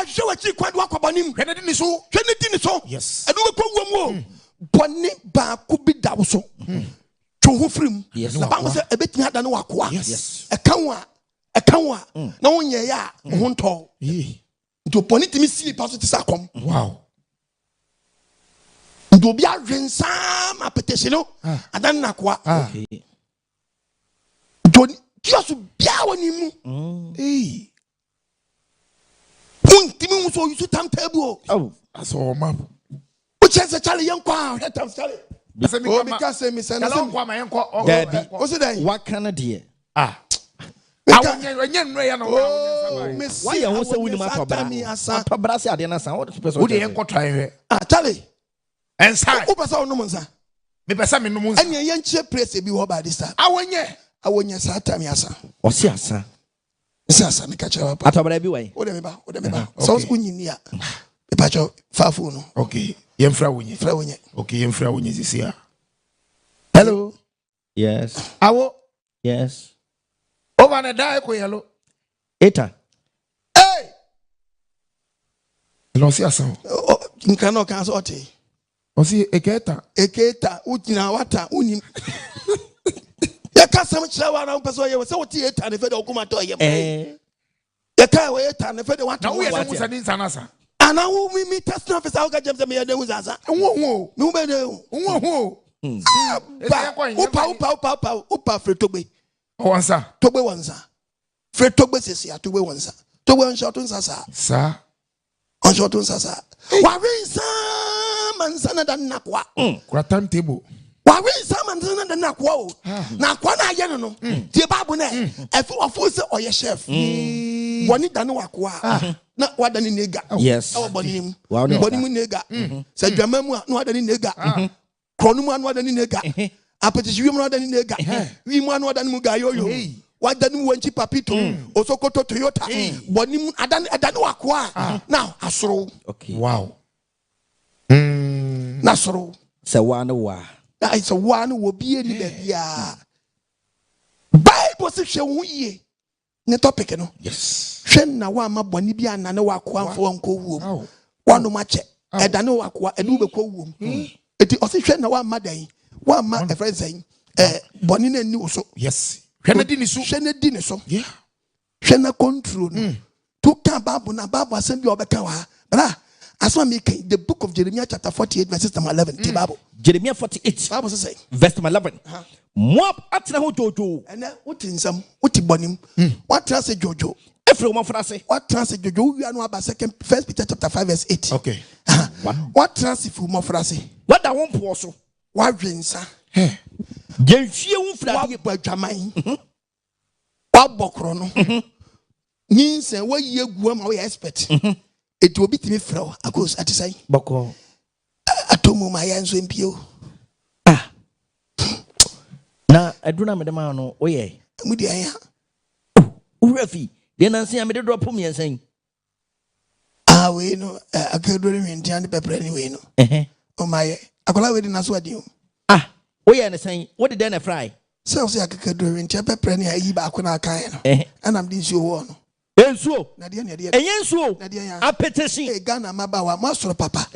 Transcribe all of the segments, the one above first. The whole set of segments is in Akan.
show a chick quite walk upon him. Kennedy ni so. Yes. And we go Bonnie ba could be dawso. To free. Yes. The bank said a bit me had than wakwa. Yes. A kanwa. No one ya won't tall. To ponit me see positive sacom. Wow. Do be a rensam a petition. And then nakwa. Okay. Don't just be our name. Hey. Puntimu so you should time table. Oh, that's all, map. Which is a Charlie young quam. Charlie. Oh, because me send us some. what's it? What kind of dear? Ah. Why you also winning my Brassi? I didn't say what person would you try? Charlie. And say, Upasa no Monza. Me pesa me no Monza. And your young chip press be over this time. I want you, Satam Yasa. What's your son? Sasa me catch up. At every way. Whatever. So school in here. The patch of Fafuno. Okay. Yemfra winnie. Okay, Yemfra winnie is here. Hello. Yes. Awo. Yes. Over na die ko yellow. Eta. Hey. No see asan. You cannot cancel it. O see eketa. Utina wata unim. Ya kasa mchira na mpesa ye se woti eta ne fede okuma to ye. Ya ka we eta ne fede wata. Na we ye musa din sanasa. Ana wo mi test na fesa ka James me ye de uzasa. Wo. Mi be de. Wo. Upa fretogbe. Wansa. Togbe wansa. Fretogbe sesi ya togbe wansa. Togbe on shotun sasa. Sa. On shotun sasa. Wa rinsa mansana dan nakwa. Kwa timetable. Wa rinsa mansana dan nakwa o. Na kwa na ye no. Tie babu na efu ofo se oye chef. Boni dan wakwa. Na wadani nega. Yes. Awo boni mu. Boni mu nega. Se dwama mu na wadani nega. Krono mu na wadani nega. Apetisi wi mu na wadani nega. Wi mu na wadani mu ga yoyo. Wadani mu wanchi papito. Osokoto Toyota. Boni mu adani wakwa. Now asoro. Okay. Wow. Nasoro. Se wa. It's a one will be any bia. Bible says she won't ye. Ne topic no. Yes. Shen na wa ma boni bia na ne wakwa Anko Owuo. One no match. Adane wakwa enu be ko wom. Eti o se hwen na wa ma dan. Wa ma e friend saying boni na ni so. Yes. Hwen di ni so. Yeah. Hwen na control no. To kan Bible na Bible asem bi obeka wa. Bra. As one making the book of Jeremiah chapter 48 verse 11. The Bible. Jeremiah 48. Bible says verse 11. Moab atena ho jojo. And then what in some what bonim? What trans jojo? Every one for us. What trans jojo? We are now about First Peter chapter 5 verse 8. Okay. What trans if more for us? What that one poso? What drinsa? Jenfie wo frade ba dwaman. What bokrono? Means and what ye go am we expect. It will be to me fro akos atisai. Boko. Atomo ma yanzo mpio. Na aduna me de ma no oye. Mudi aya. Urafi. De na nsia me de drop me nsan. We no akedore hwentian pepper anyway no. O my akola we di na so adi o. Oye na san. What did then fry? So akedore hwentian pepper ni ayi ba akona kan no. Anam di nsuo wo no. Ensuo. Na de na de. Ensuo. Apetesi. Ghana mabawa masoro papa.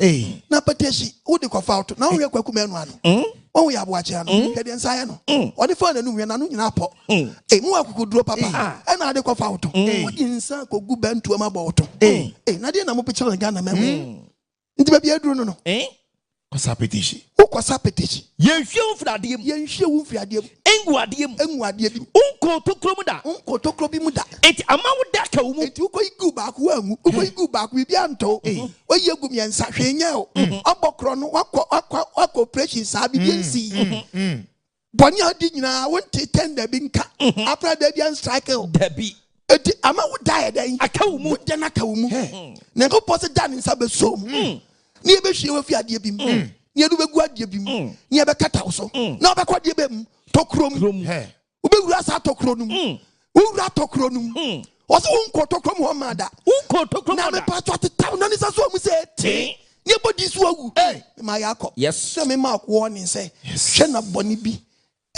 Na apetesi wo de kofa auto. Na wo ye kwaku menu ano. Wo ya aboache ano. Hede nsa ya no. Wo de fa na nu hwe na no nyina po. Mu akukuduro papa. E na de kofa auto. Wo di nsa kogu bantu amabo auto. Na de na mo picture Ghana memu. Nti ba bia duro no no. Kosa petition. Kosa petition. Yenhwe wo frade mu. Engu ade bi. Unko tokro bi mu da. Enti ama wo da ka wo mu. Enti uko igu ba ko angu. Uko igu ba ko bi anto. Wo yegu mi ensa hwenya o. Obokro no wako operation sa bi nsi. Boni adi nyina wonte tender bi nka. After that bi strike o. Da bi. Enti ama wo da ya dan. Aka wo mu. De na ka wo mu. Na ko pose da nsa be so mu. Ni ebe hwie wo fi ade bi mu. Ni edu begu ade bi mu. Ni ebe kata wo so. Na obekọ de be mu. Tokrom. Ubewura sa tokrom mu. Ura tokrom mu. Oso unko tokrom ho mada. Na me pa to teta na ni sa so mu se ti. Ni body so awu. Ma yakọ. Yes. So me ma akọ ni say. Hwe na boni bi.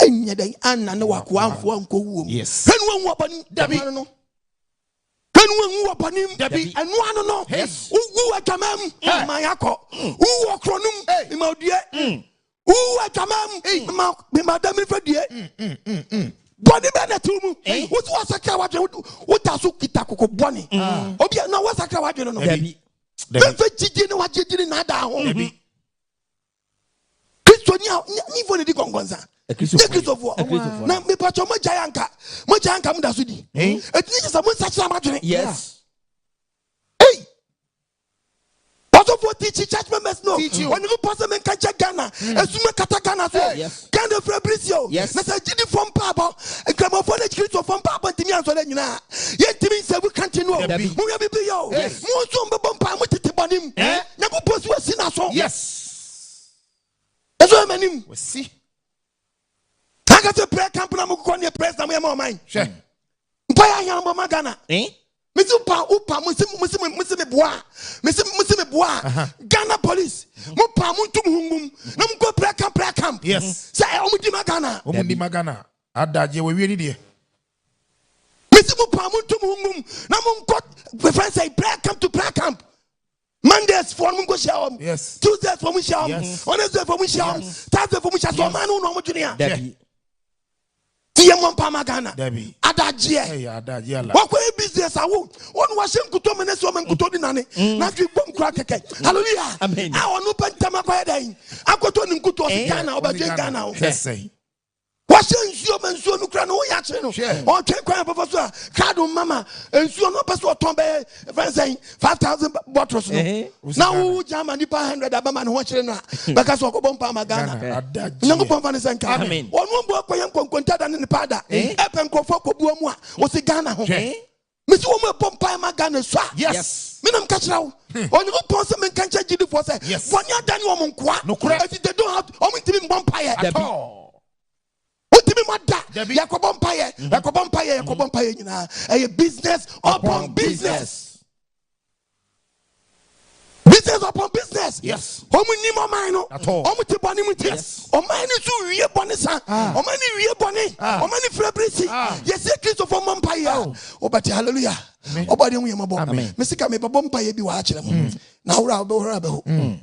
Enya dan anna ne wako Anko Owuo mu. Yes. Hwe no wu boni da bi no. When were upon him, and one no, who are Tamam, Mayako, who are Cronum, Imaudia, who are Tamam, Madame Fredia. Bonnie Benetum, what was a coward? What does Ukitako Bonnie? Obia, no, what's a coward? No, what you didn't have that. Christonia, even the Gongonza. Christopher, now me pacho Majanka Mudasudi. It needs someone such a matter. Yes. Hey, what of what teaching church members know? When you pass them in Kachagana, as soon as Katakana, yes, Ganda Fabricio, yes, Mr. Gidi from Papa, and Gramophone Christopher from Papa Timian Solena. Yet Timmy said we can't know. We have been yo. Most of Bompa with the Bonim, Nago Post was Sinaso. Yes. That's what I mean. We see. I got a prayer camp and I'm going to press them in my mind. Sure. Paya Yamba Magana. Mr. Upa, Muslim Bois, Ghana police, Mupa Mutum, Namco prayer camp. Yes. Say, Omudi Magana. Adaje, we really dear. Mr. Mupa Mutum, Namun got friends say prayer camp to prayer camp. Mondays for Mungo Sham. Yes. Tuesdays for Misham. Wednesdays for Misham. Thursday for Misham. So, Manu, no Junior. Yamon Pamagana, Debbie, Adajia, what way business I won't. One was him to Tominus woman to Todinani, not you bomb crack. Hallelujah. Amen. I want to put Tamaka day. I got to him to Ghana or Ghana. Yes, say. What's your man so Ukraine? Or take crime professor, Cardon Mama, and so no person Tombe, friends saying 5,000 bottles. Now, German, 100 Abaman watching because of Bompa Magana. No Pompan is coming. One more boy, contact in the Pada, Epen Kofoko Buamwa, was a Ghana. Miss Woman Pompa Magana, yes. Minam Kachau. On your person can change it for say, yes. One year done woman qua, no credit, they don't have only to be Bompire at all. A business upon business. Business upon business. Yes. At all. Yes. O many to real bonisa. O many real bonny. O many Fabrici. Yes, Christopher Mompire. Oh, but hallelujah. Oh, but you are Amen. Mr. Kame Bompire be watching. Now, Rabo.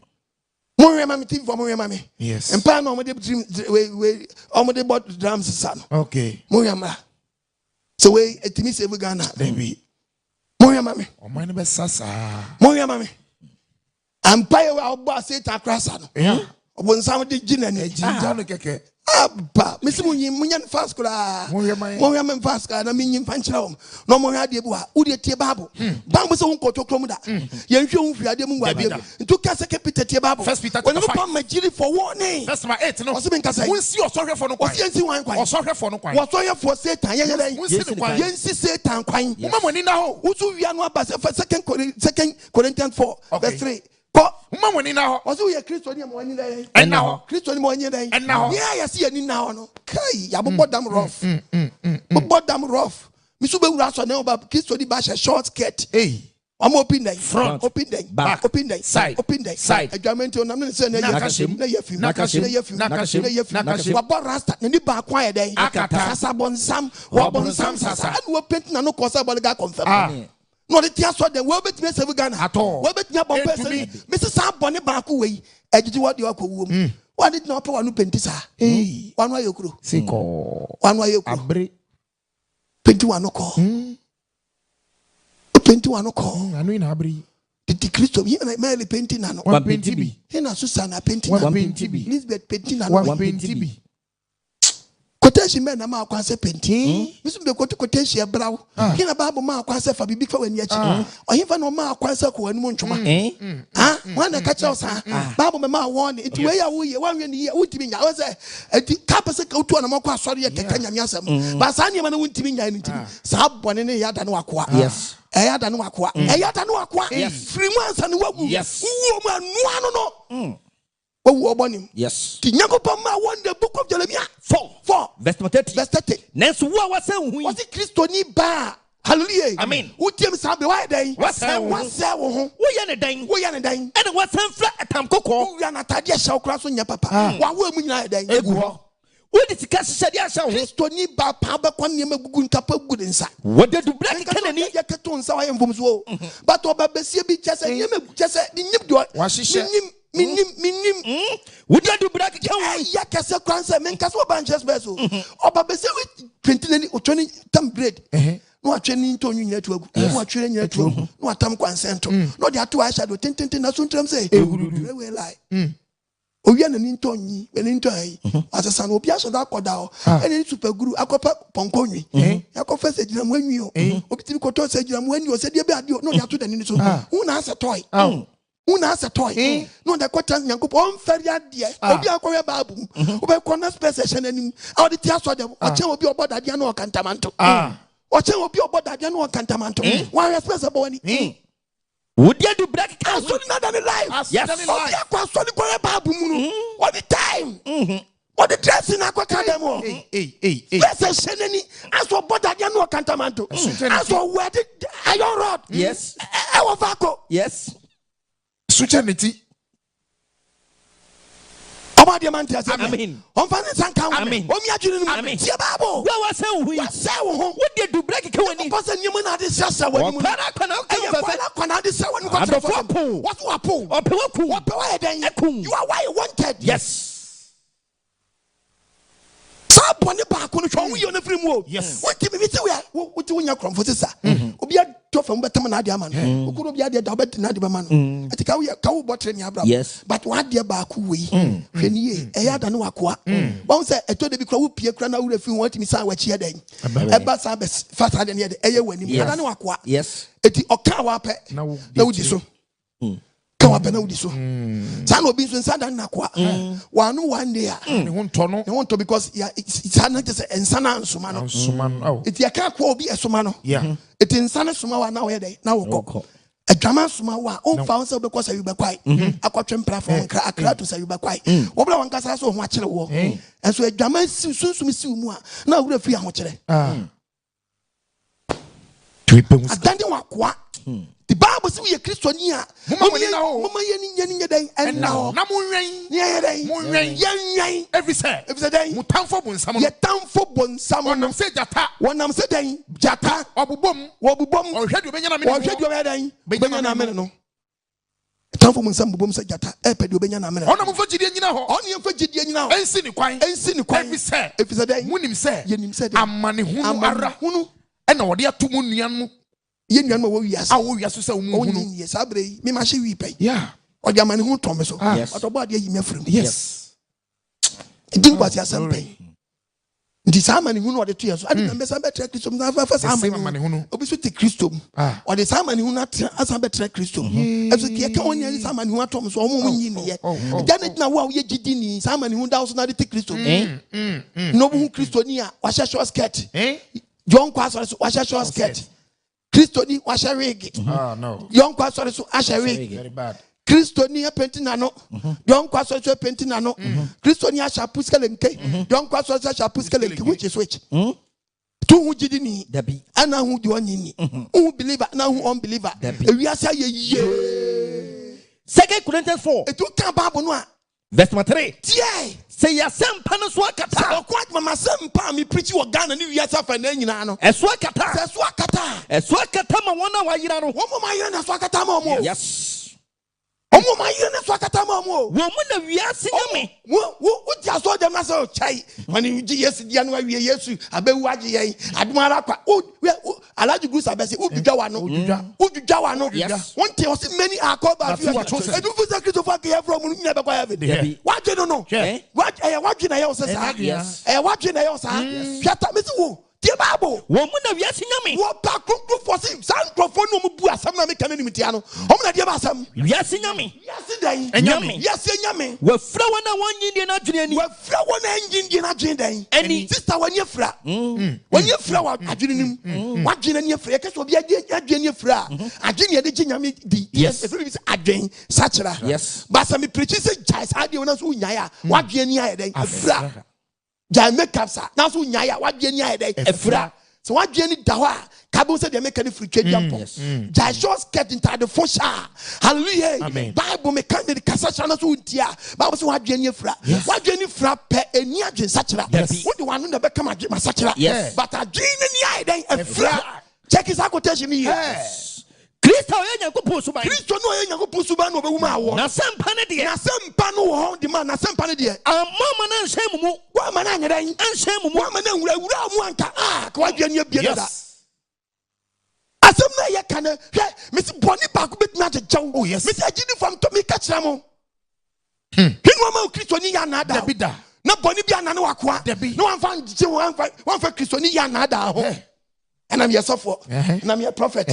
Yes. And Pan on the almost bought drums, son. Okay. Muriama. So we at Timmy Sevugana. Baby. Muriamami. Oh, my name is Sasa. Muriamami. And Pio our boss said Akrasan. Yeah. When somebody did Jinane. Abba, Miss Munyan Fascula, Moriam Fasca, and I mean Pancho, no more idea. Udi Tiababu, Bambus on Cotocomoda, Yanju, Fiademu, took us a capital Tiababu. First, Peter, when you come my jilly for warning. That's my 8. No, we'll see your sorry for no one. Or sorry for no one. What sorry for Satan? Yes, Satan, quine. Woman, now, who's Vianwa Bass for 2 Corinthians 4, verse 3. Mama ni now. Also ya Kristo ni mo anyi dai. And now Kristo ni mo anyi dai. And now. Yeah, ya see ani now no. Kai ya bobodam rough. Bobodam rough. Mi so be wura so na ba Kristo ni ba short skirt. Hey. I'm open day. Front. Open day. Back. Open day. Side. Open day. Side. Adjustment on am say na yefi. Nakashim. Wa rasta ni ba kwa day. Sasa bonsam. Wa bonsam sasa. And we paint na no kosa ba ga confirm. No, the tears for the world bet me Ghana at all. Well, bet me about Mrs. Sam Bonnie Baku. I did what you are called. Why did not put one pentisa? Hey, one way you crew. One way you could. 21 no call. 21 no call. I mean, Abri. The Christ of you and I merely painting and 1 penty. Hena Susanna painting 1 penty. Lisbeth painting and 1 penty. Quotation men are more painting. Miss the quotation brow. Can a Bible mark answer for big for when yet. Or even no mark answer for one munchuma. Ah, one a catch us. Bible mamma warned it way away 1 year. Would mean I was a capacity to an amokwa sorry at Kenya Yasam. But Sanya man wouldn't mean anything. Sab one in a yard and wakwa. Yes. A yard and wakwa. A yard and wakwa. 3 months and what? Yes. Woman, no. Yes. Tinyakopama won the book of Jeremiah 4 verse 30. Next what was it Christoni ba? Hallelujah. Amen. Utiam sabe why day? What's wo ya ne dan? And what's flat atam koko? Ya na tade sha okra so nya papa. Wa wo mu nyina dan egu ho. What is the case? Kristoni ba pa ba kwa niam gugu nkapa gugu nsa. What did you break Kennedy? Ya keto nsa wa yemfom so. But oba besie bi chese niam chese nyim do. Minim. What did you break Kennedy? Ya kese kwanse men kase oba nches beso. Oba besie we 20 tam grade. No atwani nto nyina tu agu. No atwere nyina tu agu. No atam kwansento. No de ato aisha do tintin na so ntram say. We lie. Oya na ninto nyi, be ninto ai. Asesa na obi aso da akoda o. Eni super guru akopa ponko nwi. Akofa se gina mu anwi o. Obi ti ko to se gina mu anwi o se de be ade o. No de ato da ni so. Una asa toy. Una asa toy. No de kwata nyankopo on feri ade. Obi akowe babu. Obi ko na space ehye nanim. A de ti aso de. O che obi oboda de na o kantamanto. O che obi oboda de na o kantamanto. Wa respect abo ani. Would you do black cash? Not than life. Yes. What the time? What the dress in Aqua Cadamo? Yes, a shenany. As for what I know, Cantamanto. As for where the iron rod. Yes. Our Vaco. Yes. Suchanity. About the man, Amen. On Fanny Sanka. Amen. Amen. Tiababo. What did you break Kennedy? Person you man this sasa when you are why you wanted. Yes. Somebody back on the show we on the free move. Yes. What give me what do you from for this? Obia to from better man man. Who could be the double man. I think how you cow bottle in your brother. Yes. But what dear back way? When ye a yard and aqua. One said I told the big Pierre Crana would if you want me say what she had then. A bus faster than the air when you had no aqua. Yes. It okawa pe. No so. Kawa pe no so. Sano be so sada nakwa. One day. They want to because it's not just a insana sumano. It's ya can't be a sumano. Yeah. It's insana sumawa now now. A drama sumawa on found so because you be quiet. A quatrain platform a crowd to say you be quiet. Wobla one casa so much the war. And so a drama soon to miss you now we're free how much. Standing what? The Bible says we are Christiania. Mama yen day and now every day. Mutamfo bonsam. Ye tamfo bonsam. Wonam se jata. Wonam se den jata. Obubom. Ohwedu benya na me. Ohwedu benya na me no. Tamfo bonsam bubom se jata. Pedi benya na me. Onam fo gidie nyina ho. Onam fo gidie nyina ho. Ensi ni kwan. Every se day. Munim se. Yenim se den. Amane hunu ara. Hunu. Ena wode atum nuan mu. Ye nyan ma wo wiase. Wo wiase se wo mu hunu. Yes, abre me ma hye wi pai. Yeah. Odi amane hu tom so. Otobo ade yi me frem. Yes. Din kwasi asem pai. Ndi sa amane hu no ode to yeso. Ade na mbesa betre Kristo na fa sa amane hu. Obi so te Kristo. Ode sa amane hu na asa betre Kristo. Eso ke ka onya sa amane hu atom so omo nyi ne ye. Janet na wo ye gidi ni sa amane hu da so na de te Kristo. No bu Kristo ni a wa hye short skirt. John kwaso so wa hye short skirt. Christoni washa wig. No. Young kwasori so asha wig. Very bad. Christoni a pentina no. Young kwasori so pentina no. Christoni asha puskelenke. Young kwasori so asha puskelenke, which is which. Two who didn't need Debbie. And now who do one in who believer now who unbeliever. We are saying ye. 2 Corinthians 4. It took Bible no. Verse 3. Yeah. Say ya sem panaswa kata. Quite mama sem pa me preach you Ghana ni wiasa fa na nyina no. Eswa kata. Eswa kata. Eswa kata ma wona wa yira no. Wo mo ma yira na eswa kata ma mo. Yes. Omo ma yira na eswa kata ma mo. Wo mo na wiase nyame. Wo ti aso dem na so chai. Mani ji Yesu dia no awie Yesu abewu age yen. Adumara kwa. Alaji Bruce abese ududwa wa no. Ududwa wa no. One thing was many are called by you. Edu fu say Christopher ke from nyina be kwa heaven. What do no? What na ye o say sa. What na ye o sa. Piata me si wo. The Bible. Wo mu na wiase nyame. Wo ba kronko for sim. San krofo no mu bu asam na me kan ni mitia no. Omo na dia ba asam. Wiase nyame. Wiase dan. Nyame. Wiase nyame. Wo fra wona wonyi die na dwene ani. Wo fra wona enyin die na dwene dan. Ani sister woni fra. Woni fra wa adwene nim. Wa dwene ni fra. Ke so obi adwene ni fra. Adwene de nyame di. Yes. If it is adwene sachira. Yes. But some preach say jais ade wona so nyaya. Wa dwene ni aye dan. Fra. Jai make up sa. Now so nyaya wa dwene ni aye dan. Fra. So what do you need dawa? Kabun said they make any free trade jump. Just get into the first. Hallelujah. Amen. Bible me kind of kasachana so untia. Bible say what do you need fra? What do you need fra pe eni adwen sachira? What do you want to become adwen sachira? Yes. But adwen ni then a fra. Check his quotation here. Kristo ye Nyankopon suban. Kristo no ye Nyankopon suban no be wuma awo. Na sempa ne de. Na sempa no ho de man na sempa ne de. Amama na nhye mumu. Wa ma na nyere yin. Nhye mumu. Wa ma na wura mu anka. Ka wa dua ne abie da. Asem na ye kana hwe mesi boni ba ko betumi ajejew. Oh yes. Mesi agini fam to me ka kira mo. Hinu ma Kristo ni ya na da. Debida. Na boni bia na ne wakoa. Debi. No wan fa Kristo ni ya na da ho. And I'm your software. And I'm your prophet.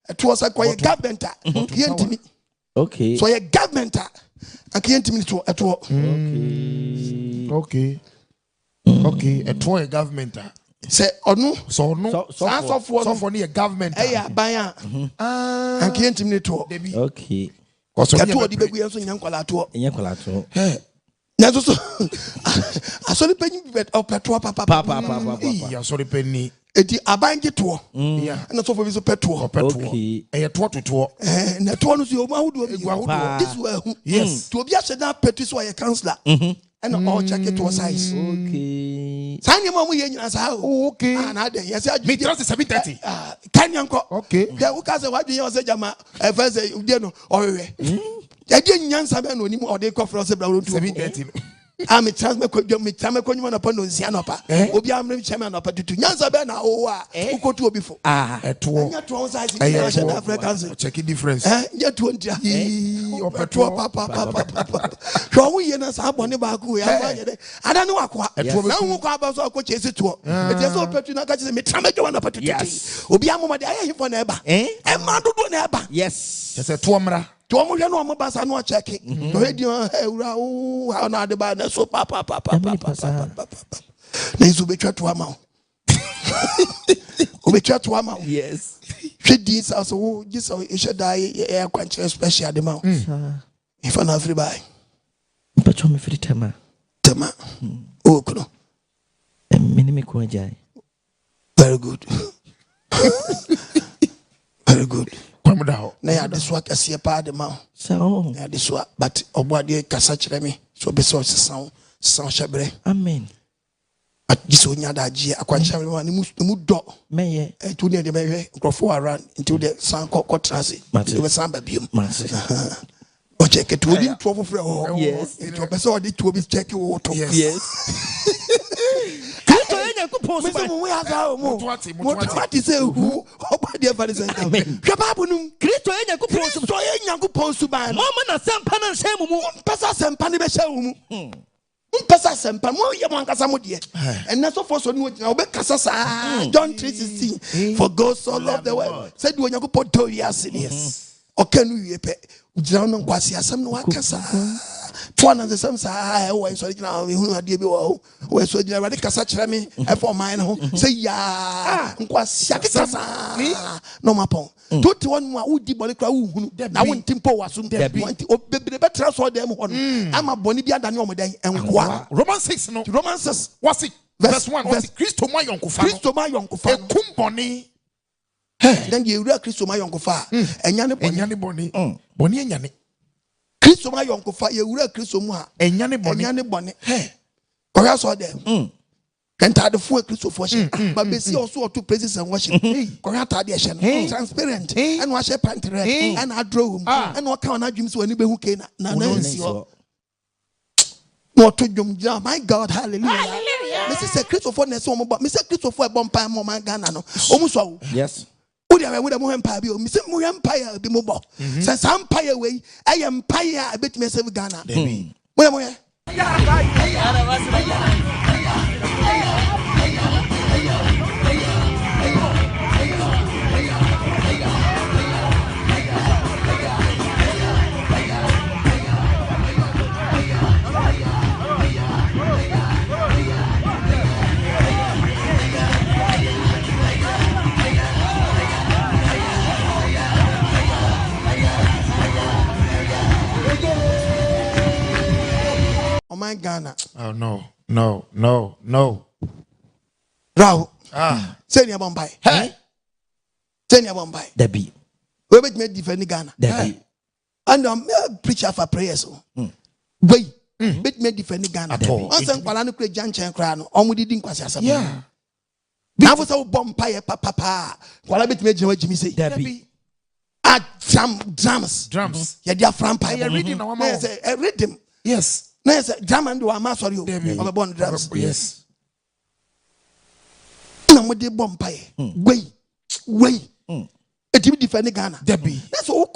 It was a quiet government. Okay. So a government. I can't mean to at all. Okay. A toy government. Say, oh no. So no. So for near government. Hey, buy. I can't mean to. Okay. Because I told you we have some young collateral. Hey. Nazo. I saw the penny bed of petrol, papa. Yeah, sorry, penny. Eti abange to yeah na so for so petrol okay e to na to no so o ma hudu this way yes to obi a na petrol so ya counselor and all check it to size okay sanye ma mu ye nyina sa okay na den yes me trust 730 kan yanko okay ya wo ka say wa dwen yo say jama e fa say de no owewe ya de nyansa be no ni mu o de ko fro say bra ro 730 me transfer me konyuma na pano nsia no pa obi amre chema no pa tutu nyansa be na o a ukotu obi fo eto nya to size ni na African check the difference nya to ntia opeto papa so wo ye na sa bone ba ku ya ba ye de Adane wakwa na wo kwa ba so akoche esi to eti so opeto na ka che me transfer na pa tutu obi amoma de aye hifo na eba e ma dodo na eba yes just to amra to mo hwe no mo ba sa no check to he di ewura o ha na de ba na so papa na izu betwa to ama o betwa to ama yes hwe di sa so ji so e hwe dai e kwanche special de ma if na free buy but me free tema o kuno minimi ko ajai very good very good kwamda na ya de so akase pa de ma so ya de so but oboade kasa kire me so be so sesan shabre amen at jiso nya da gie akwancha me mu do meye to ne de me crofo around until the san ko trase to be san ba biom o check it within 12 free oh yes it o be so de to be check wo to yes Kristo we have mo what is who obadi every center hwe babu num Kristo ye Nyankopon suban mo na sempa na nhye mumu pesa sempa ne be hye mu pesa sempa mo ye mo ankasa mo de and so for so ni obe kasa sa John 3:16 for God so loved the world said Nyankopon to yes okay no wie pe gira no kwase asem no wakasa Tuana the same say o so gina hu ade bi wo o so gina rade kasa kire me e for mine ho say ya nkwasi akasa no mapon to te won mu a udi bole kra wu hunu na won timpo wasum wanti o bebre betra so dem ho no ama boni bi adane o modan enkoa Romans 6 no Romans 6 what's it verse 1 what's it Kristo ma yonkofa e kumboni then you real Kristo ma yonkofa enyane boni boni enyane Kristo ma yonkofa ye wura Kristo mu ha enyane boni ko ya so dem kenta de fu Kristo fo she ba be si also to praises and worship ko ya ta de she no transparent and wa she pantre and adro and wa ka na adwum so ani be hu ke na nsi ho no to dwum ja my God hallelujah me say Kristo fo na se o mo ba me say Kristo fo e bo mpa mo man Ghana no o mu so yes we da mo empire bi o mi se mo empire bi mo bo se sa empire we e empire a betime se Ghana mo ye oh my Ghana oh no Rao Say near Bombay. Hey. Say near Bombay. Debbie. We make defend Ghana. Debbie. And preacher for prayers. Wait. Bet me defend Ghana. Once Palano create Janchen Crown, didn't quite. Yeah. Now was our Bombay, papa. While I bet me Jimmy say, Debbie. At drums. Yeah, dear Frampa. I reading our mouth. I read them. Yes. There's a drum and do a mass or you. I'm a born drums. Yes. No more de Bombay. Wait. A team defending Ghana. Debbie. That's all.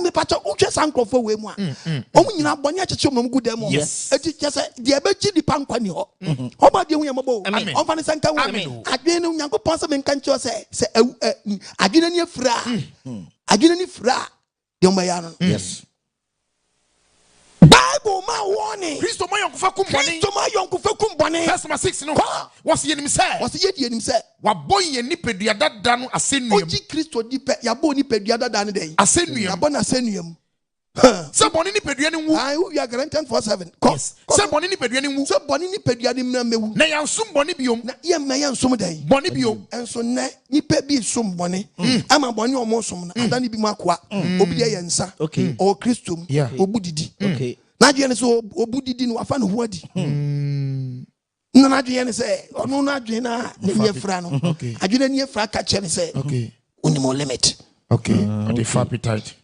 Me patch up. Just uncle for way more. Oh, you know, Bonya to show good demo. Yes. It is just the abechi the pampani. How about you, Yamabo? I mean, on Santa. I mean, I didn't know Possum and Cancho say, I didn't hear fra. I didn't fra. Yes. Bible ma warning. Christo my uncle Fakum Bonnie. That's my 6 no. What's the enemy say? What's the enemy say? What boy ye nipedia that danu asenu. Oji Christo dipe ya bo nipedia that danu day. Asenu. Ya bon asenu. So boni nipedia ni wu. I we are granted 47. Yes. So boni nipedia ni wu. So boni nipedia ni mewu. Na yansum boni biom. Na ye me yansum day. Boni biom. Enso ne nipe bi sum boni. Ama boni omo sum na Adane bi makwa. Obi ye yansa. Okay. O Christo. Obudidi. Okay. Nadie so obudidi no afa no hoadi. Na nadie ne say ono nadie na ye fra no. Okay. Adwene ne ye fra ka che ne say. Okay. Unimo limit. Okay. The appetite.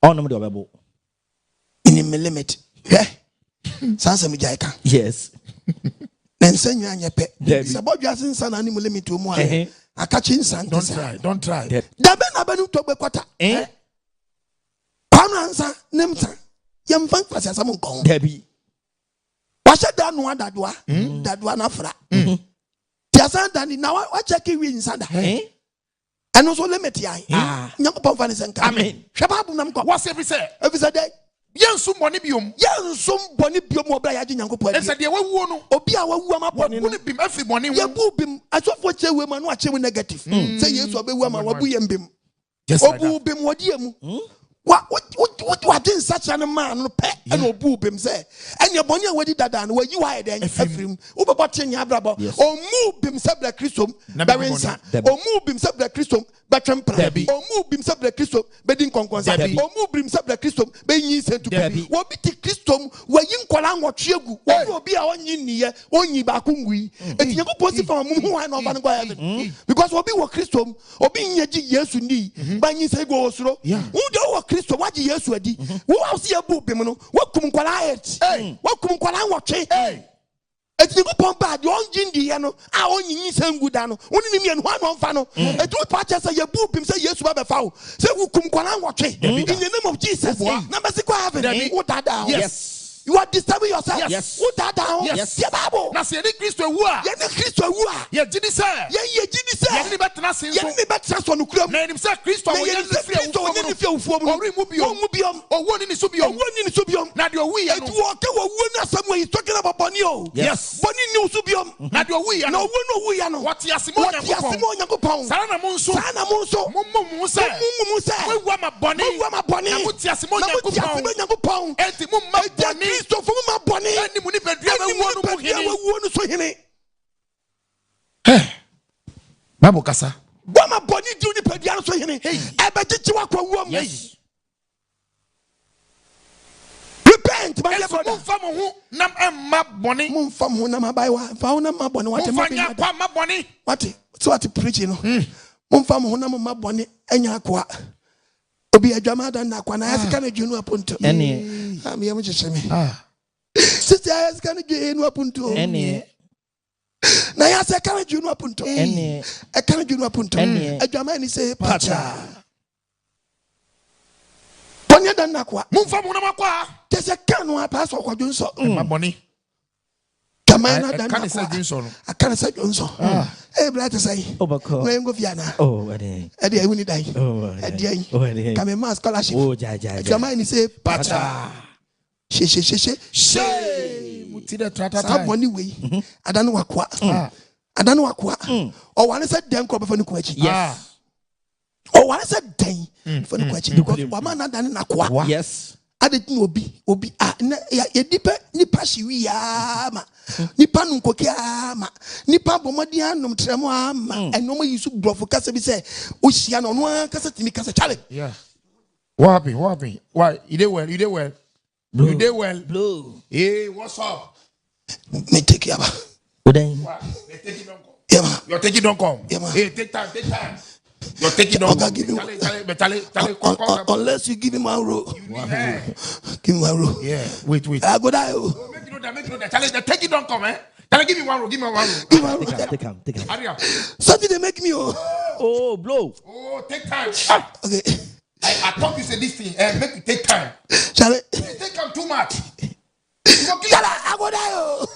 Ono me do bebo. In limit. Yeah. Sansa mi jaika. Yes. Nensa nwa nyepe. Sabo dwasen sana ani mu limit omu a. Akachi nsan. Don't try. Dabe na banu to be kwata. Panu ansa nemta. Yamfan kwase asam nkon. Debbie. Washa da no dadwa na fra. Tiasan dani na wa check wi nsanda. Eno so limit yan. Nyakopon fa ne senka. Amen. Hwebabu nam ko. What's every say? Every day. Yansum boni biom. Yansum boni biom obra ya Nyankopon. Esa de wawu no. Obi a wawu ama boni no. Boni bim afi boni hu. Ya bu bim asofo chewe ma no achewe negative. Say Yesu obewu ama wabu ye mbim. Obu bim wodi emu. What didn't such a man pet and obu bim say. And your boni wadi dada and where you are then Ephraim. Uber botting ya brabo. Or move bim sub the Christum. Barensa. Or move bim sub the Christum. Batram Prabi. Or move bim sub the Christum. Bedding conquest. Or move bim sub the Christum. Being sent to Baby. What be the Christum where you call what chegu. What will be our year? Only Bakungui. And you go post from who I know heaven. Because what be what Christum or being Yaji yes to knee. By you say go slow. Who do Christo what yes to di? Who else see a book bimono? What come quiet? What come quiet watch? If you go pump bad, you own Jindiano, I own you send good down. Only me and one fano. A two patches say your book him say yes to have a foul. Say who come quiet watch in the name of Jesus. Number 6 heaven. What that down? Yes. You are disturbing yourself. Yes. What that down? Yes. Yeah, Bible. Na se ni Kristo ewua. Ye ni Kristo ewua. Ye jidi se. Ye jidi se. Ye ni betena se nso. Ye ni betena so no kuram. Na enim se Kristo wo ye ni fia ufuo mu. Ori mu biom. Owo ni so biom. Na de owi ya no. Etu o ke wo wu na samu he talking about boni o. Yes. Boni ni so biom. Na de owi ya no. Na owo no owi ya no. What yasimo Nyankopon. Sara na mo nso. Mo se. We wa ma boni. Na mo tiasimo Nyankopon. Enti mo ma boni. Kristo fo ma boni. Eni mu ni bedua wo no so hene. Bible kasa. Wa ma boni di ni bedua no so hene. Ebe chichi wa kwa wo am. Repent, my brother. Mumfa mo ho nam emma boni. Mumfa mo ho nam abaiwa. Fa ho nam ma boni. What mumfa nya ma boni. What preaching no. Mumfa mo ho nam ma boni enya akwa. Obi adwama dan na akwa na yasika na dwunu aponto. Ene. Am yem checheme. Sister yasika na dwunu aponto. Ene. Na yasika na dwunu aponto. Ene. E kana dwunu aponto. Adwama ni say pacha. Boni dan na akwa. Mumfa mo nam akwa. Tese kanu apa so kwadwo nso. Ma boni. Jamana dan na akwa. Akana sa dwonso. Brother say. Obako. We go fiana. Oh, Adane. Ade wuni dai. Oh, Ade. Oh, Adane. Kame ma scholarship. Oh, ja. Jamana ni say pacha. She. Mutide trata. Saboni we. Adane wakwa. O wan say den ko be fa ni ko achi. Yes. O wan say den fa ni ko achi because wa ma na Adane na kwa. Yes. adetin obi na ye dipe nipa hyewi ama nipa nunkoki ama nipa bomodi anom tremo ama enoma yisu brofo kasa bi say o hia no no kasa timi kasa chale. Yeah. What happened? Why? You did well. Bro. You did well. Bro. Hey, what's up? Me take you. What? They take it don't come. Yeah, man. Your take it don't come. Yeah, man. Hey, take time. Your take it don't come. Unless you give him one row. Give him 1 row. Yeah. Wait. I go die. Make you know that. Charlie, the take it don't come, eh? Can I give me 1 row? Give me 1 row. Give 1 row. Take him. Hurry up. Something they make me Oh, blow. Oh, take time. Okay. I thought you said this thing and make you take time. Charlie. Take time too much. I go die.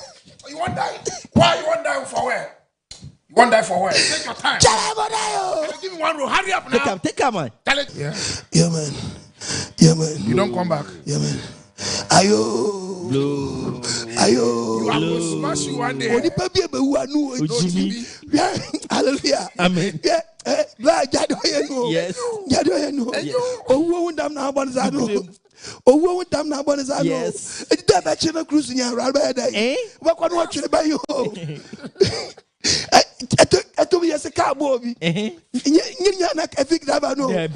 You want die? Why you want die for where? You want die for where? Take your time. Charlie, I go die. Give me 1 row. Hurry up now. Take him, man. Yeah, man. You don't come back. Yeah, man. Ayo. You are going to smash you one day. Hallelujah. Amen. Yeah. Yes. Owuo ndam na abon za no. Owuo ndam na abon za no. Yes. E dey ba chine cruise nya raba dey. We kwa no atwere ba yo. Eto bi yese ka bo bi. Nya na ka fik driver no.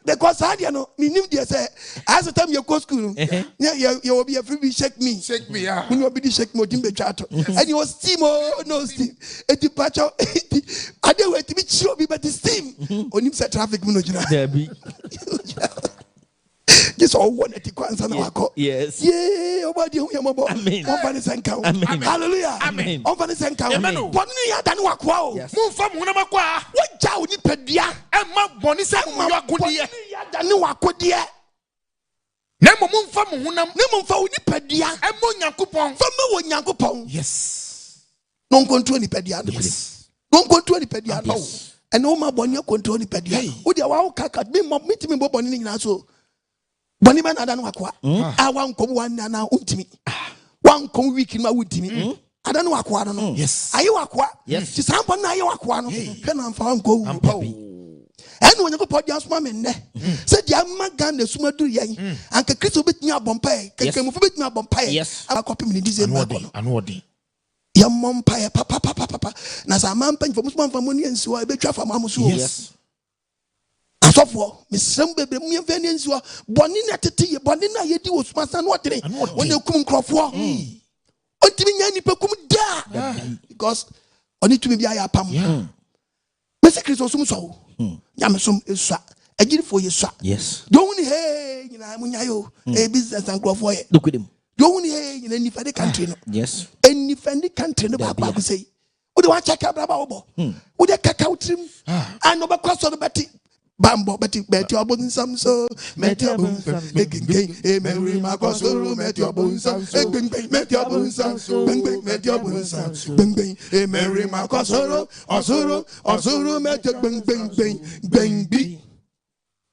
Because I no minim dey say as the time you go school. You will be a free shake me. Shake me, yeah. When you be shake me dimbe chato. And you was steam no steam. E di pacho. I dey wait to be sure be but steam. Onim say traffic no jina. Debbie. Just all one at the kwanza na wako. Yes. Yeah, obadi hu yambo. Amen. Onfani senka. Amen. Hallelujah. Amen. Onfani senka. Amen. Boni ya dani wako. Mu fam huna makwa. Waja oni pedia. E ma boni se mu yakodi e. Ya dani wako die. Na mo mu fam huna. Ne mo mfa oni pedia. E mo Nyankopon. Fa me wo Nyankopon. Yes. Non control ni pedia. Non control ni pedia. No. E no ma boni control ni pedia. Wo dia wa kaka me mitimi bo boni ni nyina so. Boni ba na da no akwa wan kom wan na untimi wan kom week ma untimi ada no akwa no yes ayi akwa ti sampo na ayi akwa no hwe na mfa wan ko ampa enu onye ko dia suma me nne se dia maga na suma duru yen anka Kristo betimi abompa kekemu fu betimi abompa akopim ni dize ma ko no anodi ya mompa ya papa na sa mampa nfo musuma mfa mo ni ensiwa e betwa fa mamuso yes asofo misrem bebe mu yemfa ne nsiwa boni na tete ye boni na ye di osuma san no tere wona kum nkrofo ontimi nya ni pekum da because oni tumi bia ya pam mesi Kristo sum so nya mesum esua agirifo ye sua yes don't hey nyina munya yo e business and nkrofo ye dokudem don't hey nyina ni fede country no yes eni fede country no ba ba say wo de wa check abra wo bo wo de kaka utrim ano ba kwaso no beti Bambo beti obun samso meti obun egenge emeri makosoro meti obun samso egenge meti obun samso bengbe meti obun samso bengbe emeri makosoro osoro meti bengbe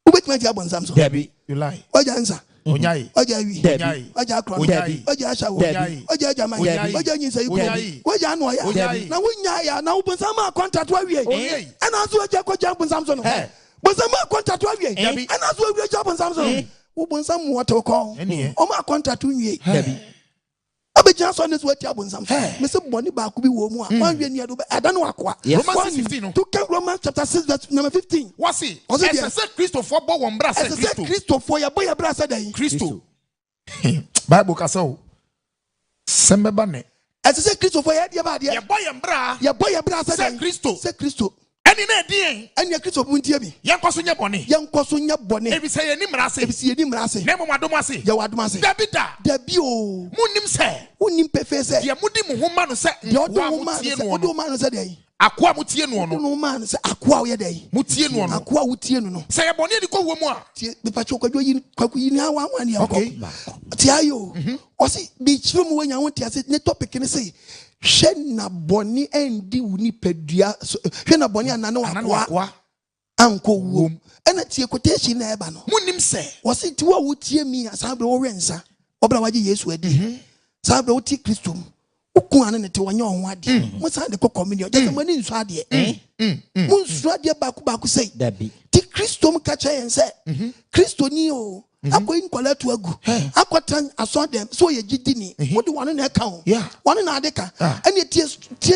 ubet meti obun samso Debbie you lie oja nsa onyai oja wi Debbie oja kron oja ashawo oja jama oja nyinsa yuko oja anu ya na wonya ya na ubun sama contract wa wie ana so oja ko jambun samso no but some contract wa wie and as we job on Samson wo bon sam water ko o ma contract wie abegina so this what abon sam me se boni ba ku bi wo mu a wan wie ni ado ada no akwa Romans 15 to Romans chapter 6 verse number 15 what see say Christopher bo won bra say Christopher ya boy bra say dan Christo Bible ka so sembe ba ne say Christopher ya dia ba dia ya boy bra say Christo Any na die anya Kristo buntie bi yankoso nya bone ebi say ye ni mrase na momadom ase ya wadom ase dabi o munim se unim pefe se ye mudi mu homa no se odo ma no se dey akoa mutie no no man se akoa ye dey mutie no akoa wutie no se ye bone di ko wo mu a be pacho kwadwo yi kwaku yi ni hawa ne yakọ ti ayo o si bi chiro mu wanya won ti ase ne topic ni say hwe na boni endi wuni pedua hwe na boni anane wakwa anko owuo ena tie quotation na eba no munim se wo si ti wo wutie mi asabe wo wensa obra waje Yesu adi sabe wo ti Kristo okun ane ne te wanya onho ade mo sa de ko communion je se mani nsu ade mo nsu ade ba ku sei dabi ti Christo mkacha yense. Christo ni o. Ako inkwala tu agu. Ako tan aso dem so ye gidini. What do one na account? One na adeka. And ye tie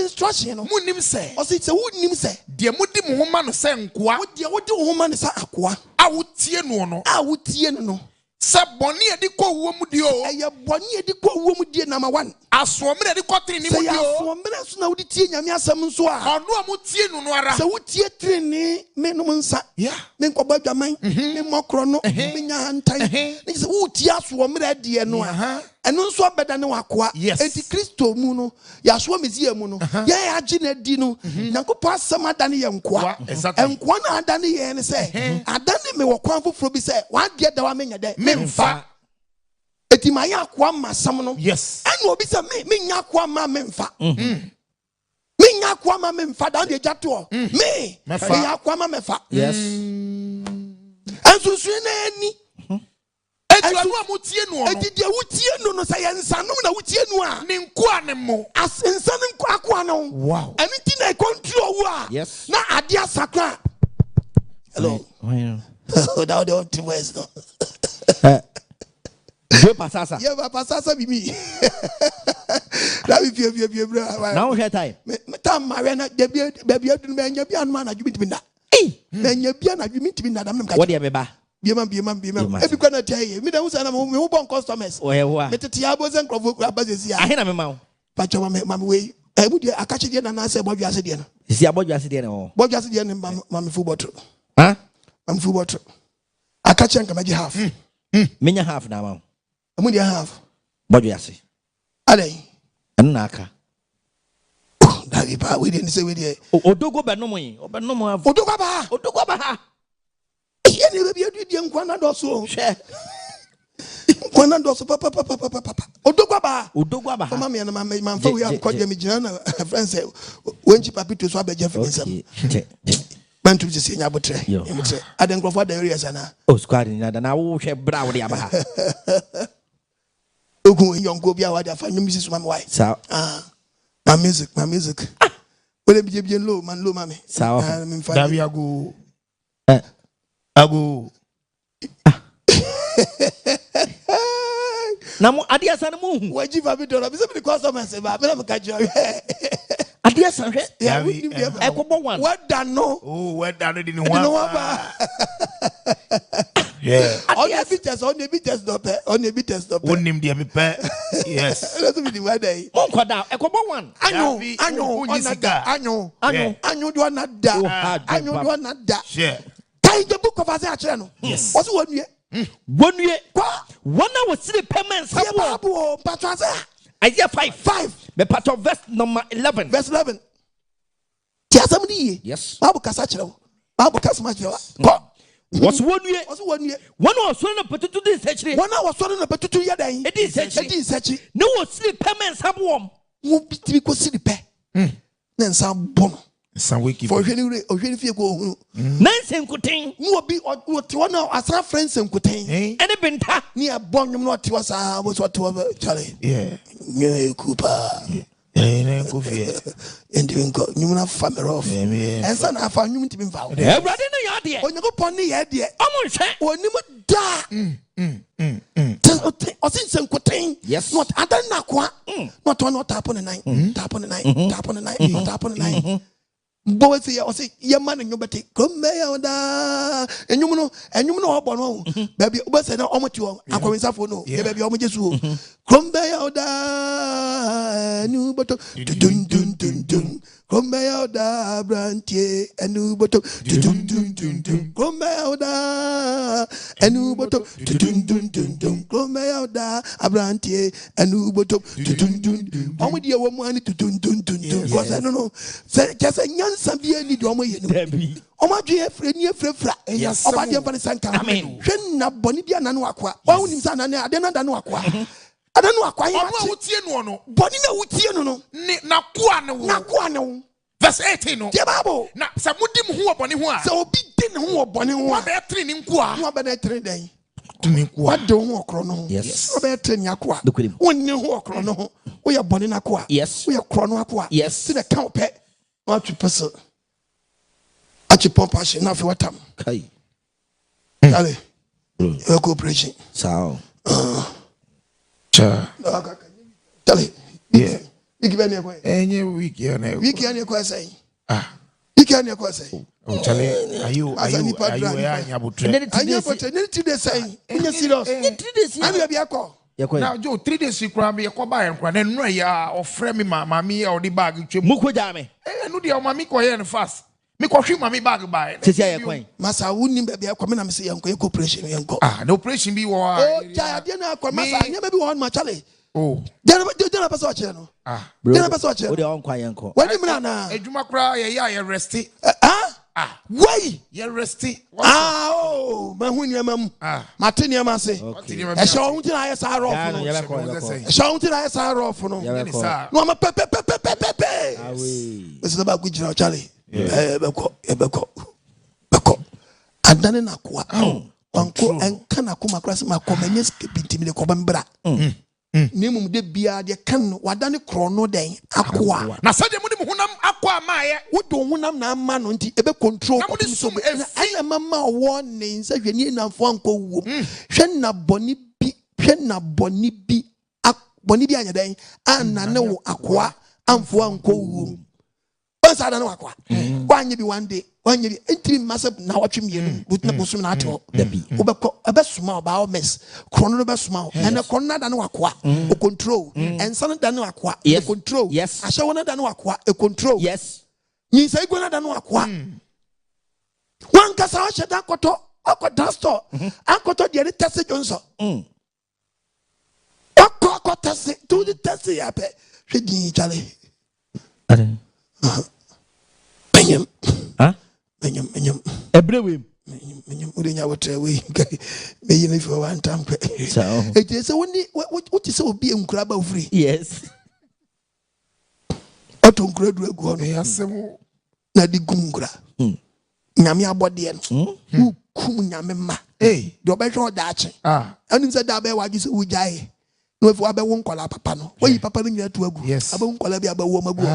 instruction no. Munim se. O say wonim se. De mudi mo homa no se nkoa. Wo de homa no sa akoa. A wotie no no. A wotie no. Se boni edi ko wo mu di o. Eye boni edi ko wo mu di number 1. Asomre edi ko trini mu di o. Asomre so na wodi tie nyame asem nso a. Ono amu tie no no ara. Se wotie trini me no nsa. Me nkɔba dwaman, me mokro no, me nya hantan. Ne se wotie asomre edi no a. Eno nso abeda ne wakoa. Enti Kristo mu no, ya so mezie mu no. Ya agi na di no. Nyankopɔ asem adane ye nkoa. Enkoa na adane ye ne se. Adane me wo kwan foforo bi se, wa de da wa menya de. Memfa. Eti ma ya kwa masam no. Yes. Eno obi se me nya kwa ma memfa. Me nya kwa ma memfa da de jato. Me ya kwa ma mefa. Yes. Ensusu na ani. Eti anu amutie no no. Eti de wutie no no se yensanum na wutie no a. Ni nkoa ne mo. As insanum akwa no. Wow. Eni ti na control wo a. Yes. Na ade asakra. Hello. Without the two words no. Pasasa. Yeah, pasasa be me. That be bra. Now we time. Me time Mariana baby adu me nya bia no na adwumi timi na. Me nya bia na adwumi timi na dam ka. What dey beba? Bia ebi kwa na tie me da say na me wo bon customers. Oh yeah. Me tete abo ze nkrofo abazesi a. Ahe na me ma wo. Pacho ma me we. Ebu de akache de na say bodwa ase de no. Si abodwa ase de no. Bodwa ase de no ma me full bottle. Huh? I'm full bottle. Akache nka maji half. Menya half na ma. Amu de half. Bodwa ase. Adane. Anu na aka. Davi pa we didn't say we there. Odogo be no mo yi. Obe no mo. Odogwa ba. Odogwa ba ha. Ye ne be adu die nkwa na do so. Hwe. Nkwa na do so papa. Odogwa ba. Odogwa ba ha. Mama me na man fa we am call them gina na friends say wenchi papito so abeje fi nsam. Man to say nya botre. Aden crofo da area sana. Oh squad ni na wo hwe bra wo de aba ha. Ogun yonko bia wa da fa nyum sisu mama why. Sa. My music. Well be low mami. Sa. Davi ago. Ago. Na mo adia san mo hu. Waji fa bi do na bi se bi customers ba me na me ka jo. Adia san hwe. E ko bo one. What da no? Oh, what da no di ni one ba. Yeah. On the beaters stop. Onim dia pepe. Yes. Let's be the way day. Mo kwada e ko bo one. Anyo do na da. Anyo do na da. Yeah. Kai the book of Isaiah no. Yes. What's one year? One year. One hour see payments. Bible, Isaiah 5. The part of verse number 11. Verse 11. Yes. Bible kasachiro. Bible kasmachiro. Was 1 year. One was one of potato this actually. 1 hour swallowing a potato yaday. It is actually. No one sleep payments have warm. Won't be to sleep. Then some bono. Some wiki for any fear go. Nansen Kuting. You will be what one hour as our friends and Kuting. And a benta near Bonham not was whatever Charlie. Yeah. Cooper. And doing God, you will have family off. And son, I found you to be found. When you go pony, idea. Almost when you would die. Or since some Kuting. Yes. Not Adane Nakwa. Not one, not tap on the night. Tap on the night. Tap on the night. Tap on the night. Boy say I say your man and your bati come da and you know bono baby say na omo you akwinsa for no baby omo jesu come da nu boto dun come da brantie enu boto dun come da enu boto dun come da abrantie enu boto dun omo die wo mu ani dun because I don't know say just Sabia need your way. Omadre frefra. Obadie mfa sanka. Hwe na bonibia na no akwa. Wa unim sa na adena da no akwa. Adena akwa yi. Ono wutie no no. Boni na wutie no no. Na koa ne wo. Na koa ne wo. Verse 18 no. The Bible. Na sa mudim ho oboni ho a. Sa obi den ho oboni ho a. Wa be tre ni nkoa. Wa be na tre den. Tuni nkoa. Wa de ho okro no. Yes. Wa be tre ni akwa. Wonni ho okro no ho. Wo ya boni na akwa. Yes. Wo ya kro no akwa. Yes. See the count pe. What you person. Achi pompa she na fi watam. Kai. Charlie. Cooperation. So. Charlie. Yeah. You give any way. Any week, you know. We can't hear say. You can't hear say. Oh, Charlie, are you I need to say. You're serious. I'm be a call. Now, Joe, 3 days you cry me a combine and then no ya or frame me mammy or the bag. Mukujame. Eh, no, dear mammy, quiet fast. Me coffee mammy bag by. Massa wouldn't be a comment. I'm saying cooperation. No operation be war. Oh, I didn't come. I never be one, my Charlie. Oh, then I pass watch channel. Then I pass watch channel. What do you mean? A Juma cry, yeah, resty. Why? You're resty. Oh, my winning, Martinia Massey. I shall until I saw off. Shouting I saw off. No, I'm a pepe. This is about good, Charlie. Beko. Adane Akoa Anko and can Akuma class my communities keep the Cobambra. Nimum de Bia, the can Wadani Chrono Day Aqua. Now, Sadia Munam Aqua Maya, what do Munam man until ever control? I am mamma one name, said Yenina Fonko, Shenna Bonibi, Bonibia day, and I know Aqua and Fonko. I don't know aqua. One you be one day, one you entry massive now watching you with no person at all. A best small about mess, chrono best small, and a corner than aqua, a control, and son than aqua, a control. Yes, I shall not than aqua, a control. Yes, you say go than aqua. One cassa shed Akoto, Akoto, Akoto, the other Tessie Johnson. Akoto Tessie, to the Tessie, I pay. She Charlie. Menyam. Ebrewim. Menyam udinya wotrewe. Meyi me for one time. It is only what is so be unkraba free. Yes. Oton kradu egu ono. Yasemo. Na di gumgra. Nyame abode no. Kum nyame ma. Do obehwe odaache. Anu se da be wagi se wujae. No efu abe won kola papa no. Wayi papa no nyina tu agu. Abe won kola bi abawo magu.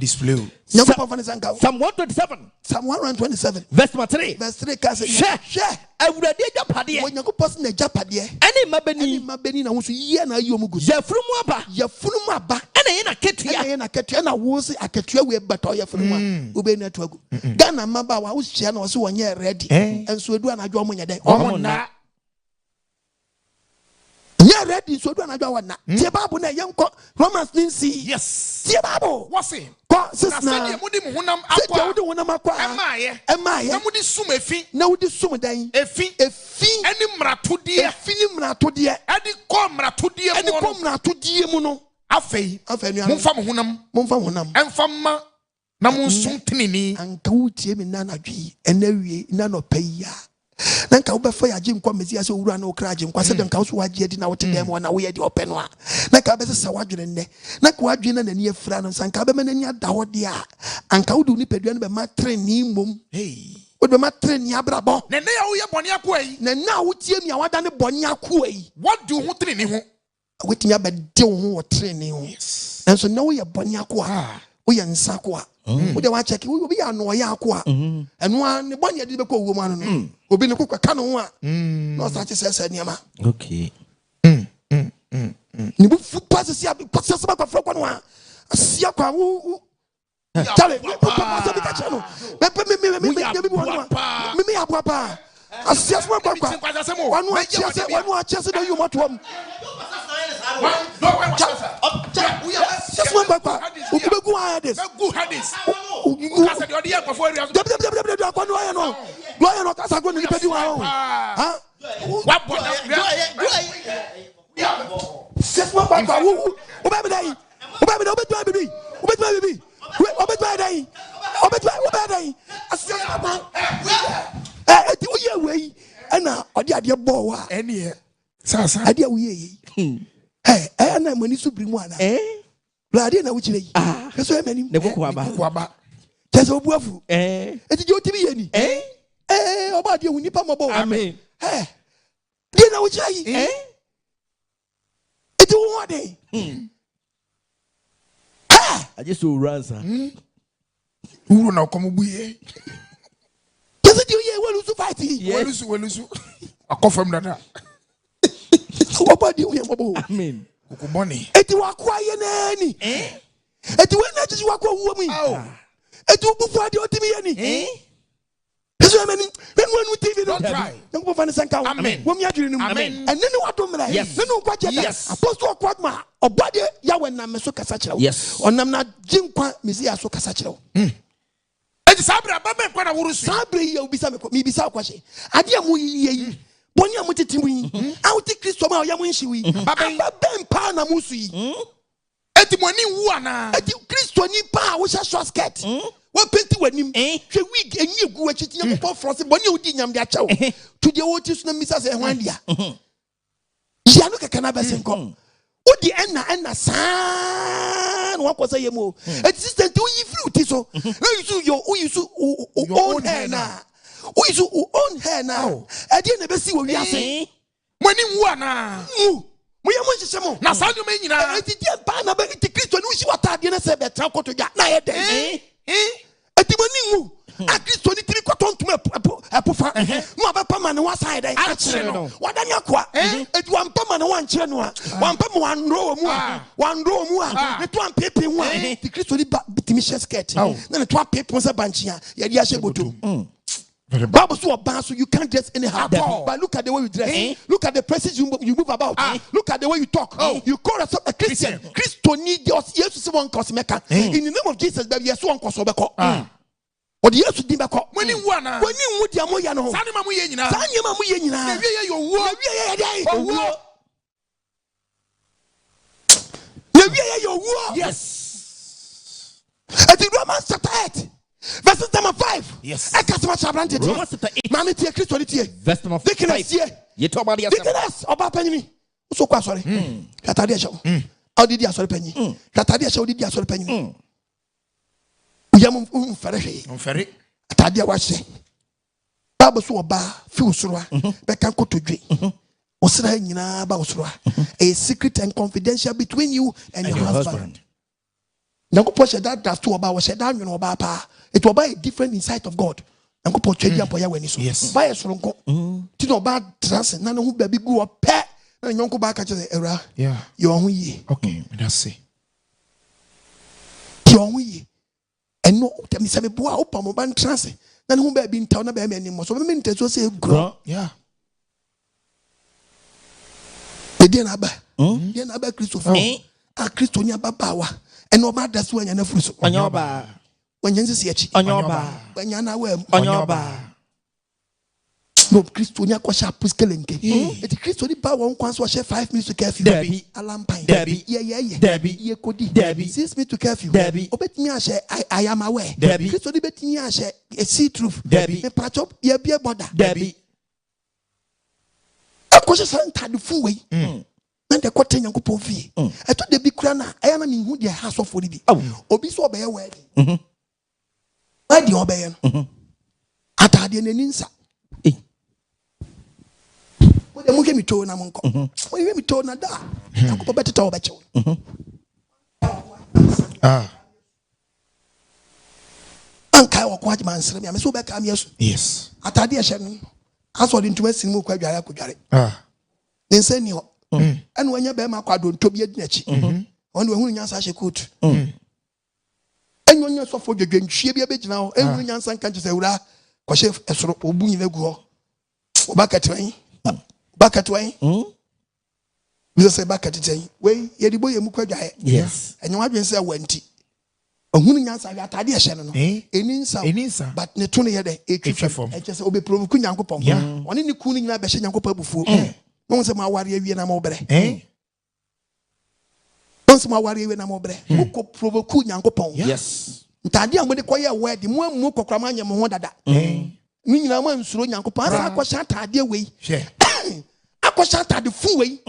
Display. Psalm 127. Psalm 127. Verse 3. Verse 3. Share. I would have a party. When you go past the Japadi, any mabeni, I want to hear na you mugu. Ya frumaba. And a ketia, and I was a ketia with batoya from one. Ube network. Ghana Maba was channel also 1 year ready. And so do an adjourn day. Oh, na. Yeah, ready. So do an adjourn. Tiababu na young Romans Ninsi. Yes. Tiababu. What's it? Sister, Munam Aqua. Am I? Namudi Sumefi. No, the Sumaday. A fee. Any mratudia. Finimratudia. Adi comratudia. Any comratudia muno. Afe. Mumfam. And fama. Namun Suntini. And Kauti Nana G. And every nano paya. Nanka ubefaya jim kwa mezi ase owura na okra jim kwa se dem ka so waje di na wote dem na wo ye di open no a nanka be se sawadwene ne nanka wadwene na ni afira no sanka be manani ada ho de a anka wudu ni pedua no be matren ni mom wo be matren ni abrabo ne ne ya wo ye bone akwa yi ne na wo tie mi awada ne bone akwa yi what do ho tren ni ho wetimi abede ho wo tren ni ho nanso na wo ye bone akwa wo ye nsakwa wo de wa check wo be ya no ya akwa eno a ne bone de be ko wo ma no obi ne kokwa ka no ho a no start say niama okay ni bu fu pass si abi pass se ba kwa no a sia kwa wo tale pass bi ka che no me abua pa asia so kwa wanu a chese do you moto am Hey, na mani so brimu ana. Blade na wuchire yi. Keso e mani. Ne kokoaba. Keso obuafu. Eti je otibi ye ni. Oba de wuni pa mobo. Amen. De na wuchire yi. Eti wo ade. I just so ransa. Uru na komo buye. Keso de ye welu so fa fight yi. Welusu. Akofam dada. Obadi we mabo. Amen. Ukuboni. Eti wakwa ye nani? Eti we na chichi wakwa Owuo mu. Eti ubufu ade otimi ye ni. Yesu ameni. When TV don't try. Don't go find senka. Amen. Wo mi adwiri ni mu. Amen. And then what do mra? Yes. Nenu kwa jeda. Apostle Kwadma obade ya we na meso kasa kire wo. Yes. Onam na jinkwa mesi aso kasa kire wo. Eti sabra ba me kwa na wurusu. Sabre ye obisa me mi bisa kwahye. Ade amu yi. Boni amutiti mu yi. Awti Kristo ma oyam nshi wi. Baba pa na musu yi. Eti moni wu ana. Eti Kristo ni pa wo sha short skirt. Wo penti wanim. Hwe wig enyi egu achiti nyampo frose boni odi nyam de acha wo. To de wo ti so na misa se hwan dia. Ya no keka na besen ko. Odi enna san wo ko say yemo. Eti sister ti wo yi fruit so. No you own hair na. Who is who own hair now? I didn't ever see what we are saying. When you wanna, we are much some. Now, how do you mean? I did ban about the Christian who you are didn't say that Trump to get night. At the morning, I Christian to cotton to me. No other permanent one side. What are you quite? At one permanent one channel, one permanent one row more, the one paper one, the Christian Timisha skirt. Then the 12 papers a bunch here. Yeah, Bible so you can't dress anyhow. But look at the way you dress. Look at the places you move about. Look at the way you talk. You call yourself a Christian. Christo need us. Yes, to one cause maker. In the name of Jesus, baby, yes, one cause obeko. Or the yes to dimako. When you wanna, when you would yamoya no. Sanima muyena. Sanima muyena. Yes. At the Romans chapter 8. Verse number 5. Yes. Romans chapter 8. Mami tie Kristo tie. Verse number 5. You talk about the Deaconess oba panyi. So kwa sorry. Katade a show. Odidi asori panyi. Katade a show odidi asori panyi. Uyam umfere hwe. Umfere. Atade a wahye. Bible so oba fi usoro a. Be kan kotodwe. Osra nyina ba usoro a. A secret and confidential between you and your husband. Nyankopɔ hyɛ da draft oba wo hyɛ da nwono oba pa it will buy a different insight of God Nyankopɔ twedi apo ya wani so buy soronko ti no ba trans na no hu ba bi gu opɛ na nyonko ba ka kyerɛ era your ho yie okay that's it your ho yie eno temi se me boa opa mo ban trans na no hu ba bi ntaw na ba me anim so me nteso se gro de na ba Christopher Kristo nya babawa eno ba da so anya na furu so onyoba wanyenzi echi onyoba wanyana wa onyoba no Kristo nya ko sha puskelenke eti Kristo ni ba won kwan so she 5 minutes to curfew Debbie alampan Debbie Debbie ye kodi Debbie 6 minutes to curfew Debbie obetimi a she I am aware Debbie Kristo ni betimi a she a see truth Debbie me patch ye bia border Debbie akoshe santa fu we na de kwete Nyankopɔn fie eto de bi kura na aya na me hu de ha sofo ni bi obi so obeye wedding wedding obeye no atade na ninsa mo de mo ke mi to na mo nko mo ye mi to na da Nyankopɔn beteta obeche anka wo kwa jima nsere mi so be ka mi yesu yes atade e hye no aso de ntuma sin mu kwa dware akodware nse ni ho and when you be my quadron to be a niche, on when you answer she could. And when you saw for the game, she be a bit now, and when you answer can't say, Ura, Koshef, a sort of boom in the go back at way. We say back at the day, way, ye the boy, yes, and you want to say, went. A woman answer that idea, Shannon, in but the 20 had a creature form. I just obey provoking Uncle Pom. One in the cooling lab, Uncle before. No se ma warrior we na mobre no se ma warrior we na mobre who ko provoke Nyankopɔn yes ntade am de koye wedding mo amu kokkrama anya mo ho dada ni nyina mo ansuro Nyankopɔn asa akɔhya ntade we akɔhya ntade fu we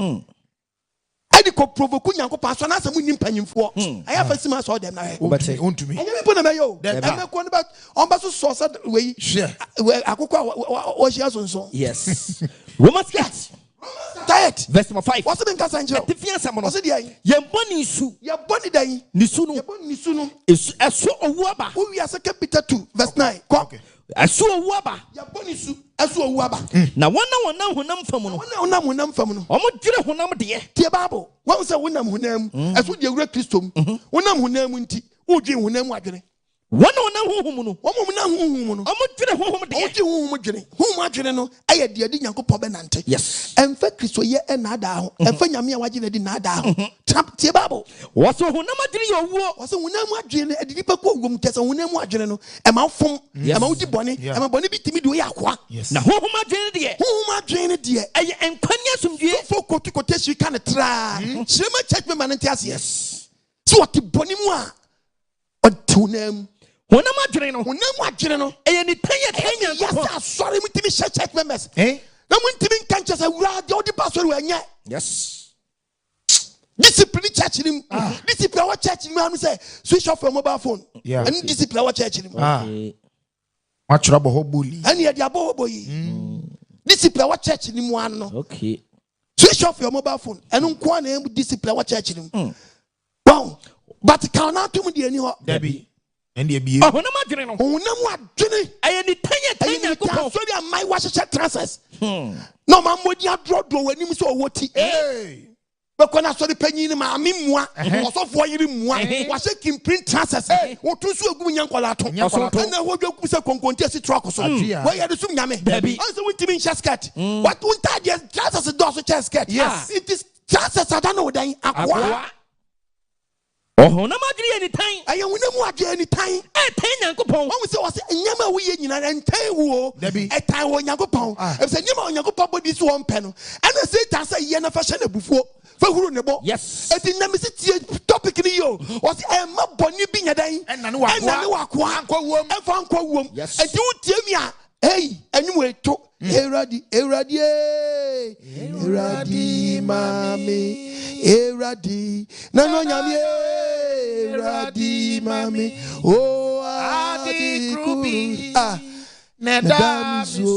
adi ko provoke Nyankopɔn so na asɛm ni mpanyimfo aya fa sima so dem na obete ontumi anya me bona me yo em ko ne ba on ba so so we akokɔ o hia so yes Romans 8 Diet. Verse number 5. What's the name? What's the name? Yemboni su. Yemboni dai. Nisunu. Yemboni nisunu. Eso owuaba. We are 2 Peter 2 verse 9. Okay. Asu owuaba. Ya bonisu asu owuaba. Na wona honam fam no. Wona honam fam no. Omo dwere honam de. Tie Bible. Won say wonam honam. Asu de wura Kristo mu. Wonam honam nti. Udwe honam adwene. Wona honhum no. Omo na honhum no. Omo dwere honhum de. Udwe honhum dwene. Honhum adwene no eye de adi Nyankopɔn be nante. Yes. Emfa Kristo ye na ada ho. Emfa nyame a waje na di na ada ho. Tie Bible. Waso honam adwene ye owuo. Waso honam adwene adi nipa ko ogum tese honam adwene no e ma fom, e ma udi bone, e ma bone bitimi do ye akoa. Na honhum adwene de. Honhum adwene de eye enkwani asomdue. Fo kote shi kan tra. Shema church member nante ase. Yes. So what bone mu a odunam honam adwene no. Honam adwene no eye ni tanya Yes, sorry mutimi church members. Na mutimi kan chese wura de odi pastor we anya. Yes. Discipline church nim. Discipline our church nim am say switch off your mobile phone. And discipline our church nim. Match rabo hobuli. And you dey abo boyi. Discipline our church nim one no. Okay. Switch off your mobile phone. And nko na discipline our church nim. Wow. But can not to me dey ani ho. Debbie. And the be. Honam adwene no. Honam adwene. Eye ni tanya ko. So dey my wash check transfers. No man modi adrodo wanim so woti. Hey. Bekona so de panyin ma amemua osofo yiri mua wa se kimprin transfers wotu so egum nyankola to na hodwa kusa konkonti asi truck so wa ye de sum nyame anse wintimi nsha skirt what unta de transfers do so chest skirt yes it is transfers adana odan akwa honam adwene ye ni tan aye honam adwene ni tan tan Nyankopɔn won se wase nyama wo ye nyina entan wo etan wo Nyankopɔn e se nyama Nyankopɔn body so won pɛ no ana se tan se ye na fa hye na bufuo fa huru ne bo yes eti na me tie topic ni yo wase e ma boni bi nyadan enna ne wakwa anko wom e fa anko wom eti wo tie mi a hey anyum eto eradi mami eradi na no nyame eradi mami oh adi krubi nedamso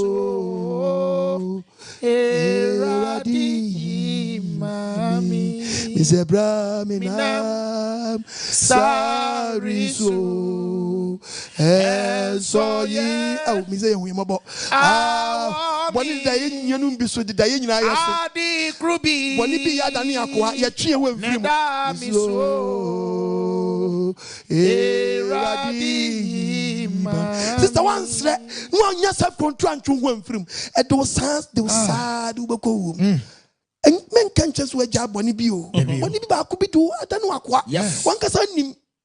eradi mami misebra minam sariso so ye oh mise ye mo boni da ye nyanu bi so da ye nyina ye so adi krubi boni bi ya Adane Akoa ye twe ho mfirim eradi sister wansre no anya self control antwo ho mfirim e do sad ubeko wo men kan cheso agya boni bi o boni bi ba ko bi do Adane Akoa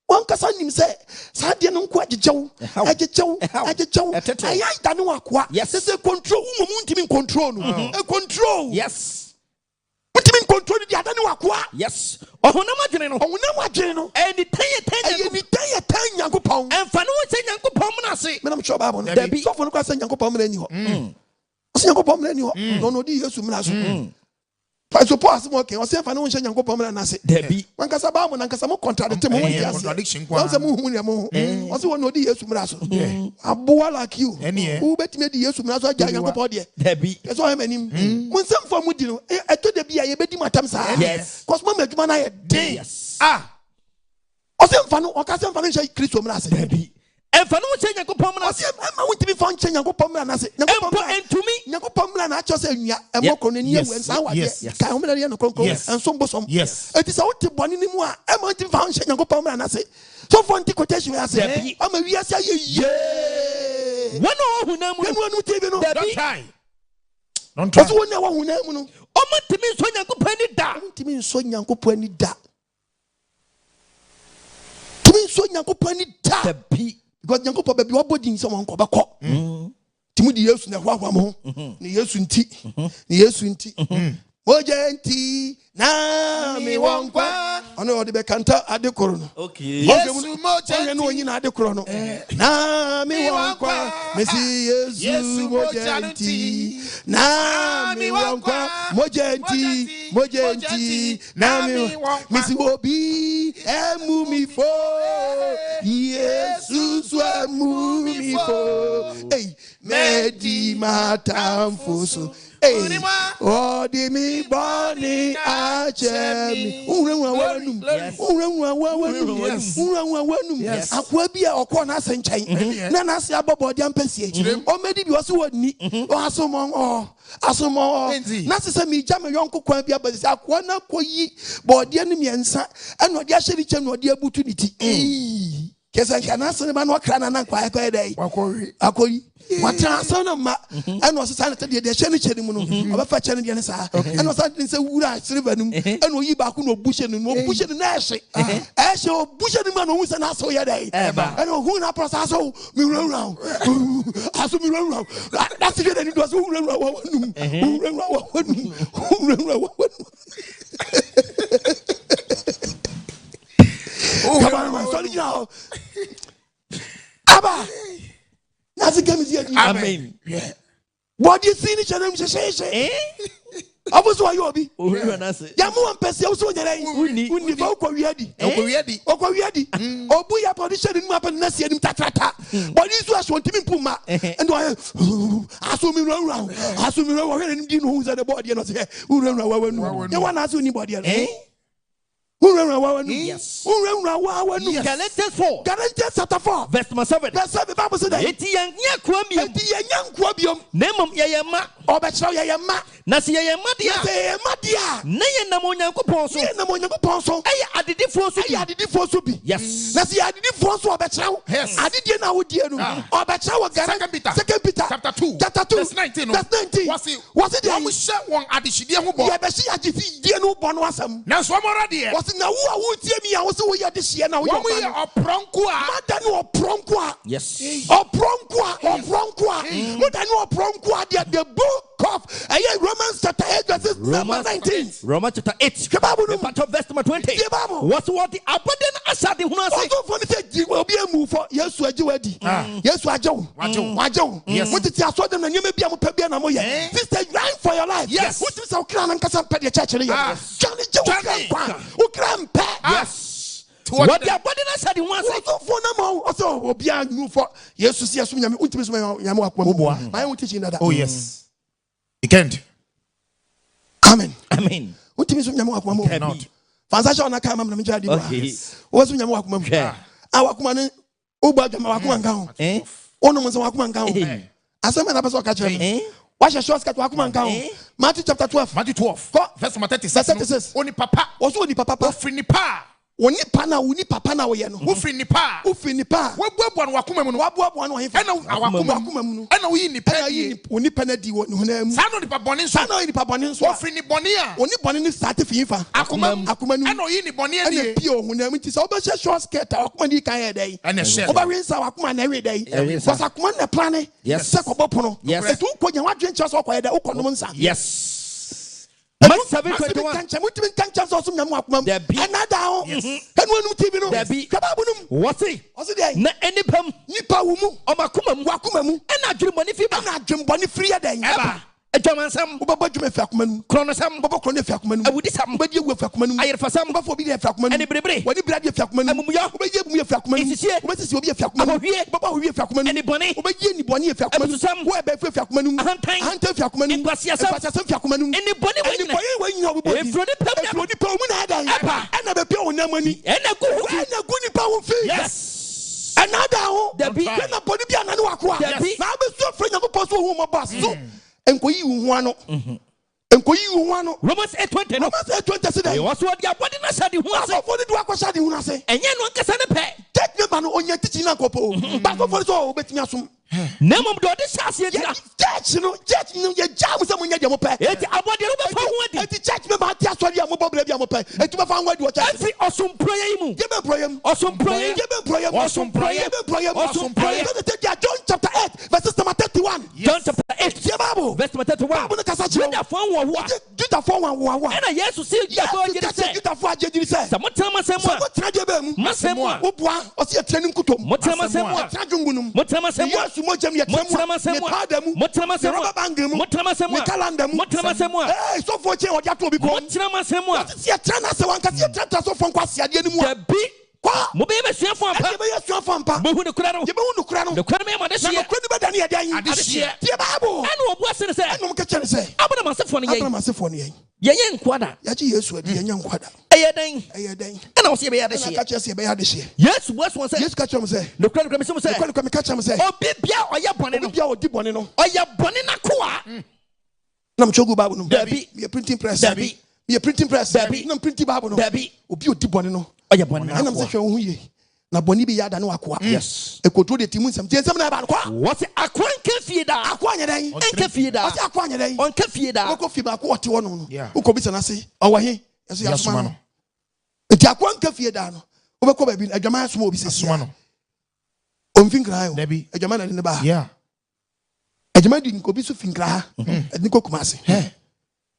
wankasa nim say saade no nko agyew ayi Adane Akoa say control wo ntimi control no control yes ntimi control di Adane Akoa yes honam adwene no eni tan Nyankopɔn emfa no wo say Nyankopɔn mo na se me na mcho Bible no so for no kwa say Nyankopɔn mo na ni ho so Nyankopɔn mo na ni ho no no di Yesu mo na so I suppose okay o say fa no wo Nyankopɔn mo na se Debbie wankasa ba mo nankasa mo contradict mo won contradiction kwa o say mo hu ne mo o say no di Yesu mo na so aboa like you who betime di Yesu mo na so agya Nyankopɔn de Debbie so am anim mo nsem fa mo di no eto de bia ye bedi matam sa yes cause mo madwuma na ye den yes o say fa no o ka say fa no Kristo mo na se Debbie emfa no wo say Nyankopɔn mo na se ma won timi fa nche Nyankopɔn mo na se Nyankopɔn mo na cho say nwia emokro no ni ewu nsa wa de kai o mo na ye no kronkron enso mbosom eti sa wo te boni ni mu a ma won timi fa nche Nyankopɔn mo na se so for nti quotation ya se ama wi ase ye one o hunam no TV no don't try so won na wo hunam no o mo timi so Nyankopɔn ni da timi so Nyankopɔn ni da timi so Nyankopɔn ni da because Nyankopɔn baby what body so won ko beko timu di Yesu na hwa mo ni Yesu nti mojenti na mi wonkwa ono odi be kanta adekoro no okay Yesu mojenti no onyi na adekoro no na mi wonkwa mesi Yesu mojenti na mi wonkwa mojenti na mi mesi obi emu mi fo Yesu so emu mi fo hey medi matamfoso Oh, di mi boni achemi. Unwanum. Akwa bi a okọ na asenchen. Na na ase abobodi ampesie. O medi bi oso wani. O asomo. Na se mi jam yonko kwan bi abasi akwa na koyi bodi ani miensa. Eno de ahye bi chem no de abutu niti. Kesa kana se ma no kra na kwa akwa dai. Akoyi. Wata sana ma eno so sana te de hye ni kyeni mu no obefa kyeni de ne sa eno sa de se wura silver num eno yi ba ko no buhye ni no buhye ni na ehye o buhye ni ma no hu se na so ye dai eno hu na process so mi wura aso mi wura that's the ni do so wura wa num come on sorry now aba Amen. Yeah. What do you see in the channel? I was why you be. Yamu and Pessi also uni for Koreadi. Okoreadi. Obuya position in Map and Nessie and Tatata. But this was one Timmy Puma. And I assume me around. Assume me around and you know who's at the body and say, who don't know when you want to ask anybody else. Yes. Galatians 4. Galatians chapter 4. Verse 7. Verse 7. Bible says that. Eti yanya kwabiom. Nemom yayema. Obecho yayema. Na si yayema dia. Na ye nam Onyankopon so. Aya adidifo so bi. Yes. Na si adidifo so obecho. Yes. Adidie na wodie no. Obecho Second Peter chapter 2. Verse 19. Verse 19. Was it the one share one adishidie ho bo. Ye be si ajifi die no bo no asam. Na so amora de. Na wo tie mi a wo se wo ye de hye na wo yo ba. Opronko a. Madani opronko a. Yes. Opronko a. Madani opronko a the book of Romans chapter 8 verse number 19. Romans chapter 8. The Bible part of verse number 20. The Bible. What's what the abundant asade hu ase. Also for the say will be a move for Yesu ajiwadi. Yesu ajo. Yes. What it aso dem na nyeme bia mo pa bia na mo ye. Sister, grind for your life. Yes. What is our clan and kasa pe the church ni ye. Johnny. Yes. What the abundant asade hu ase. Also for na mo also obi a move for Yesu si aso nyame untimi so nyame akwa mo. My own teaching that. Oh yes. Again. Amen. Untimi so nyame akwa mo. Not. Fansa na ka mam na mjadi ba. Wo so nyame akwa mo. Awakuma ne ogba dwama wakuma nka ho. Ono mo so wakuma nka ho. Asema na person ka kire. What shall show us that wakuma nka ho. Matthew chapter 12. Matthew 12. Verse 36. Oni papa. Also oni papa. Ofri nipa. Oni papa na wo ye no. Ofri nipa. Wo buabuan wakuma mu no. Wabuabuan no hefa. Ena wakuma mu no. Ena wo yi nipa die. Oni pana di wo na mu. Sa no nipa bone nso. Ofri ni bone a. Oni bone ni start fi fa. Akuma nu. Ena oyi ni bone a die. Ena pio ho na mu ti sa oba she short skirt akuma di kan ye dai. Ena share. Oba wen sa akuma na we dai. Was akuma na plan. Yes. Se ko bopono. Etu ko nya wadwen che so ko ye dai ukonom nsa. Yes. Another What's it? Na enipam nipa wumu omakumamu ena adwumboni fi ba na adwumboni free den eba adwamansam ubaba dwuma fi akomanu kronosam ubaba krono fi akomanu awudisam ubadi ewu fi akomanu ayerfasam ubafo obi fi akomanu ani brebre wani brade fi akomanu amumuya ubaye ebumu fi akomanu ubasisi obi fi akomanu ubaba owie fi akomanu ani boni ubaye ni boni fi akomanu wo ebe fi akomanu ahanta fi akomanu impasiasam fi akomanu ani boni wanyina ubabo efroni pa mu na ada eba ena be pia onamani ena gu nipa wo fi yes. Another one, the big na body be ananu akwa. Na be so friend you go so hu mo boss. So enkoyi hu ano. Enkoyi hu ano. Romans 8:20. Romans 8:20 say that. Was what the body na sadi hu ase. For the do akwa sadi hu na se. Enye no nkasa ne pe. Take me ba no onye teaching na kopo. Ba so for so obetimi asom. Nemom do de chase dia. Church no ye jam se mo nya dia mo pe. Eti abode no be fa hu adi. Eti church me ba ti aso dia mo bobble dia mo pe. Eti be fa hu adi o church. Every awesome prayer mu. Ye be prayer. Awesome prayer. Awesome prayer. John chapter 8 verse number 31. John chapter 8 verse number 31. Juda for one wa. Ena Yesu si Juda for agye se. Samotama semwa. Masemwa. Obua o se training kutom. Motama semwa. Trajungunum. Motama semwa. Yesu mojem ye tremu. Motama semwa. Motama semwa. Motama semwa. Eh so for che o dia to bi ko. Motama semwa. Se trana se wan ka se trata so for kwase ade ni mu. Mo be suafo apa. fampa. Behu de kura no. Ye behu no kura no. The kura me ma de Na hye. no kura ni be da ne ye dan. Adehye. Tie Bible. Anu obu ase ne se. Anu mka kye ne se. Abraham asefo ne yen. Abraham asefo ne yen. Ye nkwada. Ya ji Yesu adi yen nkwada. Eye den. Eye den. Na wo se be ya de hye. Na ka kye se be ya de hye. Yesu boaso won se. Yesu ka kye mo se. The kura me se mo se. The kura me ka kye mo se. Obi bia oye bone no. Obi bia odi bone no. Oye bone na koa. Na mchogu Bible no. Dabi. Me printing press. Dabi. Me printing press. Dabi. Na printing Bible no. Dabi. Obi odi bone no. Oye bone na. Na me se hwe ho ye. Na bone bi ya da no Akoa. Yes. Ekoto de timu nsam. Tie nsam na ba no kwa. What Akoa nka fie da. Akoa nya dan. Nka fie da. What Akoa nya dan. Onka fie da. Woko fie ba Akoa te wono no. Woko bi sana se. Owo he. Yeso ya soma no. Enti Akoa nka fie da no. Wobekọ ba bi adwama asoma obi se. Asoma no. Omfinkra yo. Dabi. Adwama na ne ba. Yeah. Adwama di nko bi so finkra ha. Edi ko kumase.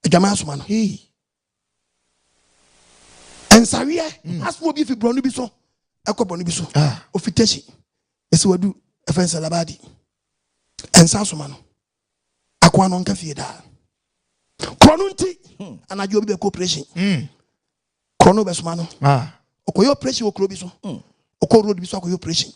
Adwama asoma no. Hey. Ensawie. Asoma obi fi bronu bi so. Akọ bi so. Ofiteshi. Esi wadu efensa labadi. Ensa asoma no. Akoa no nka fie da. Krono nti anajo obi be cooperation. Krono be soma no. Okoyo operation okro bi so. Okoro road bi so okoyo operation.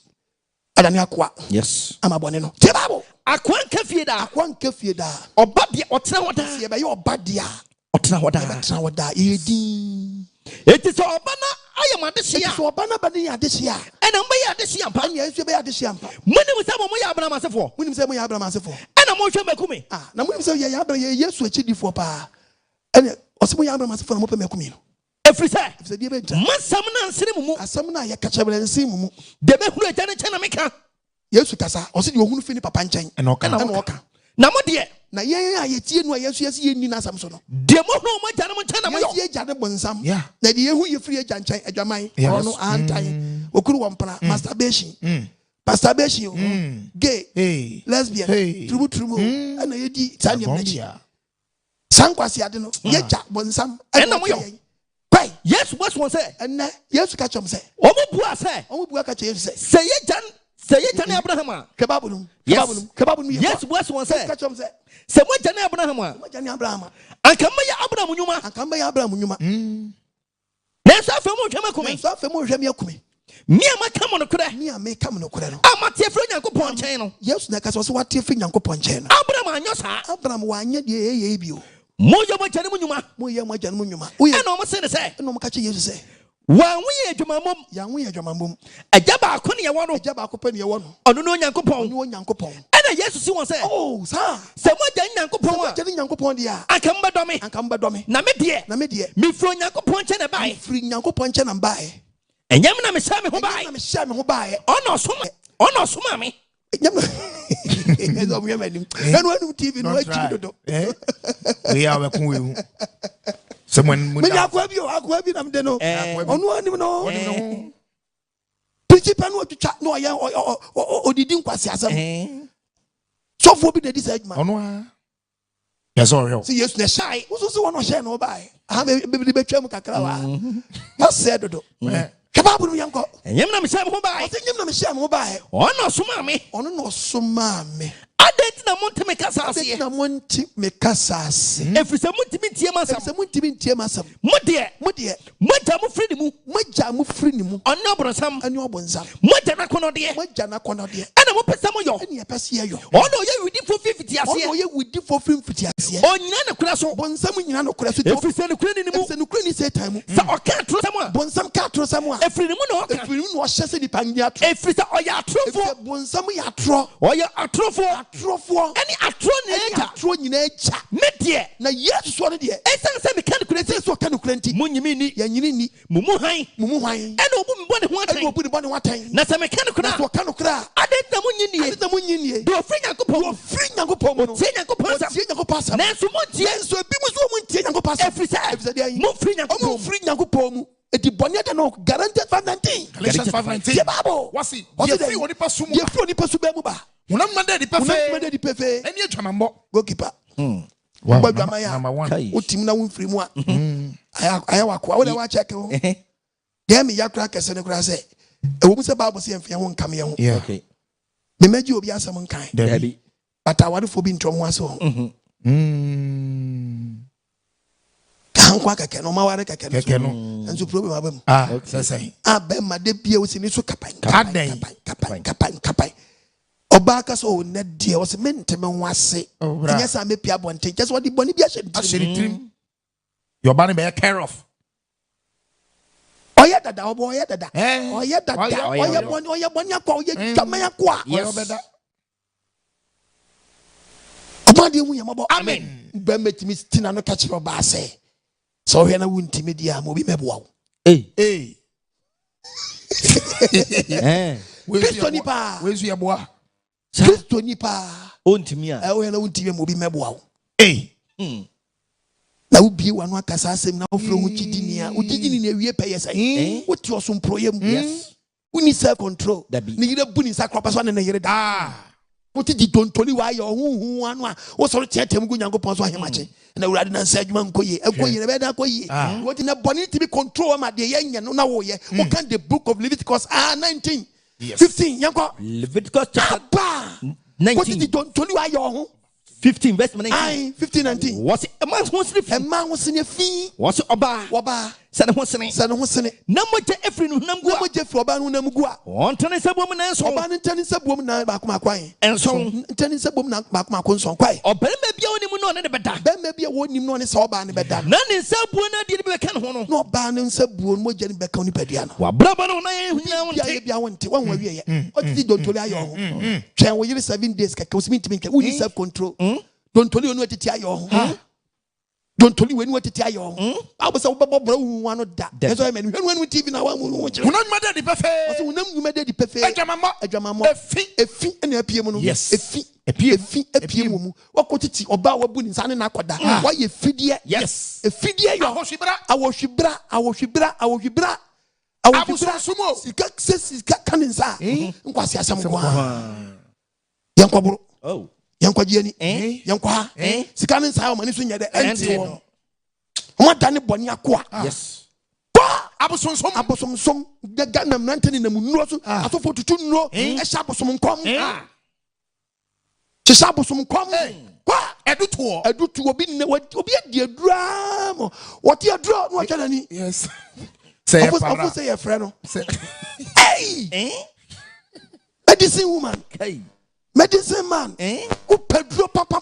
Adane Akoa. Yes. Ama bone no. Tie Bible. Akoa nka fie da. Akoa nka fie da. Oba de otena hoda. Se be ye oba dia. Otena hoda. Otena hoda. Yedi. Eti so oba na ayamade hye a. So oba na ba ne ya de hye a. Ena mba ya de hye ampa. Anya nso be ya de hye ampa. Munim se mo ya Abraham asefo. Munim se mo ya Abraham asefo. Ena mo hwe makumi. Na munim se ya Abraham ye Yesu achidifo pa. Ene osimo ya Abraham asefo na mo pe makumi no. Efrise. Efise die be nta. Masam na nsene mumu. Asam na ye kachabele nsi mumu. De be huru agya ne kyena meka. Yesu kasa osi de ohunu fi ni papa nchen. Ena oka. Na mo de. Na ye ayetie nu ayesu yesi ye ni na asam so no. De mo huru mo agya ne mo kyena mo yo. Ye agya ne bonsam. Yeah. Na de ye hu ye free agya nchen adwaman. Ono antan. Okuru wompra masturbation. Masturbation. Gay. Lesbian. Trubu. Ana ye di tani mnachi. Sankwasi ade no. Ye gya bonsam. Ena mo yo. Kwai. Yes, what one say? Ena Yesu ka chom say. Omo bua say. Omo bua ka che Yesu say. Say ye jan Abraham. Kebabunum. Yes, what one say? Ka chom say. Say mo jan Abraham. Mo jan Abraham. Anka ma ya Abraham nyuma. Anka ma ya Abraham nyuma. Na so afem mo hwema kumi. So afem mo hwema akumi. Me ama kam no kura. Me ama kam no kura no. Amate afro Nyankopɔn nkyɛn no. Yesu na ka so wate afro Nyankopɔn nkyɛn no. Abraham anyo sa. Abraham wa anya de ye bio. Mo yo mo jane mo nyuma. Mo ye mo jane mo nyuma. Ɛna ɔmo se ne sɛ. Ɛna ɔmo ka kye Yesu sɛ. Wa wo ye adwuma mom. Ya wo ye adwuma mom. Agya baako ne ye wo no. Agya baako pe ne ye wo no. Ɔno no Nyankopɔn. Ɔno Nyankopɔn. Ɛna Yesu si wɔn sɛ. Oh, sa. Sɛ mo agya Nyankopɔn a. Sɛ mo agya Nyankopɔn dia. Anka mbɛdɔ me. Anka mbɛdɔ me. Na me deɛ. Me fro Nyankopɔn nkyɛn na bae. Firi Nyankopɔn nkyɛn na bae. Ɛnyam na me hyɛ me ho bae. Na me hyɛ me ho bae. Ɔno ɔsoma me. Nyam. Ezo mo yɛ manim. Ɛno anu TV no achi dodo. We are we kun. Someone me Akoa bi na me de no. Ɔno anim no. Principal no twitwa no ɔyɛ odidi nkwasi asɛm. Sɔfo bi de di sɛ adwuma. Ɔno a. Yes or see Yesu na hyai. Wo so wɔn ɔhyɛ no bae. Aha be betwa mu kakra wa. Ɔsɛ dodo. Kebab no yanko. Enyem na me hyɛ me ho bae. Ɔsɛ nyem na me hyɛ me ho bae. Ɔno ɔsoma me. Ɔno na ɔsoma me. Adane na montimi kasa ase. Adane na monti me kasa ase. Efisɛ montimi ntie masam. Efisɛ montimi ntie masam. Mo deɛ. Mogya mo firi ne mu. Mogya mo firi ne mu. Ɔne ɔbrɔsam. Ɛne ɔbɔnsam. Mogya na kɔnɔdeɛ. Mogya na kɔnɔdeɛ. Ɛna mo pɛsɛ mo yɔ. Ɛne yɛpɛ se yɛ yɔ. Ɔno ɔyɛ widifo fifiti aseɛ. Ɔno ɔyɛ widifo fifiti aseɛ. Ɔnyina ne kura so. Bɔnsam nyina no kura so. Efisɛ ne kura ni mu. Efisɛ ne kura ni Satan mu. Sɛ ɔka atoro sɛm a. Bɔnsam ka atoro sɛm a. Efiri ne mu na ɔka. Efiri mu na ɔhyɛ sɛ nipa nyɛ atoro. Efisɛ ɔyɛ atorofo. Efisɛ bɔnsam yɛ atoro. Ɔyɛ atorofo. Atorofoɔ. Ɛne atoro ne agya. Atoro nyina agya. Me deɛ. Na Yesu sɔ ne deɛ. Ɛsan sɛ meka ne kura nti. Sɛ ɔka ne kura nti. Mo nyimi ni. Yɛ nyini ni. Mo mu han. Ɛna obu mi bɔ ne ho atɛn. Ɛna obu ne bɔ ne ho atɛn. Na sɛ meka ne kura. Na sɛ ɔka ne kura. Adane na mo nyi nie. Adane na mo nyi nie. Do ofiri Nyankopɔn. Ofiri Nyankopɔn mu no. Tie Nyankopɔn asɛm. Tie Nyankopɔn asɛm. Nanso mo tie. Nanso ebi mu so mo ntie Nyankopɔn asɛm. Efisɛ deɛ mo firi Nyankopɔn. Mo firi Nyankopɔn mu. Eti bɔnɛ de no guaranteed 519. Galatians 5:19. Tie Bible. Wasi. Ye free onipa sumu. Ye free onipa sumu mu ba. Unam mande di pefe. Unam mande di pefe. Eni adwamambɔ. Goalkeeper. Wow. Number one. Utim na won free mu a. Aya wakoa. Wo na wa check ho. Dem yakra kese ne kra sɛ. Ewo mu sɛ Bible sɛ emfia ho nkam ye ho. Yeah. Okay. Me maji obi asɛm nkan. Dabi. But awade fo bi ntɔm ho aso. ankwa keke no maware keke no enso problem abam say abem de bia wo sini so kapan oba ka so ne de wo se menteme ho ase enya sa me pia bonten just what the boni bia trim your body be care of oya dada oya dada oya boni akwa oya twama akwa yes oba de mu yamabo amen be metimi stina no ka kire oba se so hwe na wuntimi dia mo bi meboa wo Kristo ni pa wezu ya boa Kristo ni pa ontimi a hwe na wuntimi mo bi meboa wo na ubi wanu akasa asem na ofro hu kidini a ukidini na ewie peye sai woti osompro yam yes uni self control ni yire buni sakropa so na yire da woti di tontoli wa ye ohunhu anu a wo so tietem gu nyankopon so ahemache na urade na nsa adwuma nkoye ekoye be da koye woti na boni ti be control ma de yenye no na wo ye wo kan the book of Leviticus 19 15 yanko Leviticus chapter 19 woti di tontoli wa ye ohun 15 verse 19 15 19 what's a man who sleep fi what's oba sana ho sene na moja efri no nam gu na moja efri oba no nam gu a on tane sabom na enso oba no tane sabom na ba kuma kwan enso tane sabom na ba kuma kon son kwai obarima bia onim no ne beda barima bia wonim no ne sa oba ne beda na ne sabuo na de be kan ho no no oba ne sabuo no moja ne be kan ni padua no wa braba no na ehuna wonte bia wonte wan wa wiye o ti dontoli ayo ho twen wo yire 7 days ka usimi ntimi nka uni self control dontoli onu atiti ayo ho dontoli wenu atiti ayo ho abose wo bebo bro wu anu da eso e menu henu TV na wa mu wo kire unam made di pefe so unam made di pefe adwamamo efi na apie mu no efi apie mu wakotiti oba wabu ni sane na akoda wa ye fidie yes efidie yo awohwibra sumo sika kaninsa nkwasi asam kwa yankobro yankwajiani yankwa sika ninsa o mani so nyede enti wo mo dane boni akoa yes abosomsom gaga na mrantani na munuro so asofo tutu nuro e sha abosom nkom sha abosom nkom kwa edutu obi ne obi adi adura mo woti adura no atwa nani yes say para say your friend no hey medicine woman medicine man ku pedro papa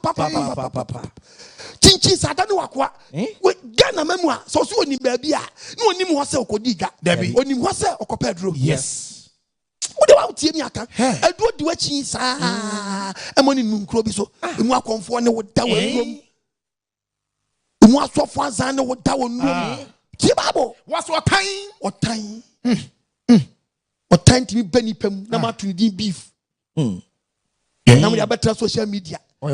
chinchi sadani wakwa we gana memua so so oni baabi a na onim ho se okodiga onim ho se okopedro yes wo de wa tie mi aka edu di wachi saa emoni nunkro bi so emu akonfo ne wo da wonum emu asofo azan ne wo da wonum ti babo was otan timi bani pam na ma tuni din beef na mo ya betra social media what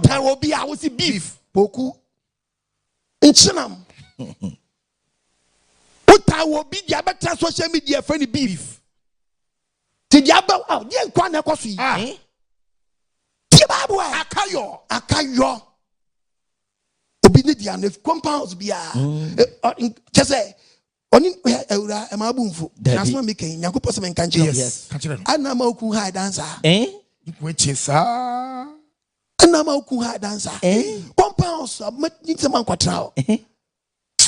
will be our beef boku inchinam what will be the better social media friendly beef ti diaba out dey kwa na kwaso yi ti babu akayo obi ne dia na compounds bia chese oni ewura e ma bunfu na so me kan yakopɔ se me kan yes ana ma oku high dancer wechesa ana ma oku high dancer compounds need some kwatra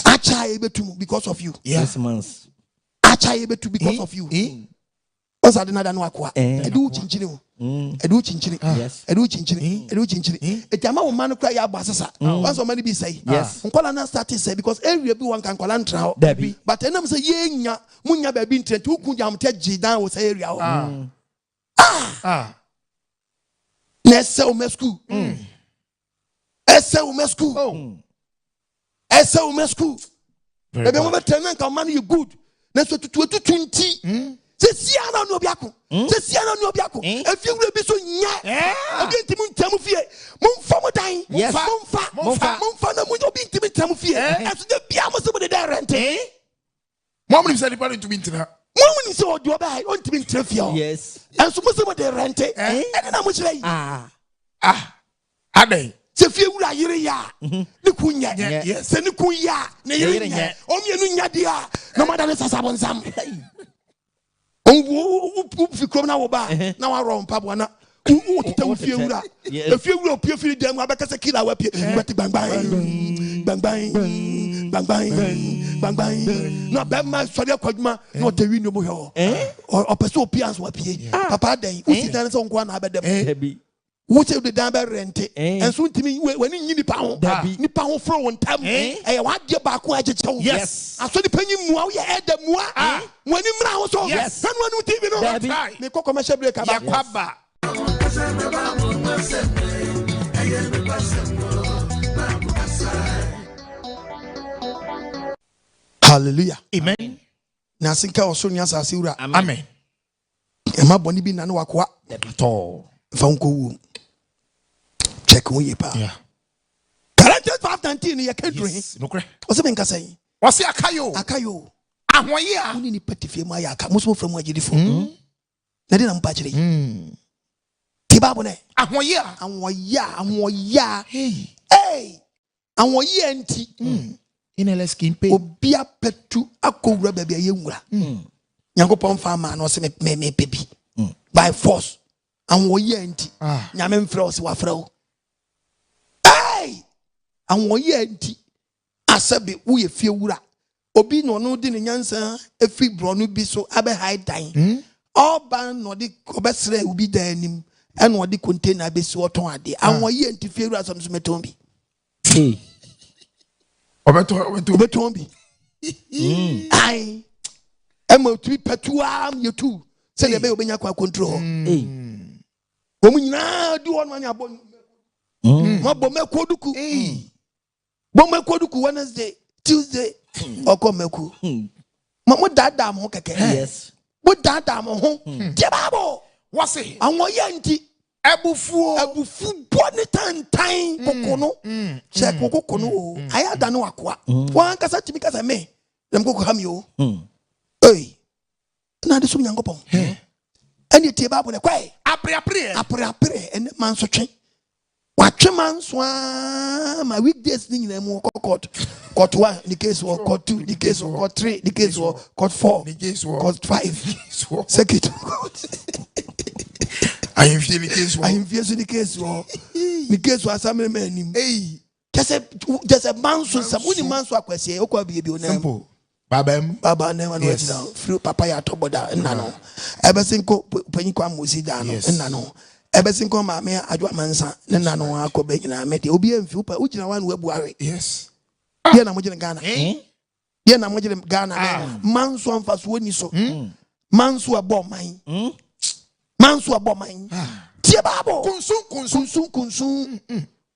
acha ebetum because of you yes mans acha ebetum because of you osa de nada no akwa edu chinchini o edu chinchini ejama wo man kra ya basasa once man bi say nkola na start say because area bi wan kan kola ntra but enam say yenya munya ba bi ntrent ukun jam te gidan wo say area ho nesse o mesku esse o mesku ebe mo betenan kan man you good na so tutu nti se siana no biako efie wure bi so nya obi ntimi ntam fie momfa mo dan momfa na mo obi ntimi ntam fie eso de bia mo se mo de rent mo mo ni se lipa ntimi ntina mo ni se odi oba on ntimi ntra fie yes eso mo se mo de rent e na mo chire Adane se fie wura yire ya ne kunya se ne kunya ne yire nya o mienu nya dia no madane sasabonsam fi krom na wo ba na wa ro mpabo na Who tell you if you will appear for them, I better say kill our but bang bang bang bang bang bang bang bang. No bad man, sorry, not the window or pursue pians what Papa day. Who sit down on one about them? Who tell the damn rent and soon to me when you need pound, Nippon throw on time. I want your back. Yes, I saw the penny more. You had the moi when you now. Yes, someone who didn't know that. The commercial break about. Hallelujah. Amen. Nasinka osonya sasiura. Amen. Ema boni bi nanu wakwa. To. Fanko wu. Check on yepa. Yeah. Corinthians 5:19 ye kedro he. No kre. Ose menka say. Wose akayo. Akayo. Ahoye a. Uni ni patifie ma ya aka. Muso from agidifo. Na de na mpa kire. Bible ne anwoya hey anwoya enti inele skin pain obia petu akowura baabi ayewura Nyankopon fa ma no se me pebi by force anwoya enti nyame mfrɛ o se wafrɛ o hey anwoya enti asabe wo ye fie wura obi no no di ne nyansa efi bro no bi so abe high dan oba no di obesre obi dan anim and what the container be so ton ade awon ye antiferu asam so meton bi obeton bi ai emo three petua am you two say le be obenya kwa control wo mu nyina di won man abo mo bo mekoduku Wednesday Tuesday okomeku mo dada mo keke yes mo dada mo ho tie babo wase awon ye nti ebufu boni tantan kokono check kokono o aya Adane Akoa wan kasa timi kasa me dem koko ham yo eh na de so Nyankopon eni tie babo ne kwai apre ene man so twen watwe man so my weekdays ni nyina mu court 1 the case was court 2 the case was court 3 the case was court 4 the case was court 5 second I am feeling the case was some men hey just a man so some man so akwese okwa biebi o na simple baba na no down free papa ya toboda nna no ebesinko panyi kwa mosi da no nna no ebesinko ma me adwa mansa nna no akobe nyina me de obi amfi upa ugina wan wabu awe yes ye na mojele Ghana ye na mojele Ghana manso amfa so ni so manso aboman manso aboman tie babo kunsun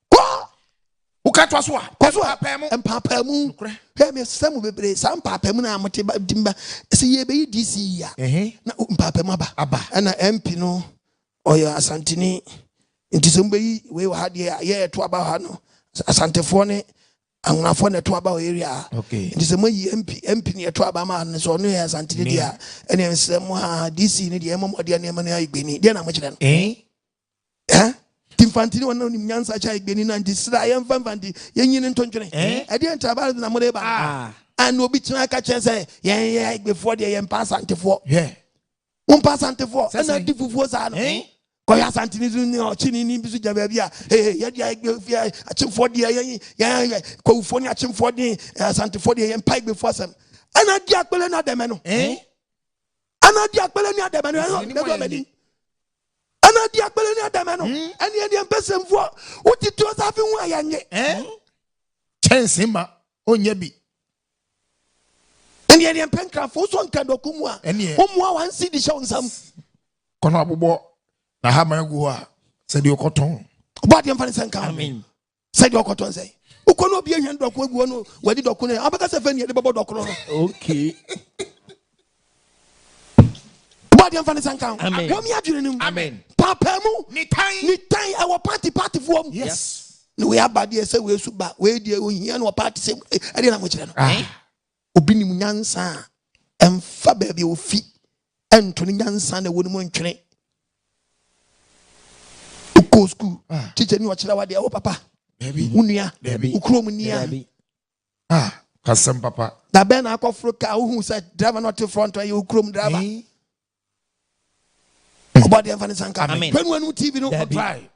ko ukatwa so empapa mu he me semu bebre sam papa mu na amote dimba se ye be DC ya na mpapa mu aba na MP no oya asantini nti se mbeyi we wa hade ye to aba ha no asantefo ne anwafo ne to aba area nti se mayi MP ne to aba ma no so no ya asantini dia ene nsemu ha DC ne dia emomode ne ma na igbeni dia na mo kire no Infantini wana ni mnyansa cha igbeni na ndisira yemfa mfandi yenyine ntontwene ade entabale na mode ba an obi tina ka chense yen igbefo de yen pasantefo un pasantefo na difufuo sa no ko ya santini ni o chini ni bisu jaba bia ye dia igbefo achimfo de yen ko ufo ni achimfo de santefo de yen pa igbefo asem ana di akpele na deme no ana di akpele ni ademe no do medi ana di akpele ni Adane no ene ene mpesemfo utiti osafi hu ayanye chance ma onye bi ene ene mpenkrafo so nka dokumu a omu a wan si di show nsam kono abobọ na ha magu a se di okoton oba di mfani senka amen se di okoton se ukono obi ehwan doku agu no wadi doku no abaka se fa ni de bobo doku no okay Amen. Amen. Papa mu ni time our party for yes no we abade say we suba we die ohia no party say ade na mo kire no obi ni munyansa emfa ba bi ofi ento ni nyansa na woni mo ntwene uko school teacher ni o kire wade o papa baby unua ukro mu nia kasem papa da ben akofro ka who say driver not to front you ukro mu driver About the Evan Sanka. Amen. When one TV no Try.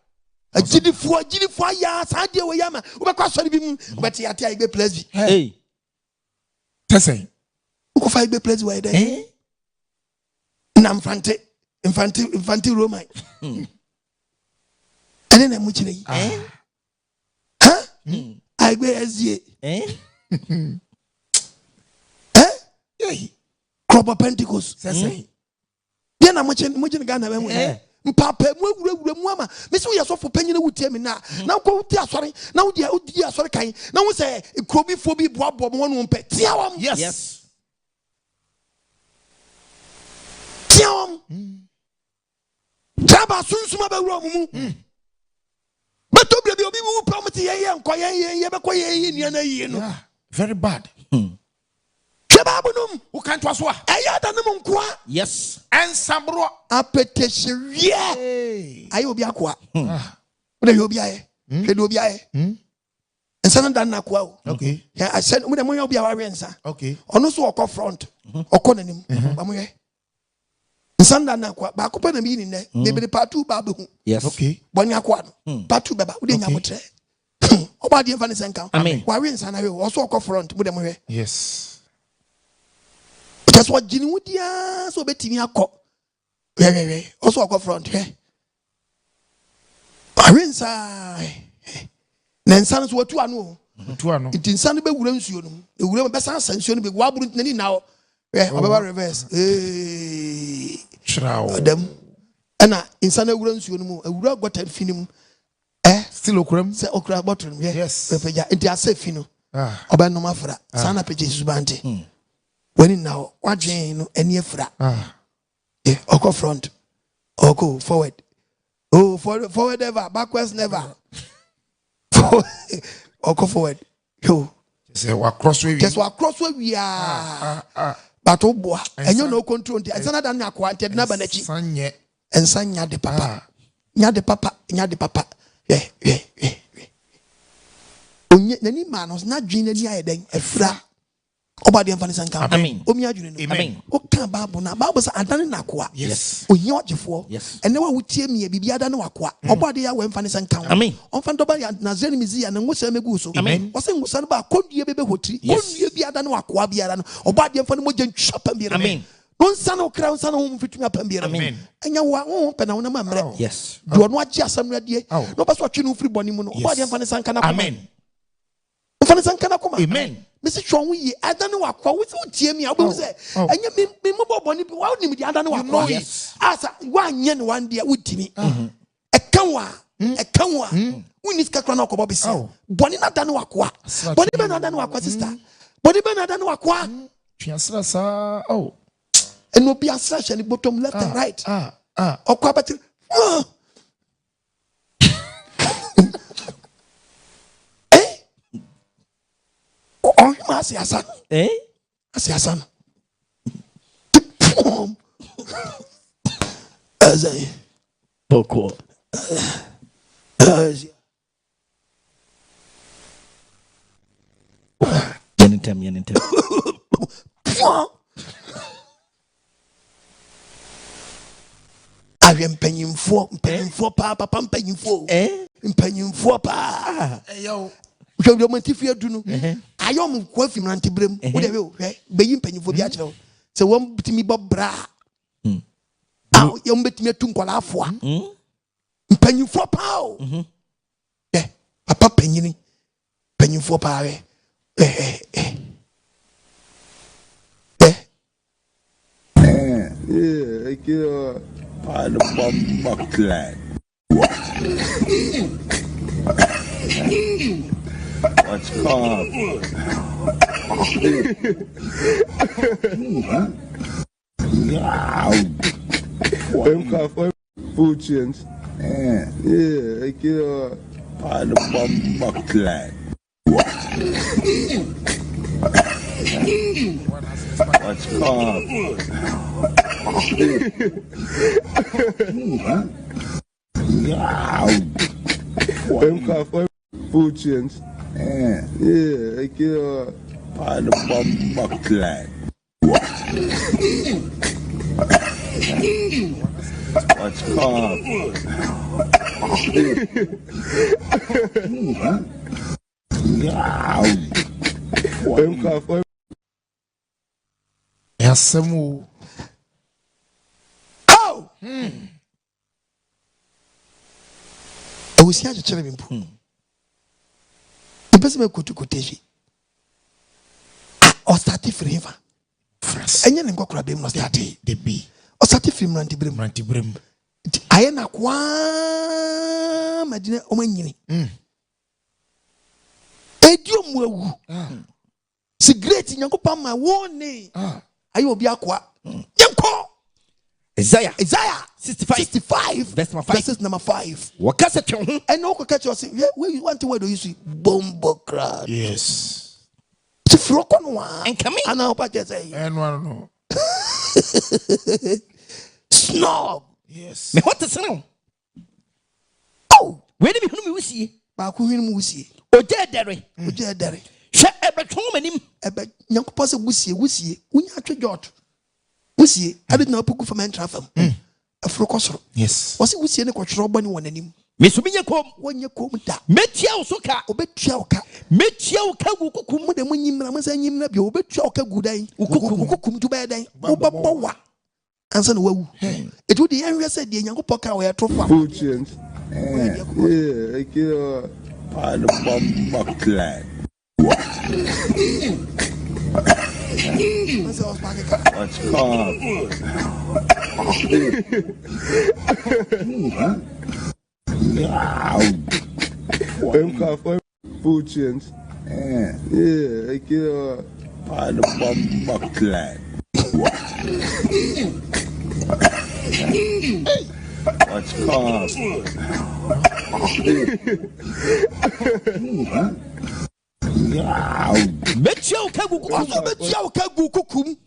a GD4 ya Sadia Wayama, Ubaka, but Yatia be pleasant. Hey. Tessay. Who fight be pleasant way there? Namfante, Infanti Roma. And then I'm watching it. Huh? I be as ye. Crop Pentecost. Then I'm watching Ghana. Papa, Mama, Miss, we are so for penny would tell me now. Now go to sorry. Now, dear, sorry, kind. Now we say it could be for me, Bob, one won't pay. Yes. Tiam. Jabba soon smother room. But to be who promised ye and quiet, very bad. Jababunum, Who can't was what? Ayadanum, Yes. And Sambro. appetition, yeah. I will be aqua. What will be I? It will be I. And son done aqua. Okay. Yeah, I said, when will be our answer. Okay. On also walk front or corner him. Son done aqua, back up on a meeting there. Maybe the part 2 babu. Yes. Okay. One aqua, part 2 baba, who didn't have a tray. About the Evanis and count. Amen. Warriors and I will also walk front with them. Yes. That's what Jimmy would so betting me a cop. Also walk front. Warriors I. Then sons were 2 annual. It in Sunday wouldn't you know. The woman best answer be wobbling any now. About reverse. Shroud. Them. And in Sunday wouldn't you know. A would got a film. Still okram. Say okra bottom. Yes. It is safe, you know. About no mafra. Sana pages banty. When in now, what Jane any fra. Oko front. Oko forward. Oh, forward ever. Backwards never. Oko forward. Yo. Say what crossway. Just what crossway we are. But oh boy, and you no control. And sana than acquainted Nabanechi. Sanye. And Sanya de papa. Nya de papa. Yeah. Any man was not dreaming any then a fra. Oba the Evanis and count. Amen. Amen. Okay, Babu na Babu sa Adane nakwa. Yes. O yin ojefo. Yes. And never would tear me a bibi Adane wakwa. Oba the ya when Evanis and count. Amen. On Fantoba ya Nazeni mizi and Musa meguso. Amen. Was saying Musanba could ye bebe hotri. Could ye be Adane wakwa be Adane. Oba the Evanis chop and be. Amen. Don't son of crown son home fitting up and be. Amen. And you were open on a member. Yes. Do not just some ready. No, but what you know free bonny moon. Oba the Evanis and can. Amen. Evanis and can come. Amen. Mr. Chong, I don't know what with Jamie. I will say, and you mean mobile bonnie, why did I don't know what? Yes. As 1 year, 1 day with me. A kanwa, we need Kakranoko Bobby. Bonnie not done what? Bonnie not done what, sister. Bonnie not done what? Oh, and will be a slash and the bottom left and right. Or quabat. Asiasan. Asiasan. Azay. Boko. Yanintem. I am paying for papa, paying for. Paying for pa. yo. So the Montifia do no. I am quite from Antibrim. Whatever, being penny for the actual. So one to me Bob Bra. Now you met me to Colafua. Penny for pow. Papa penny for power. Yeah, I get a bomb clad. What's called? I'm for food chains. Yeah, I get a bomb clad. What's called? I'm for food chains. Yeah, I get a bomb clad. What's called? Yasamu. Oh! I was here to tell him. The person may go to quotation. Or start it for him. And then go grab him, or start it. The B. Or start it for him, Rantibrim. Rantibrim. I am a qua Madina Omani. Edium will. See great in Yankopa, my warning. I will be a qua. Yanko. Isaiah 65 verses number 5. What can I and no catch us where you want to where do you see bombo crowd? Yes. To flock on one and come in. And now what you say? And one no. Snob. Yes. Me what is now? Oh, where do we see? Back who we see. Oje dere. She ebe tomanim. Ebe Yankopa se wusie. Unya twa jot. Wusie. I didn't know puku for men travel. A frocosro. Yes. Was it wusie ne kwatro bani wonanim? Me so menye kom. Wonye kom da. Metia usoka. Obetua oka. Metia oka gukukum. Mo de mo nyimra mo san nyimra bi obetua oka gudan. Ukukum tu be dan. Obabwa. Ansa na wawu. Etu de yanhwe se de Nyankopɔ ka wo ya trofa. Food chains. Yeah, I kill the bomb clan. What's called? Food chains. Yeah, I kill the bomb clan. What's called? Metia oka gukukum.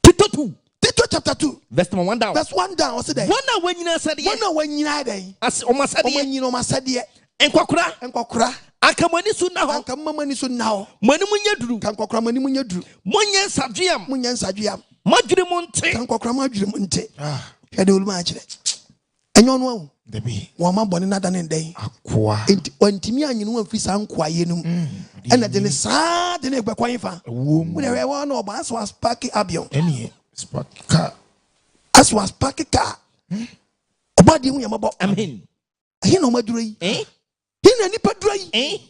Tito chapter 2 verse number 1 down. Verse 1 down. What's it? One na wanyina sade. One na wanyina dey. As o masade. O masade. Enkokura. Akamani su na ho. Akamani su na ho. Mani munya duru. Kankokura mani munya duru. Monye nsadweam. Munya nsadweam. Madwire mo nte. Kankokura madwire mo nte. Hwede oluma akire. Enyo no awu. Debi. Wo ma bone na Adane den. Akoa. Enti ontimi anyinu amfiri sa nkoaye num. Ena de ne saa de ne gbekwan fa. Wo de we no ba so as park abion. Eni spark. As was park car. Obadi hu yamabo. Amen. Ahe na omaduro yi. Hina nipa duro yi.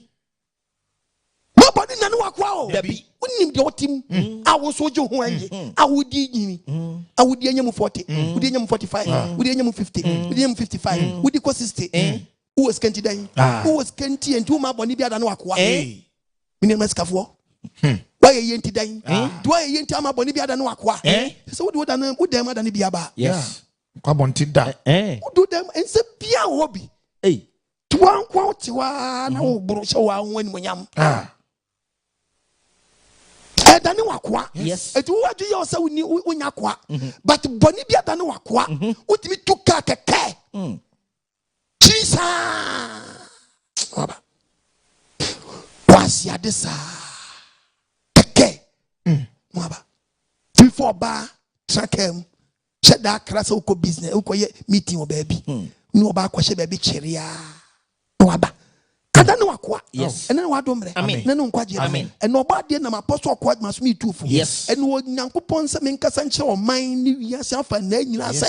Nobody na no akwa o. Debi. Unim de otim. Awo so je ho anye. Awodi nyini. Awodi anyam 40. Wodi anyam 45. Wodi anyam 50. Wodi anyam 55. Wodi ko 60. Who was kanti dan? Who was kanti and two ma boni bia da no akwa. Mini maskafo. Why ye yenti dan? Do I yenti ama boni bia da no akwa? So what do da na wo dem da ne bia ba? Yes. Kwa bonti da. Wo do dem ense bia wo bi. Tuan kwa tiwa na wo bro so wa won animonyam. Dani wakwa. Yes. Etu wadu ye osa woni wonya kwa. But boni bia dani wakwa. Utimi tuka keke. Jesus. Baba. Wasi adesa. Keke. Baba. Before ba trakem. Check that class uko business uko ye meeting o baby. Ni oba kwa she baby cheria. Baba. Adane wakwa. Yes. And then what domre. Amen. Nenu nkwaje. Amen. And nobody na apostle kwa must me too. Yes. And wo Nyankopon se menkasa nche o man ni wiase afa na nyina se.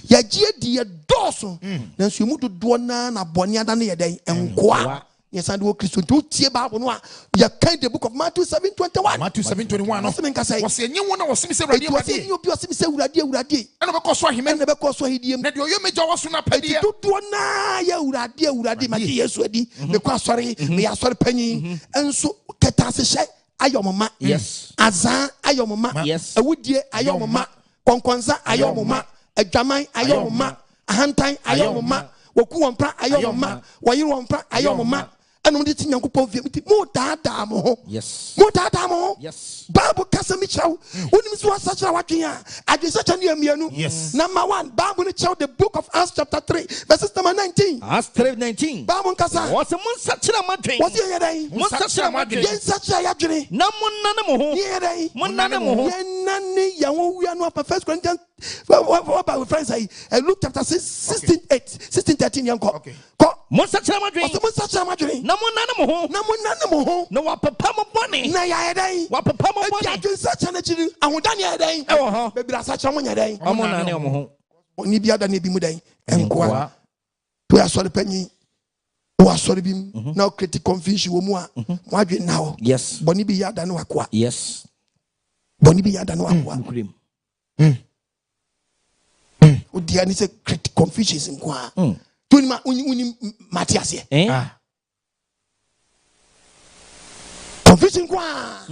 Ya gie di ye doso. Na nso mu dodo na bone adane ye den enkoa. Yes, and wo Christo to tie Bible no a ya kind the book of Matthew 7:21. Matthew 7:21. What's menkasa? Was enye wona was me say urade urade. It was obi osi se urade urade. And be ko so ahime. Na be ko so ahidiem. Na de oyo meja wo so na pade. Dodo na ya urade ma di Yesu adi. Me ko asori, me asori panyin. Enso ketase hye ayomoma. Yes. Azan ayomoma. Yes. Awudie ayomoma. Konkonza ayomoma. Adwaman ayomoma. Ahantan ayomoma. Woku wonpra ayomoma. Wayiru wonpra ayomoma. and on the thing Yankopon via more damo. Yes. More damo. Yes. Bible Casamichao. When you was such a watching, I just such a near me. Yes. Number 1, Bible child, the book of Acts chapter 3, verses number 19. Acts 3:19. Bible Casa. What's a month such a madrid? What's your day? What's such a madrid? Yes, such a yadri. No one, Yeah, day. Monanamo. We are not First Corinthians. What about friends? I Luke chapter 16, 13, young cock. What's such a madrid? Such a madrid. No one, no one, papa money. Nay, day. What papa money? Such an agent. I would done your day. Oh, baby, such a one your day. I'm on an home. Only the other name day. And qua. We are sorry, penny. Who are sorry, beam. Now critic confusion. Why do now? Yes. Bonnie be yard and aqua. Yes. Bonnie be yard and aqua. The answer is critic confusion in qua. Uni Matthias. Confusion qua.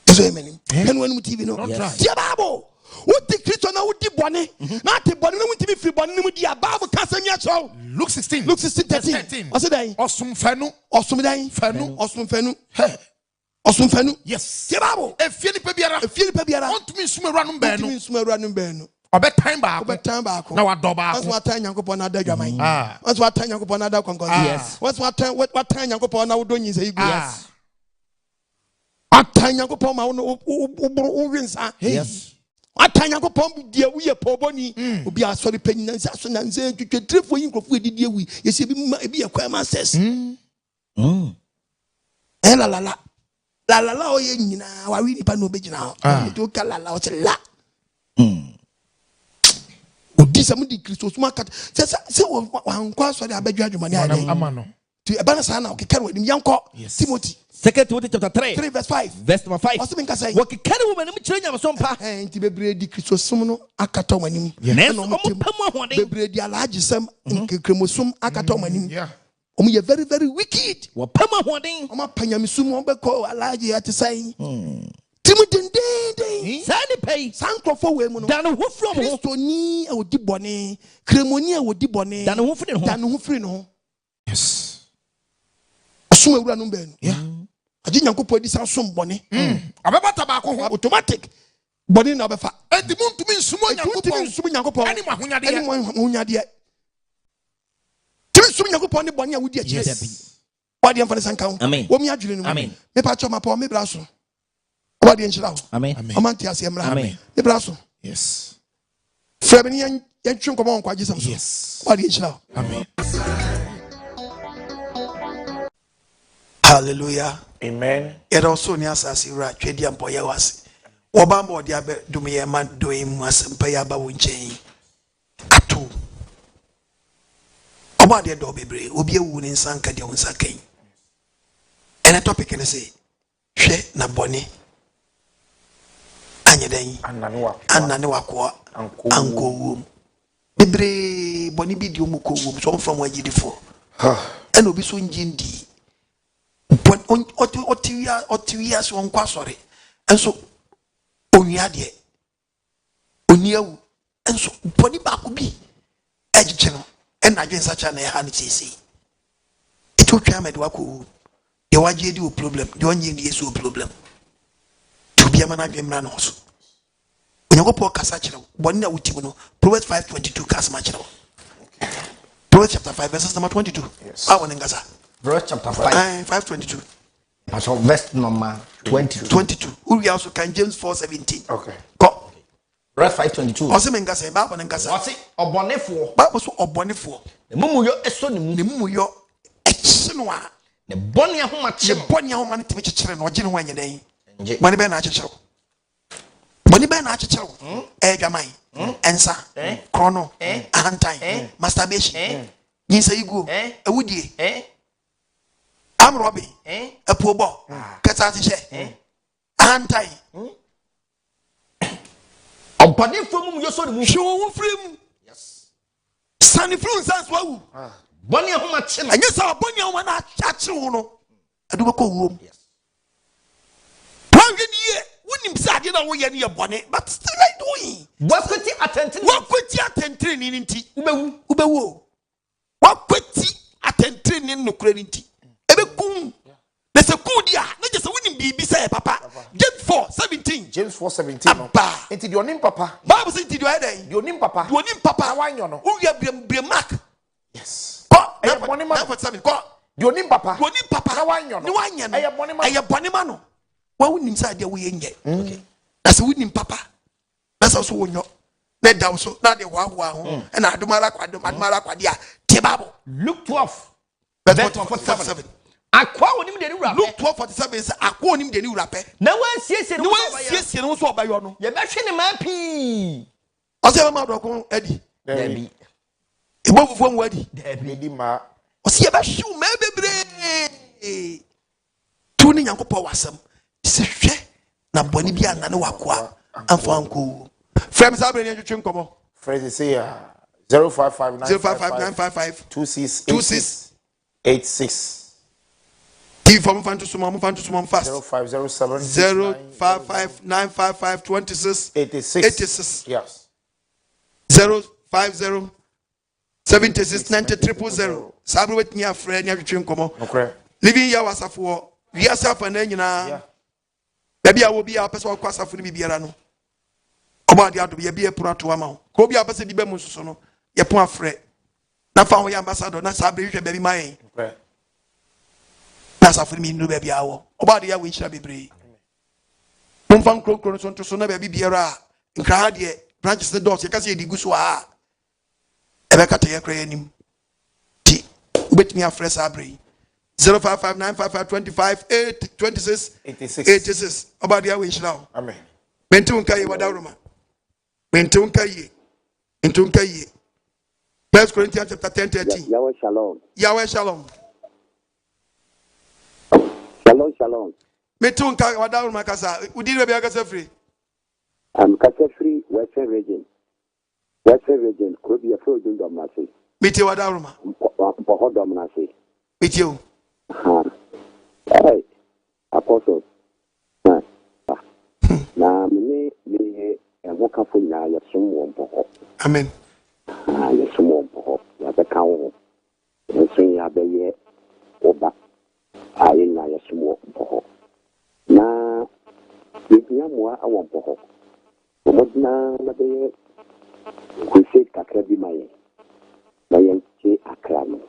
So many. And when we TV no. Diabo. What the Christian now would bonnet? Not the bonnet to be free bonnet with the above Casamia. Luke 16. Luke 16:13. What's the day? Awesome fenu. Awesome day. Fenu. Awesome fenu. Awesome fenu. Yes. Diabo. A Philippa Biara. A Philippa Biara. Want me swim around Beno. Me swim around Beno. A bed time back. Over time back. Now a doba. Once what time Yanko Pona de Jamai. Ah. Once what time Yanko Pona da Congo. Yes. Once what time Yanko Pona would do you say? Yes. What time Yanko Poma wins. Yes. What time Yanko Pom, dear, we are poor bonny. Will be a sorry penny and Sasson and say to trip for you for the dear we. You see, be a quaman says. La la la. La la la, you know, I really pano bitch now. You do Kalala or la. This among the Christos market says, so one quas for the Abedja money. Amano. To a banana, okay, carry with him, young cock, Timothy. 2 Timothy chapter 3, verse 5. verse number 5. What's the mean? Say, what can a woman train of some pa? And to be bread, Christos, Sumono, Akatomanim. Yes, the bread, the large some cremosum, Akatomanim. Yeah. You're very, very wicked. What Pama wanting? I'm a Panyamisum, Beko, a large at the saying. Timothy, day, Sandy pay. Sanko for women. Dan who from Christoni, or Dibone, Cremonia, or Dibone, Dan who free Dan who free no. Yes. Assume a random ben. Yeah. I didn't go put this house some bonnet. About tobacco Automatic. Body number 5. At the moon to be Sumo, anyone who had yet. Swimming upon the bonnet with your chest. Why the emphasis count? Amen. What me are doing? Amen. Me patch my poor me brasso. What the enchilada? Amen. Amantias, Amen. Me brasso. Yes. Fabian, and chunk of quite some. Yes. What the enchilada? Amen. Hallelujah. Amen. It also near Sassira, Chedian Poyawas. Obama, the Abbot, do me a man doing was pay about winching. Atu. Oba de do bebre obi ewu ne nsanka de onsakan and a topic can say hwe na bone anyeden anane wakoa anko owuo bebre bone bi di omuko owuo so from wagidifo and obi so njindi bon otiwia so nkwa sori enso onua de oniawu enso bone ba ko bi egiche no and I just such an hanity. It took time at Waku. You want you do problem. You want you to problem. To be a man, I'm not also. When you go for Casachino, one year with Timono, Proverbs 5:22 Casmachino. Proverbs chapter 5, verses number 22. Yes. I want in Gaza. Verse chapter 5. 5:22. That's verse number 22. 22. We also can James 4:17. Okay. Go. Verse 5:22. Also, Mengasa, Baba and Gaza. What's it? Obonefo. Baba so obonefo. The Mumuyo Esonimu. The Mumuyo Exinoa. The Bonia Humachi. The Bonia Human to which children or Jin one day. Money Ben Achicho. Money Ben Achicho. Egamai. Ensa. Chrono. Ahantime. Masturbation. Yinsa Igu. A woody. I'm Robbie. A poor boy. Catatiche. Ahantime. Obonefo from your son. Show frame. Yes. Sunny Flun's as well. Bonia Humachi. And you saw Bonia one at Chachuno. I do go room. Yes. Wouldn't say that we are near bonnet, but still I doing. What could you attend? What could you attend training in tea? Ubewo. What could you attend atentri ne no kura nti ebe kum na se ku dia na je se wonim bibi say papa James 4:17 James 4:17 enti de onim papa Bible say enti de oyin de onim papa na wanyo no wo ya bre mark yes ko e boni ma 7 ko de onim papa na wanyo no ni wanya no e boni ma no wa wonim say de wo ye nye okay na se wonim papa na so wonyo na da so na de wa ho na adomara kwa dia te Bible Luke 12 verse 47 Akoa onim de ni wura Luke 12:47 is Akoa onim de ni wura pe na wan siesie no so obayo no ye be hwe ne ma pi o se ma doko adi Dabi ebo fufu mu adi Dabi ma o se ye be hwe ma bebre tu ni Nyankopɔ wasam se hwe na boni bia na ne wakoa Anko Anko frame sabre ni twetwe nkomo phrase say 055955 2686 TV for mfanto suma fast 0507 055955 2686 yes 050 76 90 000 sabre wetni afre ni atwetwe nkomo okay living ya wasafo wi asafa na nyina da bia wo bia pese wakwa asafo ni bibiara no oba de ado bia bia purato ama ko bia pese bi be mu soso no ye pon afre na fa ho ya ambassador na sabre hwe ba bi mayen okay na asafo ni no ba bia wo oba de ya we nchira bebre mumfa krokro so nto so na ba bibiara nkra ha de branches the doors ye kase edi guso a ebe kata ye kra yanim ti ubetimi afre sabre 05595552586 Obadia we nshira. Amen. Mentu nkaye wadaruma. Mentu nkaye. 1 Corinthians chapter 10:13. Yahweh shalom. Yahweh shalom. Shalom. Mentu nkaye wadaruma kasa. Udiri be akasa free. Kasa free Western region. Could be a frozen domnasi. Meti wadaruma. Poho domnasi. Meti o. Hey, Apostle. Na me woka fo na ya som wo mpoho. Amen. Ya som wo mpoho. Ya be ka wo. So ya be ye oba. Ayi na ya som wo mpoho. Na ya mo a wo mpoho. Mo na be ye kwese kakra bi maye. Na ye chi akra no.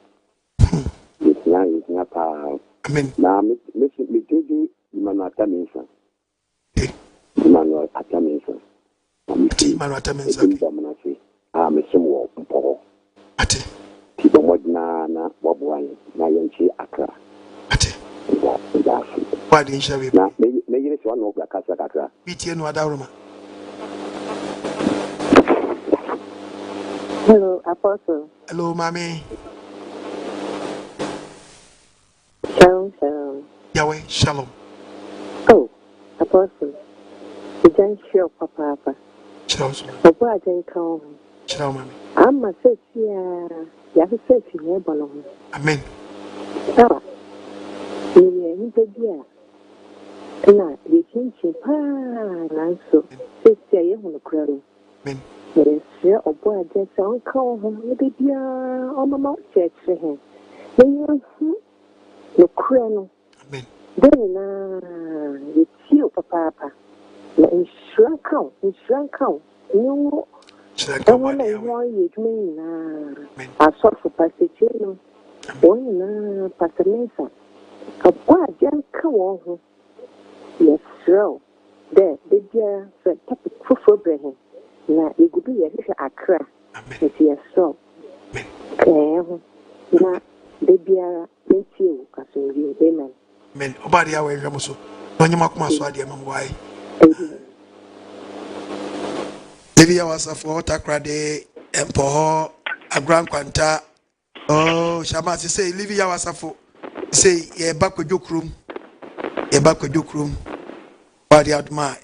It's pa. Amen. Na me tedi Emmanuel Atamensa. Emmanuel Atamensa. Me some mpo. Ate. People modna na wabwan na yenchi akra. Ate. Ndasi. Why didn't you na me yire so no gba kasa kakra. Bitie no adaruma. Hello, Apostle. Hello, mommy. Shalom. Yahweh, shalom. Oh, Apostle. You don't show Papa. Shalom. Papa, I didn't come. Shalom, mommy. I'm a says here. You have to say to me, Bolon. Amen. Ah, you did here. Na, you change your pan, so. Say, you want to cry. Amen. Yes, or boy, just uncle, maybe, oh, my church for him. No crown. Amen. Then, it's you, Papa. Shrunk out. No, I want to you mean. I saw for Pastor one Pastor Mesa. A boy, young come yes, so. There, did you say, for Brahim? Now, you could be a crack. It's yes, so. Okay, now, baby, thank you, Castle, amen. Amen. Obadi Yahweh Ramoso. Nonyama kuma so ade mam wai. Livia was a for takrade empo agran kwanta. Oh, Shama say Livia was a for say ye back with jokrum. Badi adma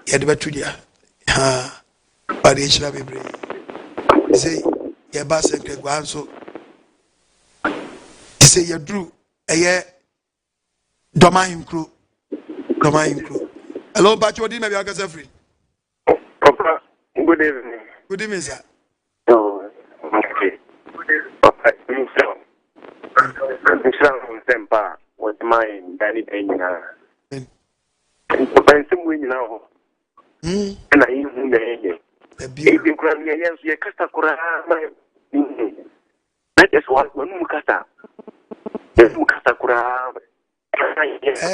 ye de betudia. Ha. Badi shira bebre. Say ye ba sekre gwanso. Say ye drew eye Domain crew. Hello, but you didn't have a free. Papa, good evening. Good evening, sir. Oh, okay. Papa, Muslim Sempa, what mine, Danny Dana. And some women now. And I even the baby crying, yes, you Castakura. That is what one Mukata. Yes, Mukastakura.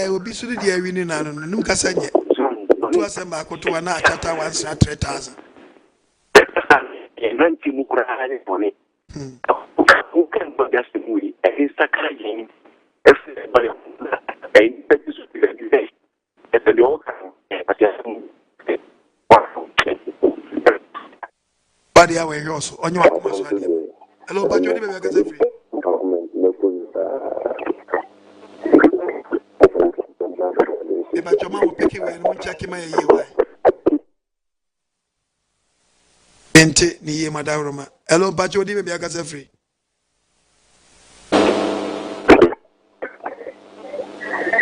Will be soon the air winning and Nukasanya. To us, and Makotuana, Chata once at 3,000. And Mukura had it on it. Who can but just the movie? And he's Sakayan. Everybody, at the old Body away also on your hello, but you never get free. But your mom will pick you and won't check him. Ente ni Madaroma. Hello, but you never get free.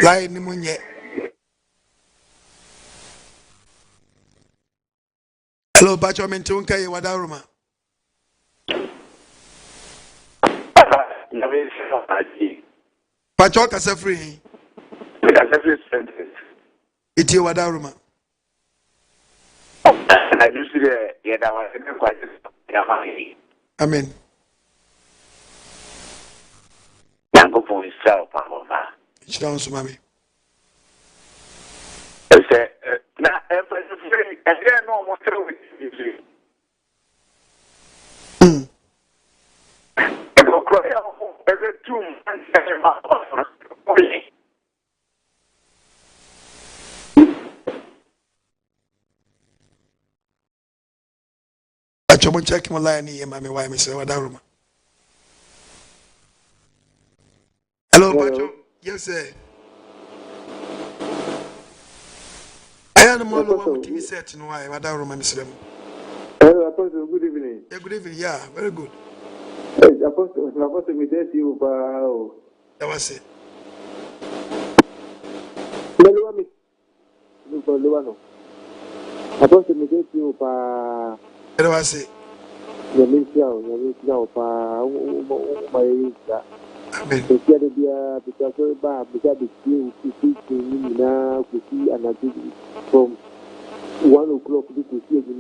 Lie ni munye. Hello, but you meant to say Wadaroma. But you are free. It's your Wadaroma. I used to get our Amen. Yango for himself, Papa. Sounds to mommy. I said, now, I don't know what to do. I go cry out every 2 months. But you won't check my line here, Mammy. Why, Mr. Wadaroma? Hello, Pacho. Yes, sir. I am a more TV set in why Wadaroma, Mr. Hello, Apostle. Good evening. Yeah, good evening. Yeah, very good. Apostle, me tell you, That was it. Apostle, me tell you, That was it. Amen. From 1 o'clock to see the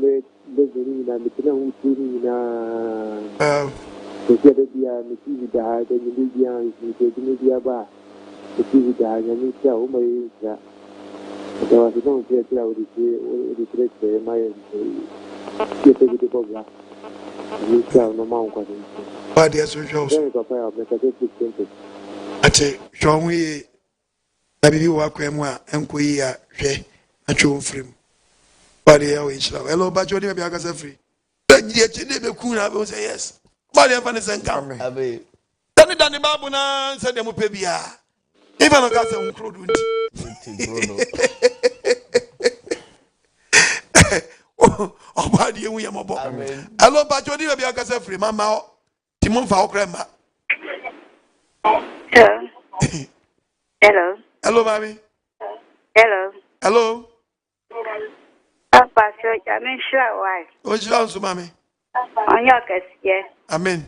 and the who training the TV died and the media bar. The TV died and it's my there was no theatre with the great my But yes, we shall. I say, show we. I be walk him and queer, she, a true frame. But hello, but you never be free. Yet you never could have say yes. But if I send come, Danny Babuna said them will pay. Even a gas and crude. Oh, body, we are mobile. Hello, but you never be a free, Mamma. Timon for grandma. Hello. Hello, mommy. Hello. Hello. Papa, I'm sure why. What's your answer, mommy? On your case, yes. Amen.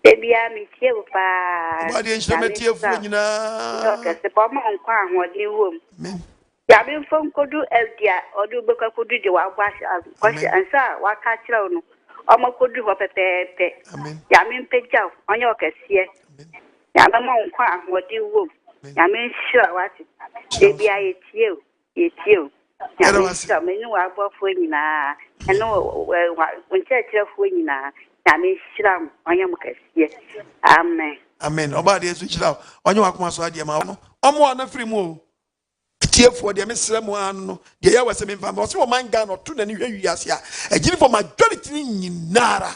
Baby, I'm here, pa. What is the material for you now? Okay, the bomb on Kwan, what you room. Amen. Yamin phone could do Eldia or do Boka could do the wash question and sir, what catch on? Almost could do what a pet. Amen. Yamin Pejao on your case, yes. Yamin Kwan, what you room. Yamin sure what baby, I it's you. Yamin, some new above when I know when church of when Yamin Shram on your case, yes. Amen. Amen. About this, which now on your Akuma idea, Mano. I'm one free move. Tear for the Mr. Moano, the air was a man from also man gun or 2 years here. A give for majority in Nara.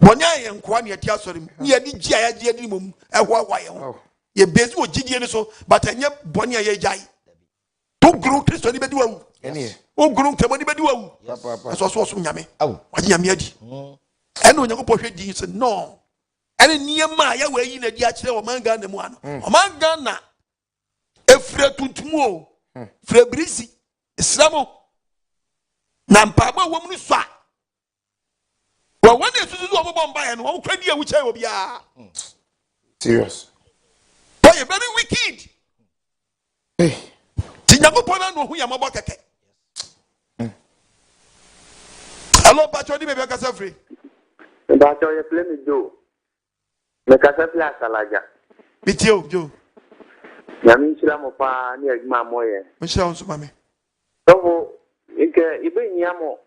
Bonya and Kwani at Yasorim, near the Jaya Diadimum, a while. Ye base with Gideon so, but I never Bonya Yajai. Who grew Christian Bedu? Who grew to anybody? As was also Yami. Oh, what Yamiadi. And when you go push it, said no. And near Maya, where you need the actual or man gun, one. A man gunner. Efre tuntumo frebrisi islamo na mpaba wo mu so a wa wona esusu wo bomba ya no wo kwadi e wo chai obia Serious. Why you very wicked? Hey. Tinyakopona no hu ya mabo keke. Hello, Patroni, maybe I can say free. But you play me Joe. Make us a place alaja. Meet you, Joe. Yamin Chilamo pa near Mamoye. Michelle, so mammy. So, you bring Yamo.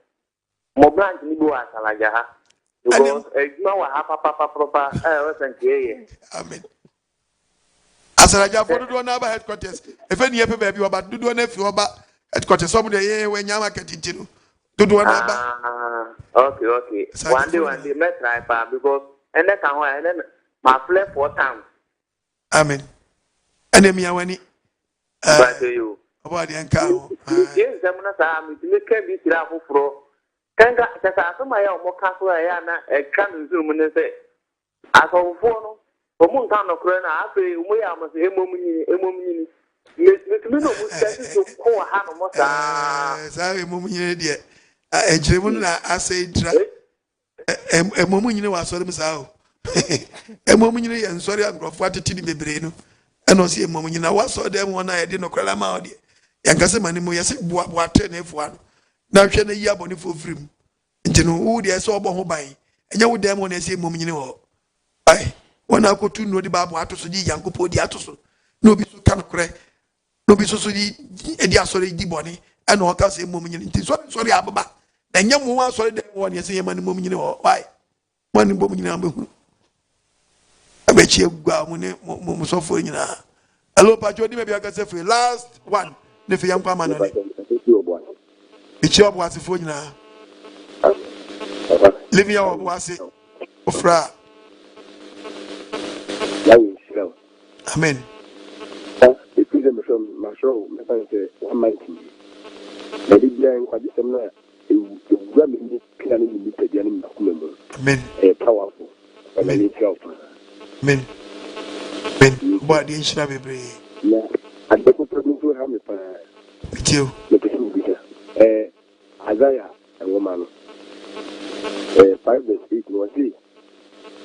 Mo branch ni bo asalaja ha. Because egma wa ha papa proper wasn't here. Amen. Asalaja for do na ba headquarters. If any epe baby about do na fi oba headquarters somebody here when Yama ketintino. Do na ba. Okay. One day me try pa because and that can and then my flip 4 times. Amen. And then me awani. But you. About the encounter. Yes, I'm not a can be tira for. Kanga sasa asoma ya omokaso ya na eka nzuru mu ne se asofo no omu nka no kro na afi umu ya mo se emomnyini metumi no mu sese so ko ha no mo sa emomnyini de ejiremu na ase dra emomnyini wa sori msa o emomnyini ya nsori agrofo atiti ni bebre no eno se emomnyini na wa so dem wona ye de no kro ma o de yankase mane mo yesi boa te na efu ano na hwe na yi abone fo firim nti no wo de so obo ho ban enya wo dem wona ese emomnyini wo ai wona akotu no di babo atoso di yankopo di atoso no bi so kan kre no bi so di edi asore di boni e no ka se emomnyini nti so ababa na nya mo wa asore dem wona ese yema ni emomnyini wo wai wani emomnyini ambehu abechi egwa mu ne mo so fo nyina hello pacho di me bi aka se free last one ne fi yankwa ma no ne echi obo asifo nyina living your wasi ofra amen if you them from masho me say 190 na di bia en kwadi sem na e wura me ni pia ni mi tadi ani makumembo amen powerful amen amen bo di nshira bebre na adeko problem to ha me pa tio me pe su bia Isaiah and woman 5:8 was it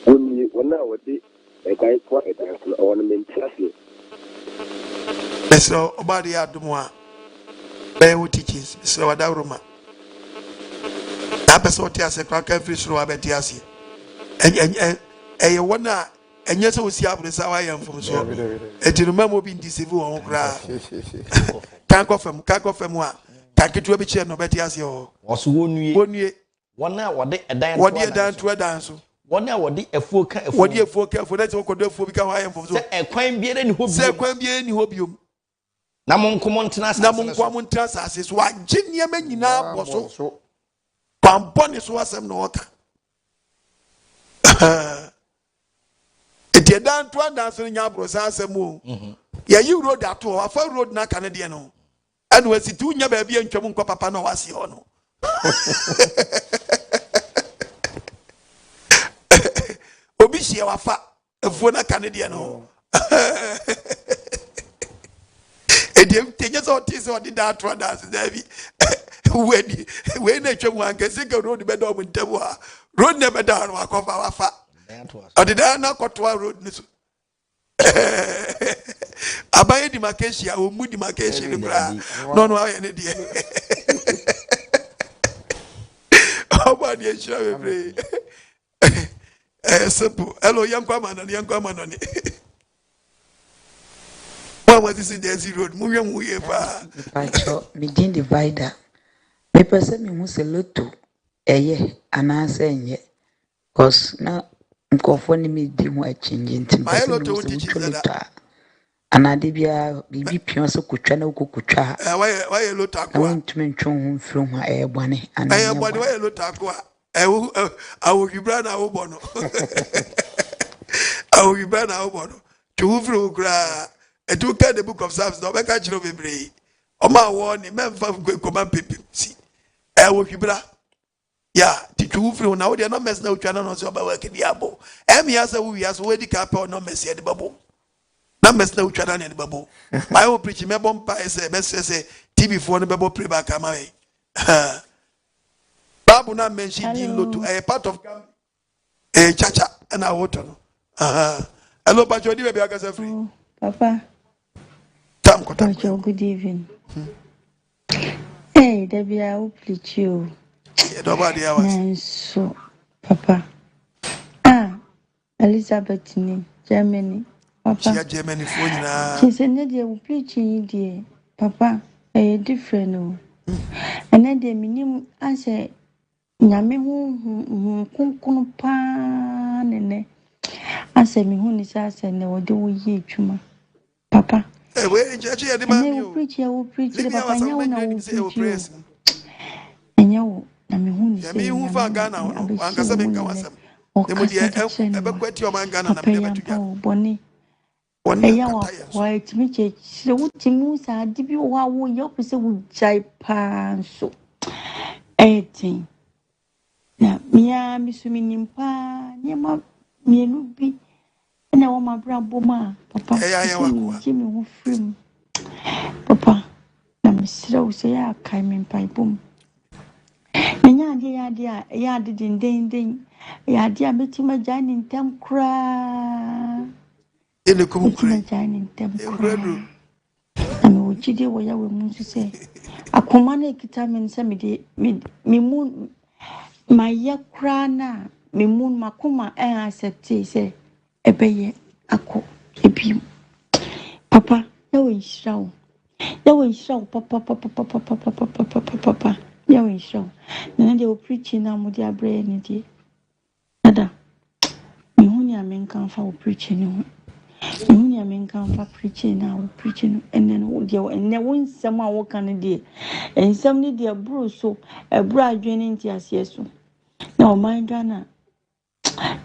when I would be a guy for a dance ornament. So about the Adamo, Bear teaches, so Adaruma. That person tells a crack every slow about Yassi. And a wonder, and yes, we see up the Sawayan from so. And to remember being deceived on cry. Can't off them one. Can't get to a picture no better as you. Was 1 year. 1 year, what they done to a dance. 1 year, what they a folk, what year for careful, that's what could do for become I am for a quaint beard and who say, can be any hobium. Namon Comontas, Namon Comontas is what Jimmy Menina was so. Pamponis was some water. It done to a dance in your brother's move. Yeah, you rode that to a far road, not Canadian. And was it 2 year baby and Chamunko Papa no was ono. Obishi wafa efuna Canadian no. Edem tenye so tisi odi da twa dance David. We na twem wan kese ka road be do muntabu a. Road ne be da no akofa wafa. Odi da na kotwa road ni so. Abaye di makeshi a omu di makeshi ni bra. No aye ne die. Oba di eshira we pray. Simple. Hello, young woman and young woman on it. What was this in the road? Move Pacho, begin divider. Me person me must a lot a year, and I say, cause now, Nkofoni me di mo changing to my lot teaching that. And I did be a baby pianso kuchana kukucha. Why a lot of going to mention from my air bunny and I am one way a lot of I will be brand our bono. I will be brand our bono. To through gra and to get the book of Psalms, no catch no memory. O my warning, men from good command people. See, I will be bra. Yeah, the two through now they are not messing out channel on about working the abo. Emmy has a we has already cap or no messy at the bubble. Not messing out channel in the bubble. My old preaching, my bomb pie say, best say, TV for the bubble playback. Am I? Babu na mention din lotu a part of chacha and a water. Hello, Pacho, di baby akasa free. Papa. Tam kota. Pacho, good evening. Hey, Debbie, I will plead you. Yeah, nobody else. So, Papa. Elizabeth ni Germany. Papa. She Germany phone na. She said, "Nadia will preach in dear. Papa, a different no. And then the minimum answer. Nyame hu kunkun pa nene. Answer me hu ni sa answer ne wode wo yi adwuma. Papa. Eh, we church ya di ma mi o. Preach, I will preach. Papa, Nyawo na wo preach. Nyawo na me hu ni Ya say. mi hu fa Ghana no. Ankasa me nka wasam. Nemu die ebekwati o man Ghana na me betuja. Boni. Eya wa etimi che se wutimi sa ade bi wo awo ye opese wo jai pa so. Etin. Na mia misumi nimpa nyema mienu bi na wo mabra boma papa. Eya wa kwa. Jimi wo frem. Papa. Na misira wo se ya kai me mpa ibom. Nya ya ade den ya ade a betima jani ntem kra. Ele como kra jani ntem kra. Ana wo chide wo ya we mu se akoma na ekita me nse me mu maya kra na me mu makoma accept se ebeye akọ ebim. Papa ya we nshirawo papa ya we nshirawo na dey preaching na mo dey abre ni dey ada me hu ni amenkan fa preaching ni hu ni amenkan fa preaching na preaching and then wo dey and then won nsam a wo kan dey ensam ni dey bro so ebro adwene nti ase so na o man Ghana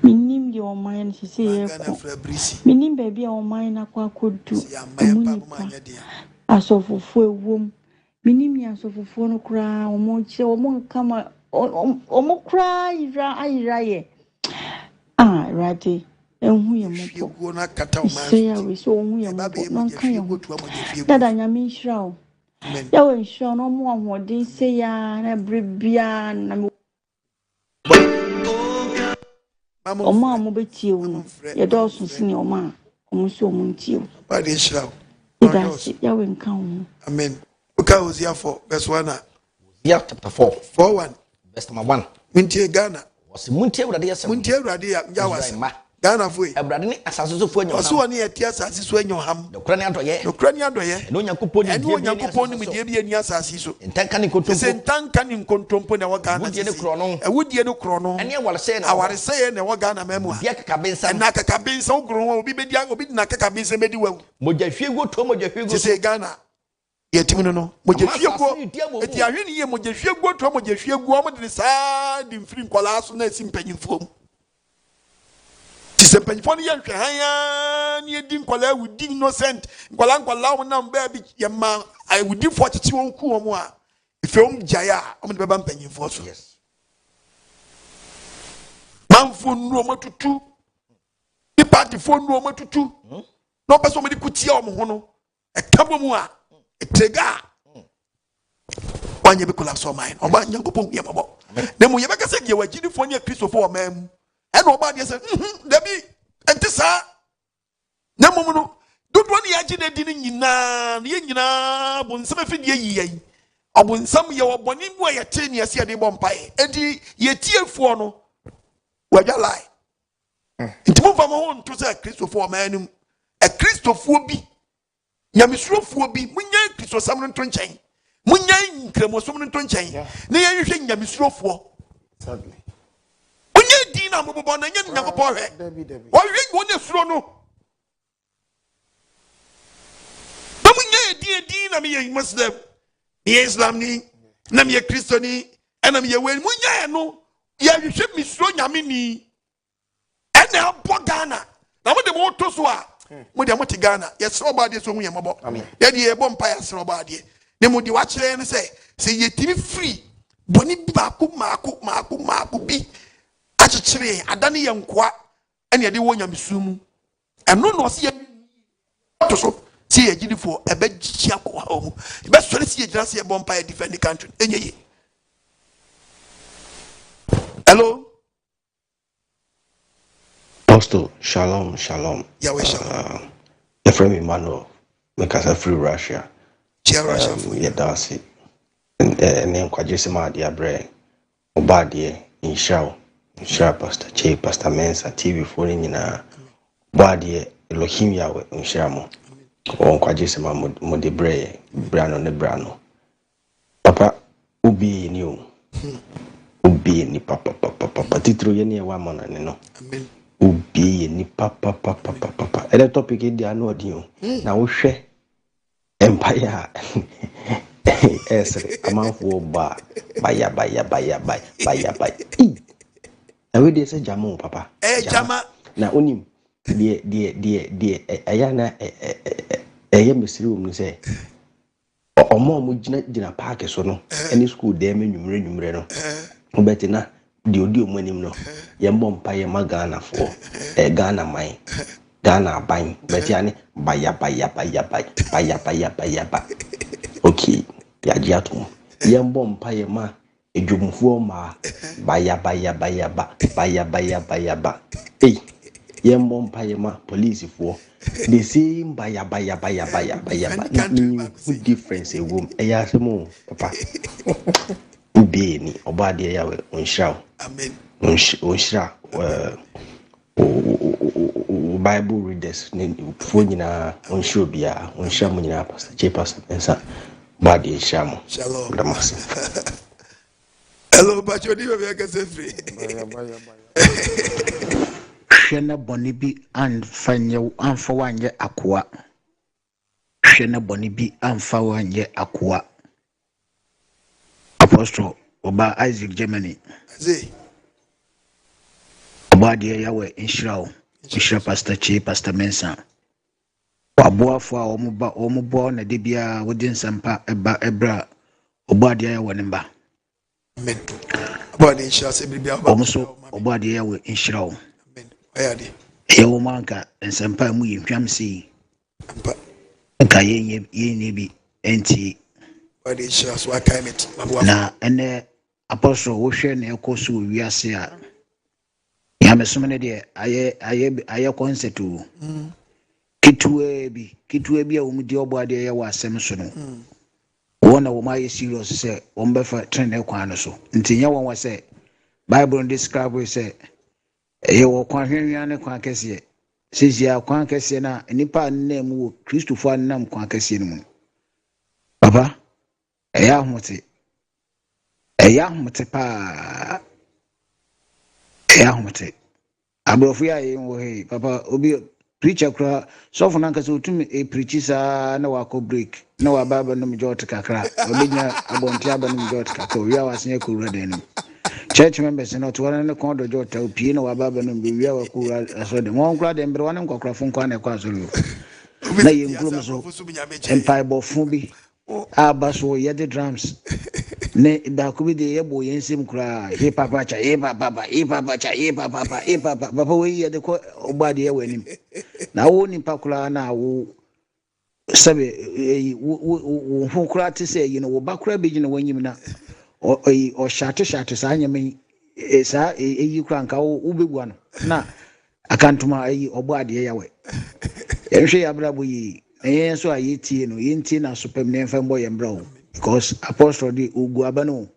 minim dey o man se se ye ko minim ba bia o man na kwa kodu emu asofofo ewom minim ya asofofo no kra omo nkama omo kra ayira ye rade enhu ye mopo se ya we so onhu ye mopo no kan ye ho dada nyame nhira o ya we nhira no mo ahode se ya na brebia na omo amo betie wo no ye do so sini omo so omo ntie wo ba de nhira o ya we nkan wo amen. Okay, Hosea 4 verse 1. Hosea chapter 4 4:1 verse number 1. Muntie Ghana. Was muntie Awurade yesem. Muntie Awurade ya wase. Ghana foi. Awurade ni asase so fo anyam. Oso woni etia asase so anyam ham. Dokra ni adoye. No Nyankopon ni die. Nyankopon ni die bi ani asase so. Ntanka ni kontompo. Se ntanka ni kontompo na wa Ghana. Wudie ne kro no. Ewudie ne kro no. Ene aware na. Aware se na wa Ghana memu a. Bia kaka bensa. Na kaka bensa ogro ho obi bedi obi na kaka bensa bedi wawu. Moja hwiego to moja hwiego. Se Ghana yetimi no moja hwiego. Eti ahwe ni ye moja hwiego to moja hwiego mo de saa di mfiri nkwala so na esi mpanyimfo mu. Mpanyimfo ni yɛhwɛ hanya ni edi nkwala wudi innocent nkwala wo na mba bi ye ma wudi fo kyekye won ku wo mu a ifeum jaya o de beba mpanyimfo so yes manfo nu o matutu ni party fo nu o matutu no person me di kutia o mo ho no e kabo mu a etrega wanye be collapse o mine o ba Nyankopon ye mabo na mu ye be kase ye wagidi fo ni Kristofo o mam and nobody said, Debbie, and this, no moment. Don't want the agent didn't yina, when some of ye, or when some your bonny way at 10 years here, the bumpy, and ye tear for no, where you lie. It move from home to say Christopher man, a Christopher be Yamisro will be Munya Christo Salmon Tonchain, Munya Cremosum Tonchain, near you think Yamisro for. Sadly. Dina mo bo na nyam Nyankopon hwe o hwe won efuro no na mo nya dina me ye Muslim ye Islam ni na me ye Christiani na me ye we mo nya no ye hwe misuro nyame ni ena abo Ghana na mo de mo to so a mo de mo ti Ghana ye sro ba de so hu ye mo ye de ye bo mpa ya sro ba de ne mo de wa kire ne se ye timi free boni ba ko maako bi achichere Adane ye nkwa ene de wo nyamsumu eno no se ye to so se ye gidifo ebe gichi akwa ha mu ebe sori se ye gira se ye bompa ye defend the country enye ye. Hello Pastor Apostle, shalom, shalom. Yahweh shalom. Your friend Emmanuel, because I free Russia. Russia for you. Darcy. And then Quajesima, dear Bray. Obadie, in show. Pastor Che, Pastor Mensa, TV phone in a body, Elohim Yahweh, in Shamo. Or Quajesima, Modebre, Brano, Nebrano. Papa, Ubi in you. Ubi ni papa titro yeni wa mana ne no amen ubi ni papa ele topic di anu odi na wo hwe empire esre amanfo ba baya na we dey say jamo papa jama na onim die aya na eye mesiri wo mu say omo mo gina park so no any school dey menwumre no Betina, the audio money no, Yambom Paya Magana for a Ghana mine, Ghana buying, Betiani, baya. Okay, Yajatum, Yambom Paya ma, a Jumfoma, baya. Hey, Yambom Paya ma, police for the same baya. What difference a room, a yasimo, papa. Ubieni Obadia Yahweh Unshao. Amen. Unshra Bible readers Funina Unshubia Unshamunina Pastor Che Pastor Mensa Badi Shamo. Shalom. Hello, but you never get free. Shena Bonibi and Fanyo and Fawanje Akoa. Shena Bonibi and Fawanje Akoa. Apostle Oba Isaac Germany. Oba dear Yahweh Inshra Pastor Che Pastor Mensa. Waboa for Omubo na debia within Sampa Ebra Oba dear Wanimba. Amen. Oba dear Almost Oba dear Yahweh Inshra. Amen. Ewomanka and Sampa Mui Jamsi. Kaye ye enti. Na ene apostle wo hwe na ekoso wiase a ya mesomene de aye concept o kitwe bi a wo mudi oboade ye wa asem so no wona wo ma ye serious say wo mbefa trend e kwan no so ntinya won wa say Bible describe say ye wo kwan hwenwan ne kwan kese sezia kwan kese na nipa nnam wo Christopher annam kwan kese no mu baba Eya humte pa eya humte abrofu ya wo he papa obi preacher kra so for nanka so tumi e preach sa na wa ko break na wa baba no mjot kakra obinya abonti aba no mjot kakra wi awasen ko wura den church members no to wana ne kon do jota opie na wa baba no wi wa ko wura so de won kra de mbre wana nkokra fun kwa na kwa so na ye ngrum so empire bofu bi abaso ye the drums ne da ko bi de ye bo yensim kura hip hop cha papa we ye de ko obade ye wanim na wo ni pakura na wo sabe wo kura te say you know wo bakura be gina wanyim na o shate sa nyame sa yi kura nka wo begua no na akantuma obade ye yawe ye hwe ya brabo yi yen so ayetie no yenti na sopem ne mfa mbo yembra because apostle di ugu abano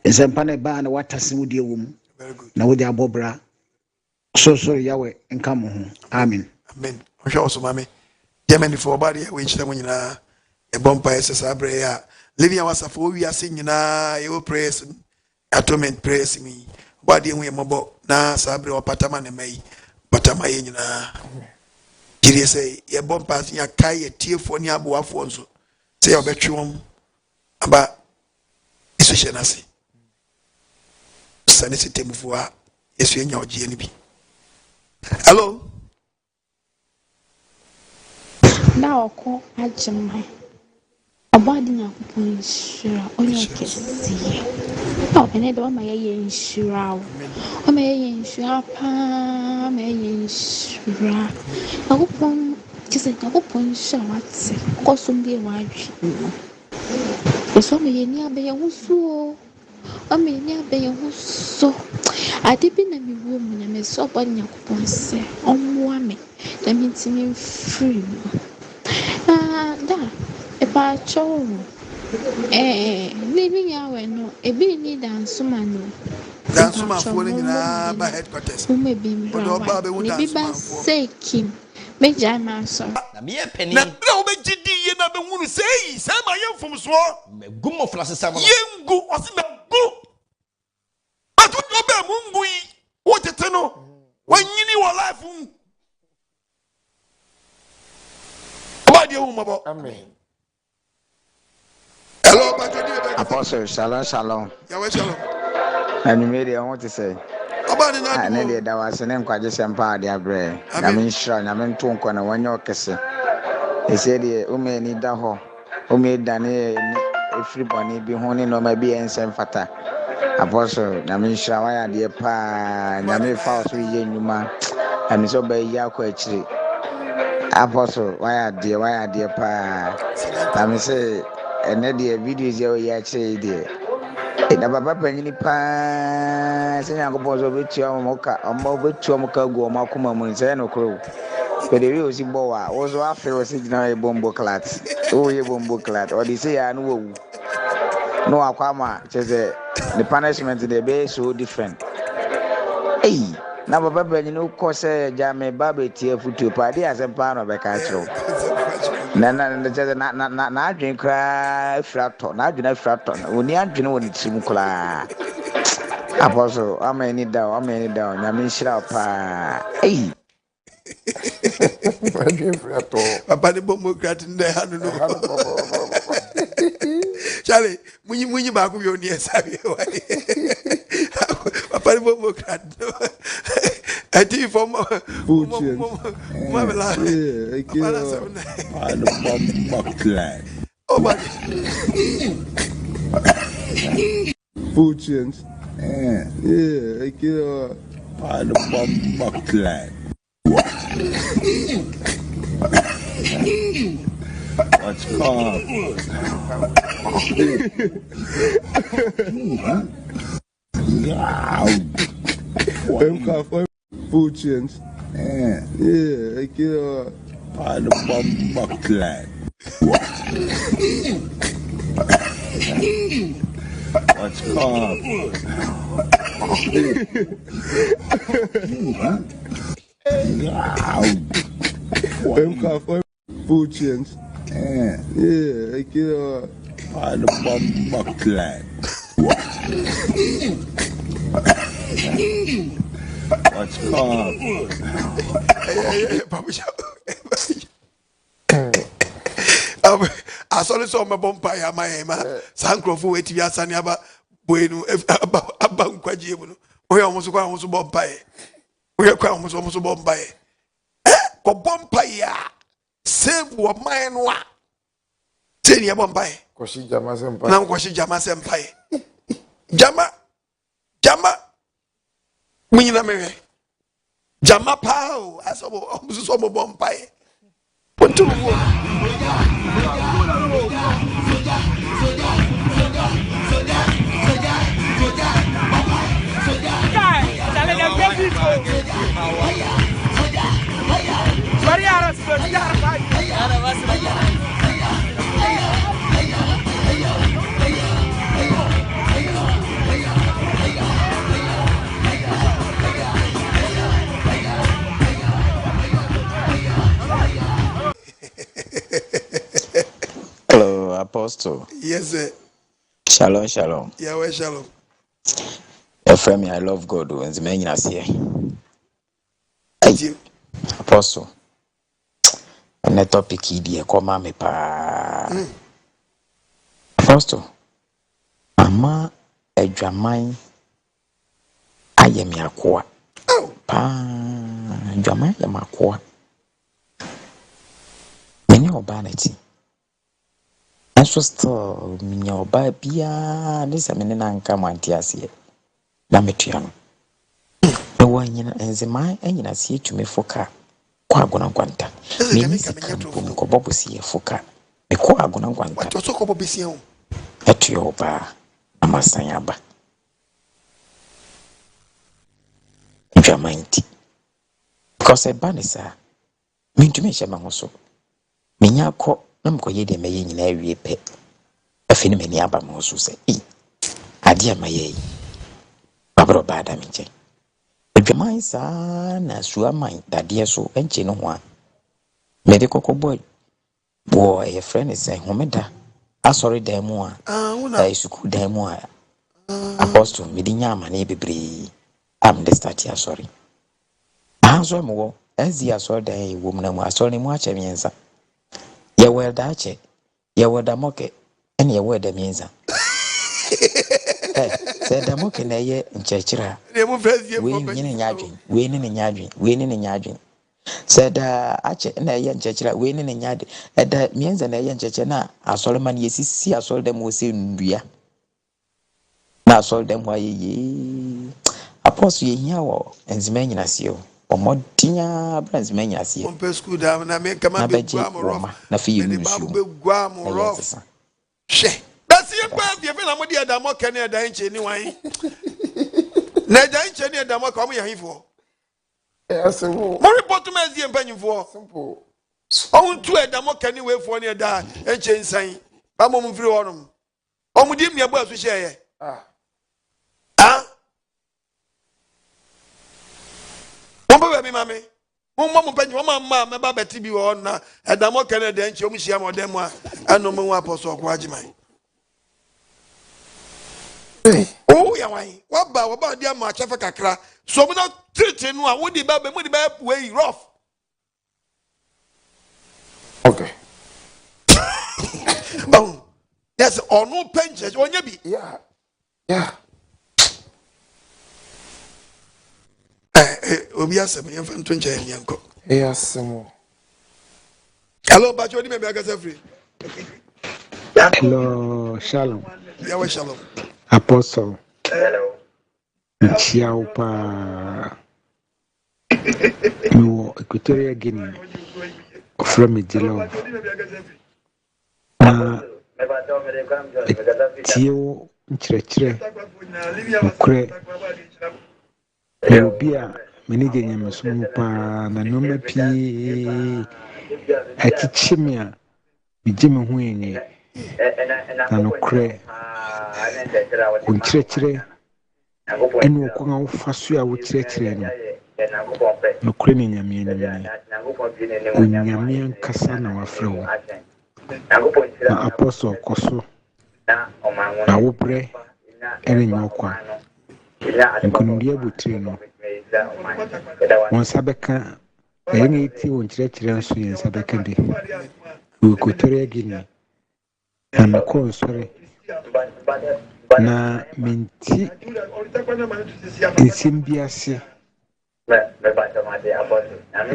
ensempane ba na watase mu die wum na wo di abobra so yawe nka mo ho amen ohwe oso mame Germany for body we nchira mo nyina e bompa ss abre ya living wasafo wi ase nyina e wo praise atonement praise mi body hu ye mobo na sabre opatama ne mai patama ye nyina Kiri say ye bompa ya kai ye tiefo ni aboafo nso say obetwom aba iso hyenase sane sitemfo a yesu enya ogie ni bi hello na oko ajema obadi nya kupon shira onye kesi na ene do ma ye nshira o ma ye nshira pa ma ye nshira akupon kise akupon shira wate ko sumbi wa adwi eso me ye ni abe ye wusuo ni abe ho so ade bi na me wo mu na me so ba nya kupon se omwa me na me ntimi free da e pa cho living hour no e bi ni dance man no dance man for ni na ba headquarters o me bi mbra wa ni bi ba say kim me jai ma so na me peni na o be gidi ye na be hunu say say ma ye mfom so me gumo flase sam no yengu o se me gu atu do be mungu yi wo tete no wanyini wo life mu ba de hu mabo Amen. hello Bajodi Apostle, shalom. ya we shalom And you made it, I want to say. abani na And du there was an encourage some party, I bring. I mean, sure, I mean, to one when you're kissing. He said, Ume need that ho. Ume Dane, if you bunny be honing or maybe and same fata. Apostle, I mean, sure, I had the pa, Name Faust, we you man. And so by Yako actually. Apostle, why are dear pa? I mean, say, and then the videos you actually dear. Na baba panyi pa se nyango bozo betu amoka ambo betu amoka go makuma mun se no kro pede wi osi bo wa ozo afe osi gina e bombo clat o ye bombo clat o di se ya no wu no akwa ma cheze the punishment dey be so different na baba panyi no ko se ja me baba tie futu pa di asempa no be ka chro na adwen kra frato na adwen frato oni adwen woni tim kra Apostle, ameni down, nyame nhyira pa. papa de bombo krat nda hanu no Charlie munyi ba ko bi oni esabe wa papa de bombo krat ati form ma bela oh my food chains. Yeah, I get the bomb clan. What's called? Food chains. Yeah, I get the bomb clan. What's called? Food chains. Yeah, I get the bomb clan. What's called? asole so me bompa ya mayema sankrofo weti ya sane aba boenu aba nkwaje mu no oya omuso kwa omuso bompa ye oya kwa omuso bompa ye ko bompa ya save wo man no a teni ya bompa ye Koshi jama sempa na koshi jama sempa ye jama munyina mewe jama pao asobo omuso so bompa ye Pontu wo Hello, Apostle. Yes, sir. Shalom. Yeah, well, shalom. Your friend, I love God. When the man is here. Hey, Apostle. And the topic here, come me pa. Apostle. Ama edwaman ayemi Akoa. Pa, edwaman ayemi Akoa. Many obaneti. Nso still minya oba bia ne se mene na nka manti ase na metua no e wanyina enzema anyina se etumi foka kwa agona kwanta me sika ko bobo se foka me kwa agona kwanta to so ko bobo se ho etua oba amasan aba Ndramanti. Because a banisa, mean to me, Shamamoso. Minyako, Namko de May in every pet. A phenomenon Abamosu say, Adia Maye. Babro Badamiche. If your mind, son, as you are mine, that dear so, and chino one. Medical boy. Boy, a friend is saying, Homeda. I sorry, Demoa. I school Demoa. Apostle, Midinya, Mane Bibri. I'm the start here, sorry. Answer more, as the assault day, woman, was only much a means. Ya were dache, ya were the moke, and ya were the means. Said the moke na ye in Chechira. Winning in Yadrin, winning in Yadrin, winning in Yadrin. Said Ache and a young Chechira, winning in Yad, at the means and a young Chechena, a Solomon, yes, see, I saw them was in Ria. Now saw them why ye. Apostle ye here, and Zmanian as you. Or more dear brands many as you. School down and I make come up with Guam, na fi you. Guam or off. She. That's your baby. If I'm with the Adamo Kenya Danch anyway. Nadanch any Adamo come here for. Yes, more important as the penny for. Simple. Own to Adamo Kenny way for near that and chain saying, I'm on free on them. Oh, we give me a bus to share. Ah. Baby, mammy. Mama penny, mamma, Baba Tibi on Adamo Canada and Chomisham or Demois, and no more apostle Quajimai. Oh, yeah, what about dear much of a cacra? So we're not treating one, would the baby way rough. Okay. Oh, yes, or no pensions, or you be. Yeah. Yeah. Obiasa, my infant twin chain, Yanko. Yes, Hello, but you maybe I got free. Hello, Shalom. Yahweh Shalom. Apostle. Hello. Chiaupa. No, Equatorial Guinea. From me, Jello. Tio, Chre, Ubia, many games, na no me Atichimia, be Jimmy Winnie, and Ocre, Unchre, and Wokong Fasua with Chre, no craning Yamian, Unyamian Cassana flow. Na Apostle Koso, na Wobre, and in Yokwa. Nkundia butrino Monsabeka any tea on church ransu in Sabeka be Ukotoria Guinea and the call sorry na minti in Simbiasi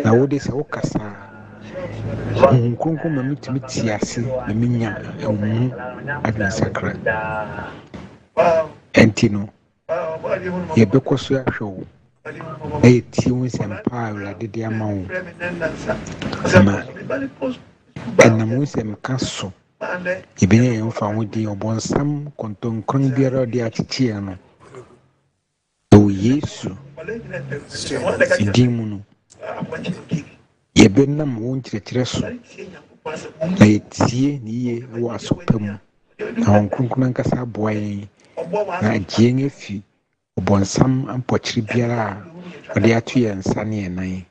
na wode sa okasa nkunku mamiti ase na minya emu adwensakra entino yɛbɛkɔ so ahwɛ wo ɛyɛ tie wo nsɛmpa a awurade de ama wo na ɛnam wo nsɛmka so yɛbɛnya yɛmfa ho din ɔbɔnsam kɔntɔnkron biara ɔde akyekyeɛ no ɛwɔ yesu din mu no yɛbɛnam wo nkyerɛkyerɛ so na yɛtie ne yie wɔ asɔpa mu na wɔn kronkron ankasa aboa yɛn na agye yɛn afi ɔbɔnsam ampɔkyere biara a ɔde ato yɛn nsa ne yɛn nan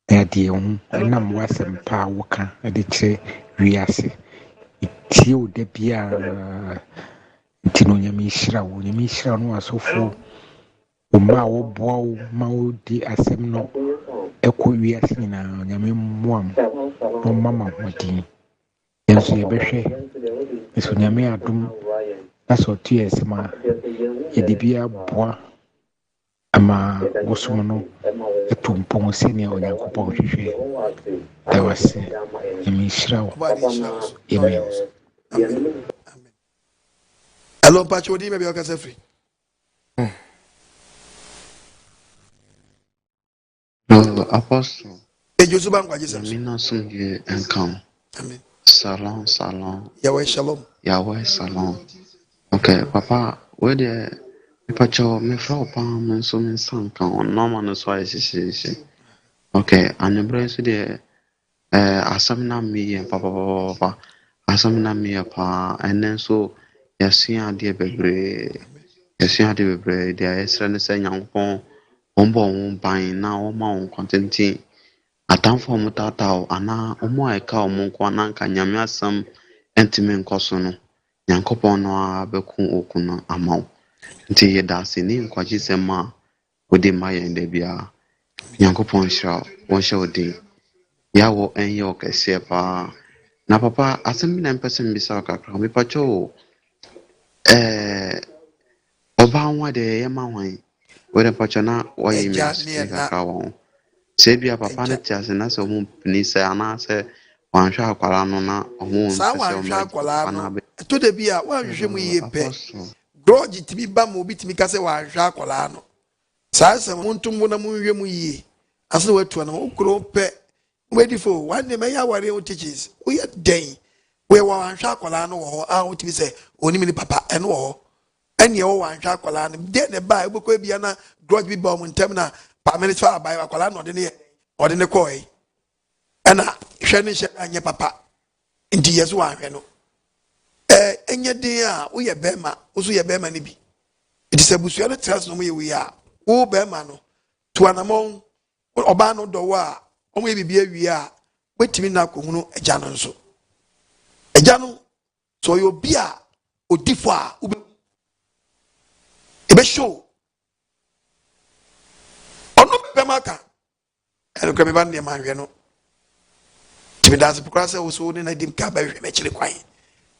na yɛde yɛn ho ɛnam w'asɛmpa a woka de kyerɛ wiase tie wo da biara nti no Nyame hyira wo no asɔfo wo ma a wɔboa wo ma wo di asɛm no ɛkɔ wiase nyinaa Nyame mmoam na ɔma ma hoɔden yɛnso yɛbɛhwɛ ɛso Nyame adom na sɛ ɔto yɛ asɛm a yɛde bi aboa ama bosom no ɛto mpɔn sɛnea Onyankopɔn hwehwɛ da wase Nyame hyira wo amen. Hello, Pacho, do you maybe I can say free? Apostle. Amina Sungi and come. Amen. Salon. Yahweh Shalom. Yahweh Salon. Okay, Papa, where the Pacho, me frau palm and so in some count, no man is why she. Okay, and the brace there, Asamina me and papa, Asamina me pa, and then so, yes, dear baby, yes, dear baby, there is a young pon, on buying now, my contenting. Atamfo mo tataw ana omo a ɛka omo nko ana nka nyame asɛm ntimi nkɔ so no nyankopɔn no a bɛku oku no ama wo nti yɛda ase ne nkwagye sɛm a wode ma yɛn da biara nyankopɔn hyira wo wɔnhyɛ wo din yɛawɔ ɛnyɛ wo kɛseɛ paa na papa asɛm bi na mpɛ sɛ mbisa wo kakra mepakyɛ wo ɔbaa ho ade yɛyɛ ma hwan wode mpakyɛ na wɔyɛ mmɛsɛ kakra wɔ ho sɛ bia papa no te ase na sɛ ɔmo mpini sɛ anaasɛ wanhwɛ akwara no na ɔmo saa wanhwɛ akwara no ɛtɔ da bi a wanhwɛ mu yie pɛ grɔgye tumi ba ma obi tumi ka sɛ wanhwɛ akwara no saa sɛ montom na monhwɛ mu yie ase na watu no wokuro pɛ wadi fo wanne mɛyɛ aware wo teachers woyɛ dɛn woyɛ wanhwɛ akwara no wɔ hɔ a wotumi sɛ onim ne papa ɛno wɔ hɔ ɛneɛ wɔ wanhwɛ akwara no deɛ ne ba wobɛkɔ bia na grɔgye bi ba ɔmo ntam na pamene fa abae akwara no ɔde ne kɔɛ ɛna hwɛ ne hyɛ anyɛ papa nti yɛ so wanhwɛ no ɛnyɛ den a woyɛ bɛrima wo so yɛ bɛrima no bi nti sɛ busua no tera so no moyɛ wei a wo bɛrima no to anamɔn ɔbaa no dɔwɔ a ɔmo yɛ biribi awie a wetumi na akɔhunu agya no nso agya no sɛ ɔyɛ obi a odi fo a ɛbɛhyɛ ɔno bɛrima ka ɛno kura meba nneɛma ahwɛ no tumi daase pokora sɛ wo so ne na dim ka bɛhwɛ m'akyiri kwan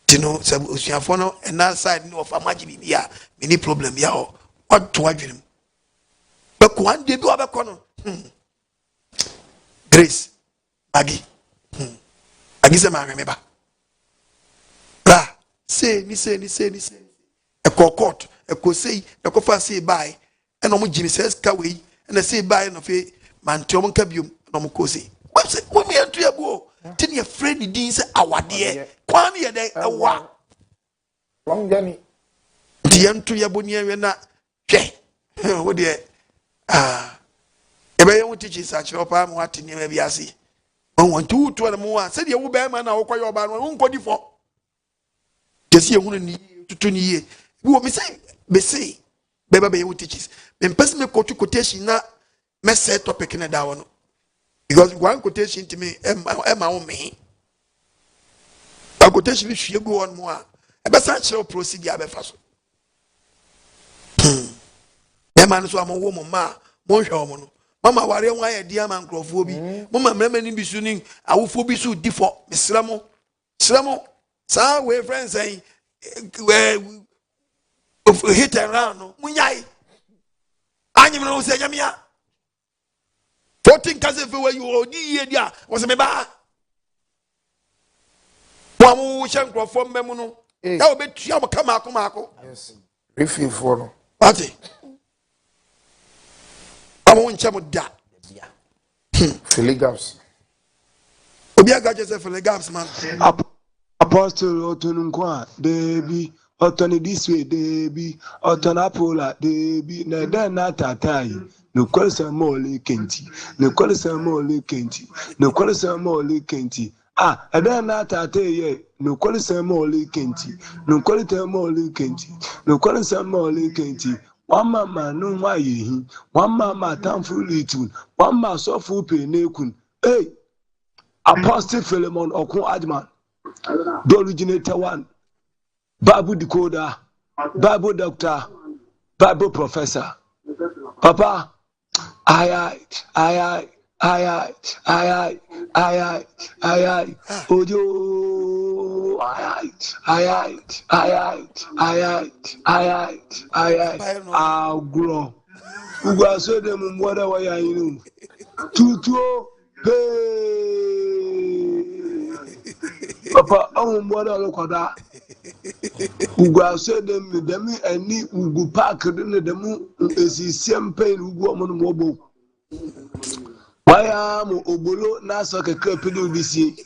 nti no sɛ osuafoɔ no ɛna side ne wɔfa magye biribi a meni problem bi a ɔto adwene mu bɛkɔ one day bi wɔbɛkɔ no grace agi sɛ mahwɛ me ba bra sei ni ɛkɔ court ɛkɔ sei ɛkɔfa sei bae ɛna ɔmo gyimi sɛ sika wei ɛna sei bae no afei mante ɔmo nka biom na ɔmo kɔ sei wɔmi yɛnto yɛ buo nti ne yɛfrɛ ne din sɛ awadeɛ kwan ne yɛ dɛ ɛwa nti yɛnto yɛ bo ne yɛnwɛ na hwɛ wo deɛ yɛbɛyɛ wo teachers akyerɛ paa ma wate nneɛma bi ase ɔwɔ nti wotoa no mu a sɛdeɛ wo bɛrima no a wokɔyɛ ɔbaa no wonkɔdi fɔ gyesi yɛhunu ne yie tutu ne yie bi wɔ me sɛ bɛsei bɛba bɛyɛ wo teachers mempɛ sɛ mekɔto quotation na mɛsɛe topic no da wɔ no because one quotation to me ɛma wo me a quotation bi hwie gu hɔ no mu a ɛbɛsa kyerɛ wo procedure abɛfa so bɛma no so a mowɔ mo ma a monhwɛ wɔ mo no mama ware ho ayɛ di ama nkurɔfoɔ bi moma mmarima no bi so ne awofoɔ bi so di fɔ mesrɛ mo saa wei friends sɛn hit and round no munyae anyem no sɛ nyamea 14 kase fe wɔ yi ɔdi yie di a wɔsɛ me ba mo a mo hyɛ nkurɔfoɔ mmɛ mu no ɛ wɔbɛtua mo ka maako refifoɔ no ate amo nkyɛ mo da Philigaps obi aga kyɛ sɛ Philigaps man apostle otununko a debi otoni this way debi otona pola debi na den na tatai no kwalisa mole kenti ah eden na tatai ye no kwalisa mole kenti one mama no wa yehi one mama tamfu litun one mama sofu pe nekun hey apostle Philemon okun adman the originator one Bible decoder, Bible doctor, Bible professor. Papa, aye, Ojo, aye, I'll grow. Who was so them whatever you know. Tutu, hey, Papa, what I look at that. Ugwa so dem ani ugu park de dem esisiem pain ugu omo no obo waya mo obolo na so keke pedu disi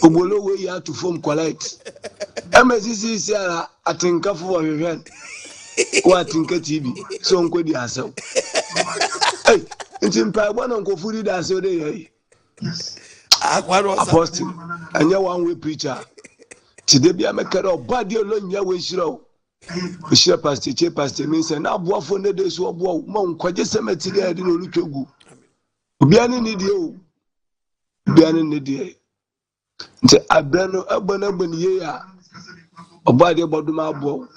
obolo we ya to form collect MSCC ala atinkafo wo hwehwen What in TV? So uncle the answer. Hey, it's in Paiwan Uncle Fudi that's your day. Apostle, and you one way preacher. Today be a maker of body alone, ya way show. We share pastor, che pastor means and now boy for the days who walk monk, quite just cemetery. I didn't look you. Bianin idio, Bianin idio. I brand up ye a body about the marble.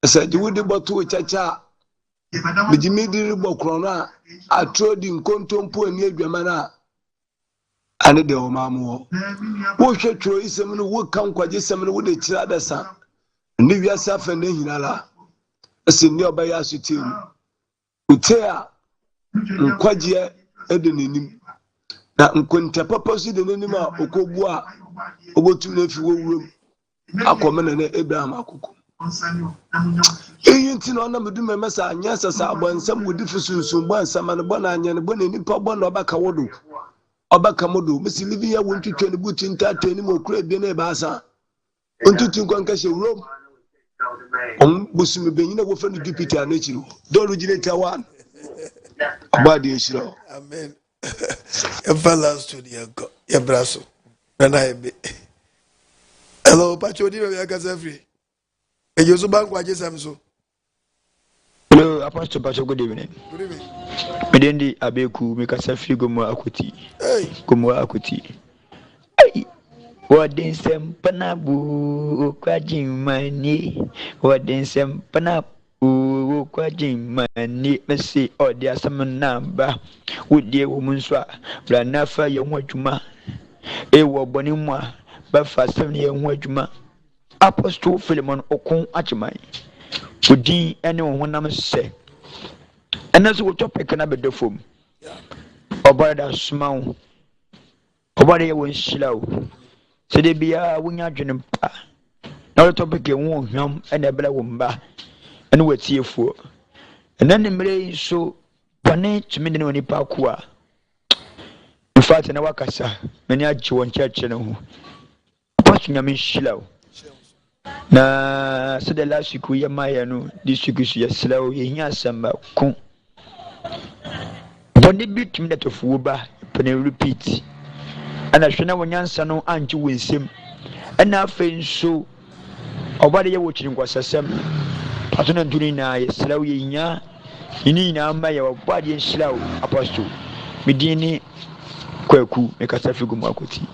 I said, you would about to a chacha. But you made the book crona. I trod in contempo near Yamana. And the Omamu. What should you is some who come quite just some with the child's son. Leave yourself and then Hinala. A senior by us team. Utea, Quadia, Edenim. Now, Unquenta purpose the anima, Okobua, over to nephew room. Aquaman and Abraham Akuku. Ain't no number do my massa, and yes, as I want some with different soon, one, some and a banana and a bonnet in Pabon or Bacawodo. Obakamodo, Miss Livia went to turn the boot in that any more great than a baza. Until to conquer Rome. Busumi Benina will find the Jupiter nature. Don't originate one. Body is slow. Amen. A fellows to the uncle, your brasso. And I be. Hello, Pacho, dear Yakazafri. And you're so bad, why just am so. Hello, Apostle Pacho, good evening. Good evening. Medendi abeku mikasafiri gomo akuti. Hey. Gomo akuti. Hey. Wadin sempanabu kwajimani. Wadin sempanabu kwajimani. Mesi odia samanamba. Wudie wumunswa. Blanafa yomwajuma. Ewo bonimwa. Bafa samni yomwajuma. Apostle Philemon Okon Achimai. Wudin ene wonam se. And that's what topic can I be the form. About that small. About it when slow. So they be a winner dream. Now the topic you won't hum and a better wumba. And what's here for? And then the Malay so pane to me when he parkour. In fact, in a wakasa, many are one church and watching a miss slow. Na so the last week we are my no, this week is slow, yes, some coon. But the beat me that of Wuba, penny repeat. And I should know when answer no aunt you wins him. And now fame so. Or what are you watching was a sem? Patron doing I slow ya. You need now my body and slow apostle. Medini Quaku, make us a figure makuti.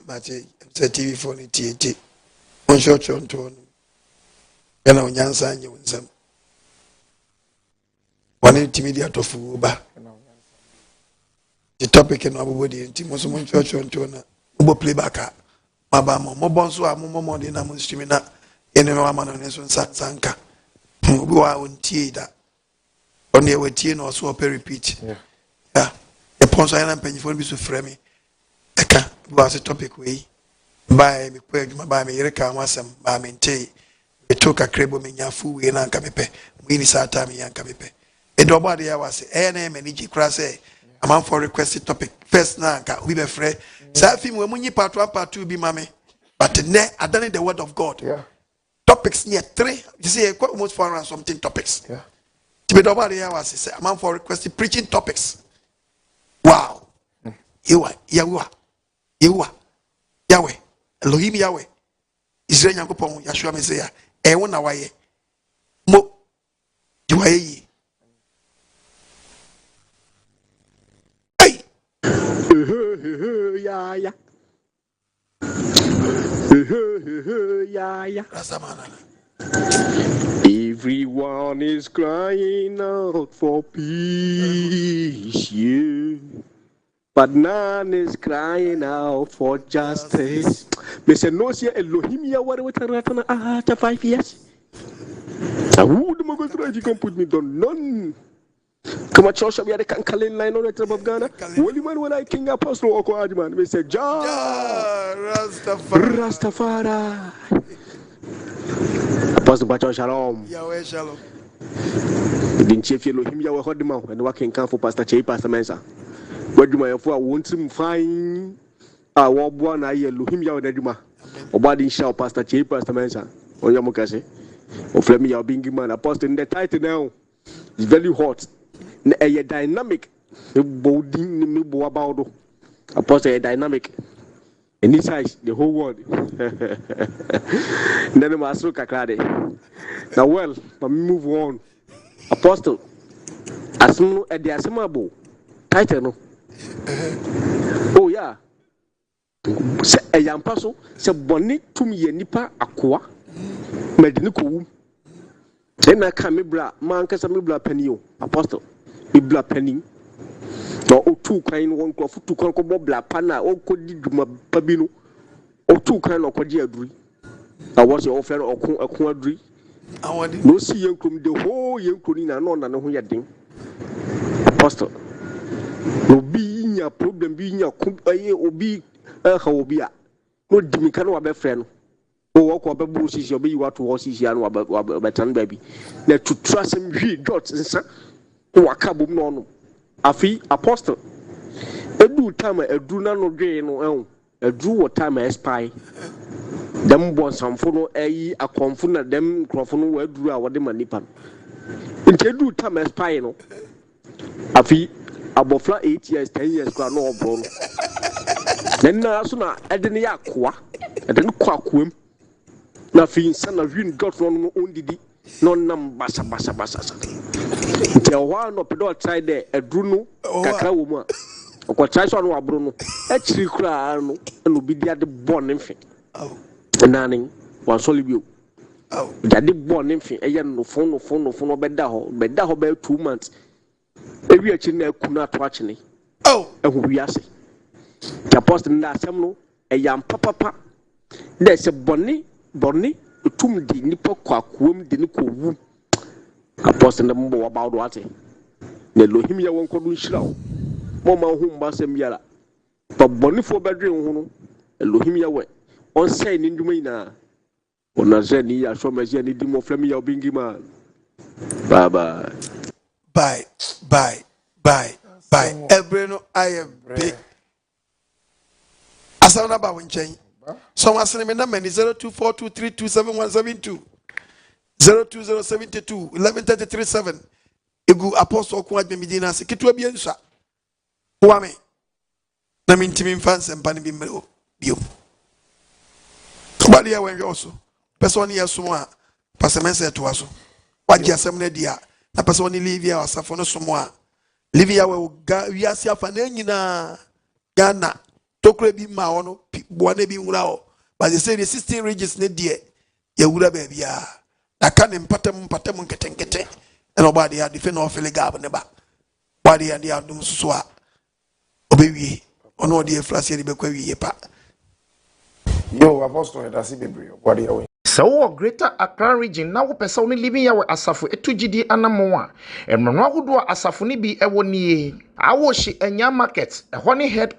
Mate, the TV for the TT. One short on tone. And on Yansan, you win some. One intermediate of Wuba. The topic in our body and Timothy Church on Tona. Ubo playback. Mabama, Mobonso, Momo, the Namustimina, and a woman on his own Sanka. Who are on theatre. Only a teen or so a repeat. Yeah. A ponson and penny for me to frame me. Eka was a topic way. By me, by me, Erika was some by me tea. We took a crable in your food and Ankamepe. We need Satami Yankamepe. A nobody was a name and Iji Crasse. A man for requested topic. First, now, we be free. Safi, when you part 1, part 2 be mammy. But ne, I done the word of God. Yeah. Topics near 3. You see, almost 400 something topics. Yeah. To be nobody was a man for requested preaching topics. Wow. You are Yahweh. Elohim Yahweh. Israel Yankopon, Yeshua Messiah. Ewan Awaye. Mo. You are ye. Yeah. Everyone is crying out for peace, yeah. But none is crying out for justice. Mr. Nosia Elohim Yahweh with a ratana after 5 years. I would not try to put me down. None. Come on, church, we had a Kankalin line on the top of Ghana. Holy man, when I King Apostle Akoa Anko Owuo, we said, Rastafari. Apostle Pacho Shalom. Yahweh Shalom. Didn't chief Elohim Yahweh hold him out and working camp for Pastor Che, Pastor Mensa. What do my for want him fine? I want one I Elohim Yahweh Neduma. Obadi shall Pastor Che, Pastor Mensa. On Yamukase. Oflemi ya bingi man apostle in the title now. It's very hot. A dynamic. Bolding me bo about apostle a dynamic. In this size, the whole world. Then I'm also kakrade. Now well, but move on. Apostle. Asmo at the asemabo. Title no. Oh yeah. Se eyampa so se boni tum ye nipa akoa medini ko wum na ka me bra man kasa me bra pani o apostle me bra pani no otu kwan won ko futu kwan ko bobla pana o ko di duma pa bi no otu kwan no ko di aduri na wo se o fe okun aduri awadi no si yenkrom de ho yenkroni na no na ne ho yeden apostle no bi nya problem bi nya aye obi ha obi a no dimi kan wa be frɛ no o wo ko be bu sisi obi wa to wo sisi an wa be tan baby na tutura sem hwi dot nsa wa ka bom no no afi apostle edu time edu na no dwe no edu wo time expire dem bon samfo no ayi akonfo na dem krofo no wa duru a wode manipa no nti edu time expire no afi abofla 8 years 10 years kwa no obro no then na so na Adane ya akoa Adane kwa akoam na fi sana win dot no ondidi no nam basa nti owa no pedo try there edru no kakra wo mu a okwa try so no abro no akiri kura no no bi dia de bon mfe nanin wan solibio dia de bon mfe eye no fon beda ho be 2 months ewi achi na akuna to achine ehu wiase apostle nda asem no eyam papa na se bonni tum di nipa kwakuom di ne ko wu apostle na mbo about what na lohim ya won kodu nhirawo mo ma hu mba sem yara pa bonni fo bedwe hu no lohim ya we on say ni nduma ina ona je ni ya so meje ni di mo flemi ya obingi ma bye Ebreno I am big asana ba wonchen so wasene me na mani 0242327172 02072 11337 egu apostle ko adme midina se kitwa bi ensa wa me na mintimi mfanse mpane bi mero bio bali ya wenwe oso person yeso a pasemense to aso wagi asem na dia na person Livia wasafo no somo a Livia we wiase afa na nyina Ghana tokre bi ma ono boane bi nwura o but they say the 16 regions ne die ya wura ba bia na ka ne mpatam nketenkete na obade ya defe na ofele gab ne ba wade ya dia dum so a obewie ono de efrase de bekwa wie pa yo apostle da si bebre wade ya we so Greater Accra region na wo pese oni living ya we asafo etugidi anamo a emno ahodo asafo ne bi ewo nie awo hye anya market ehɔ ne head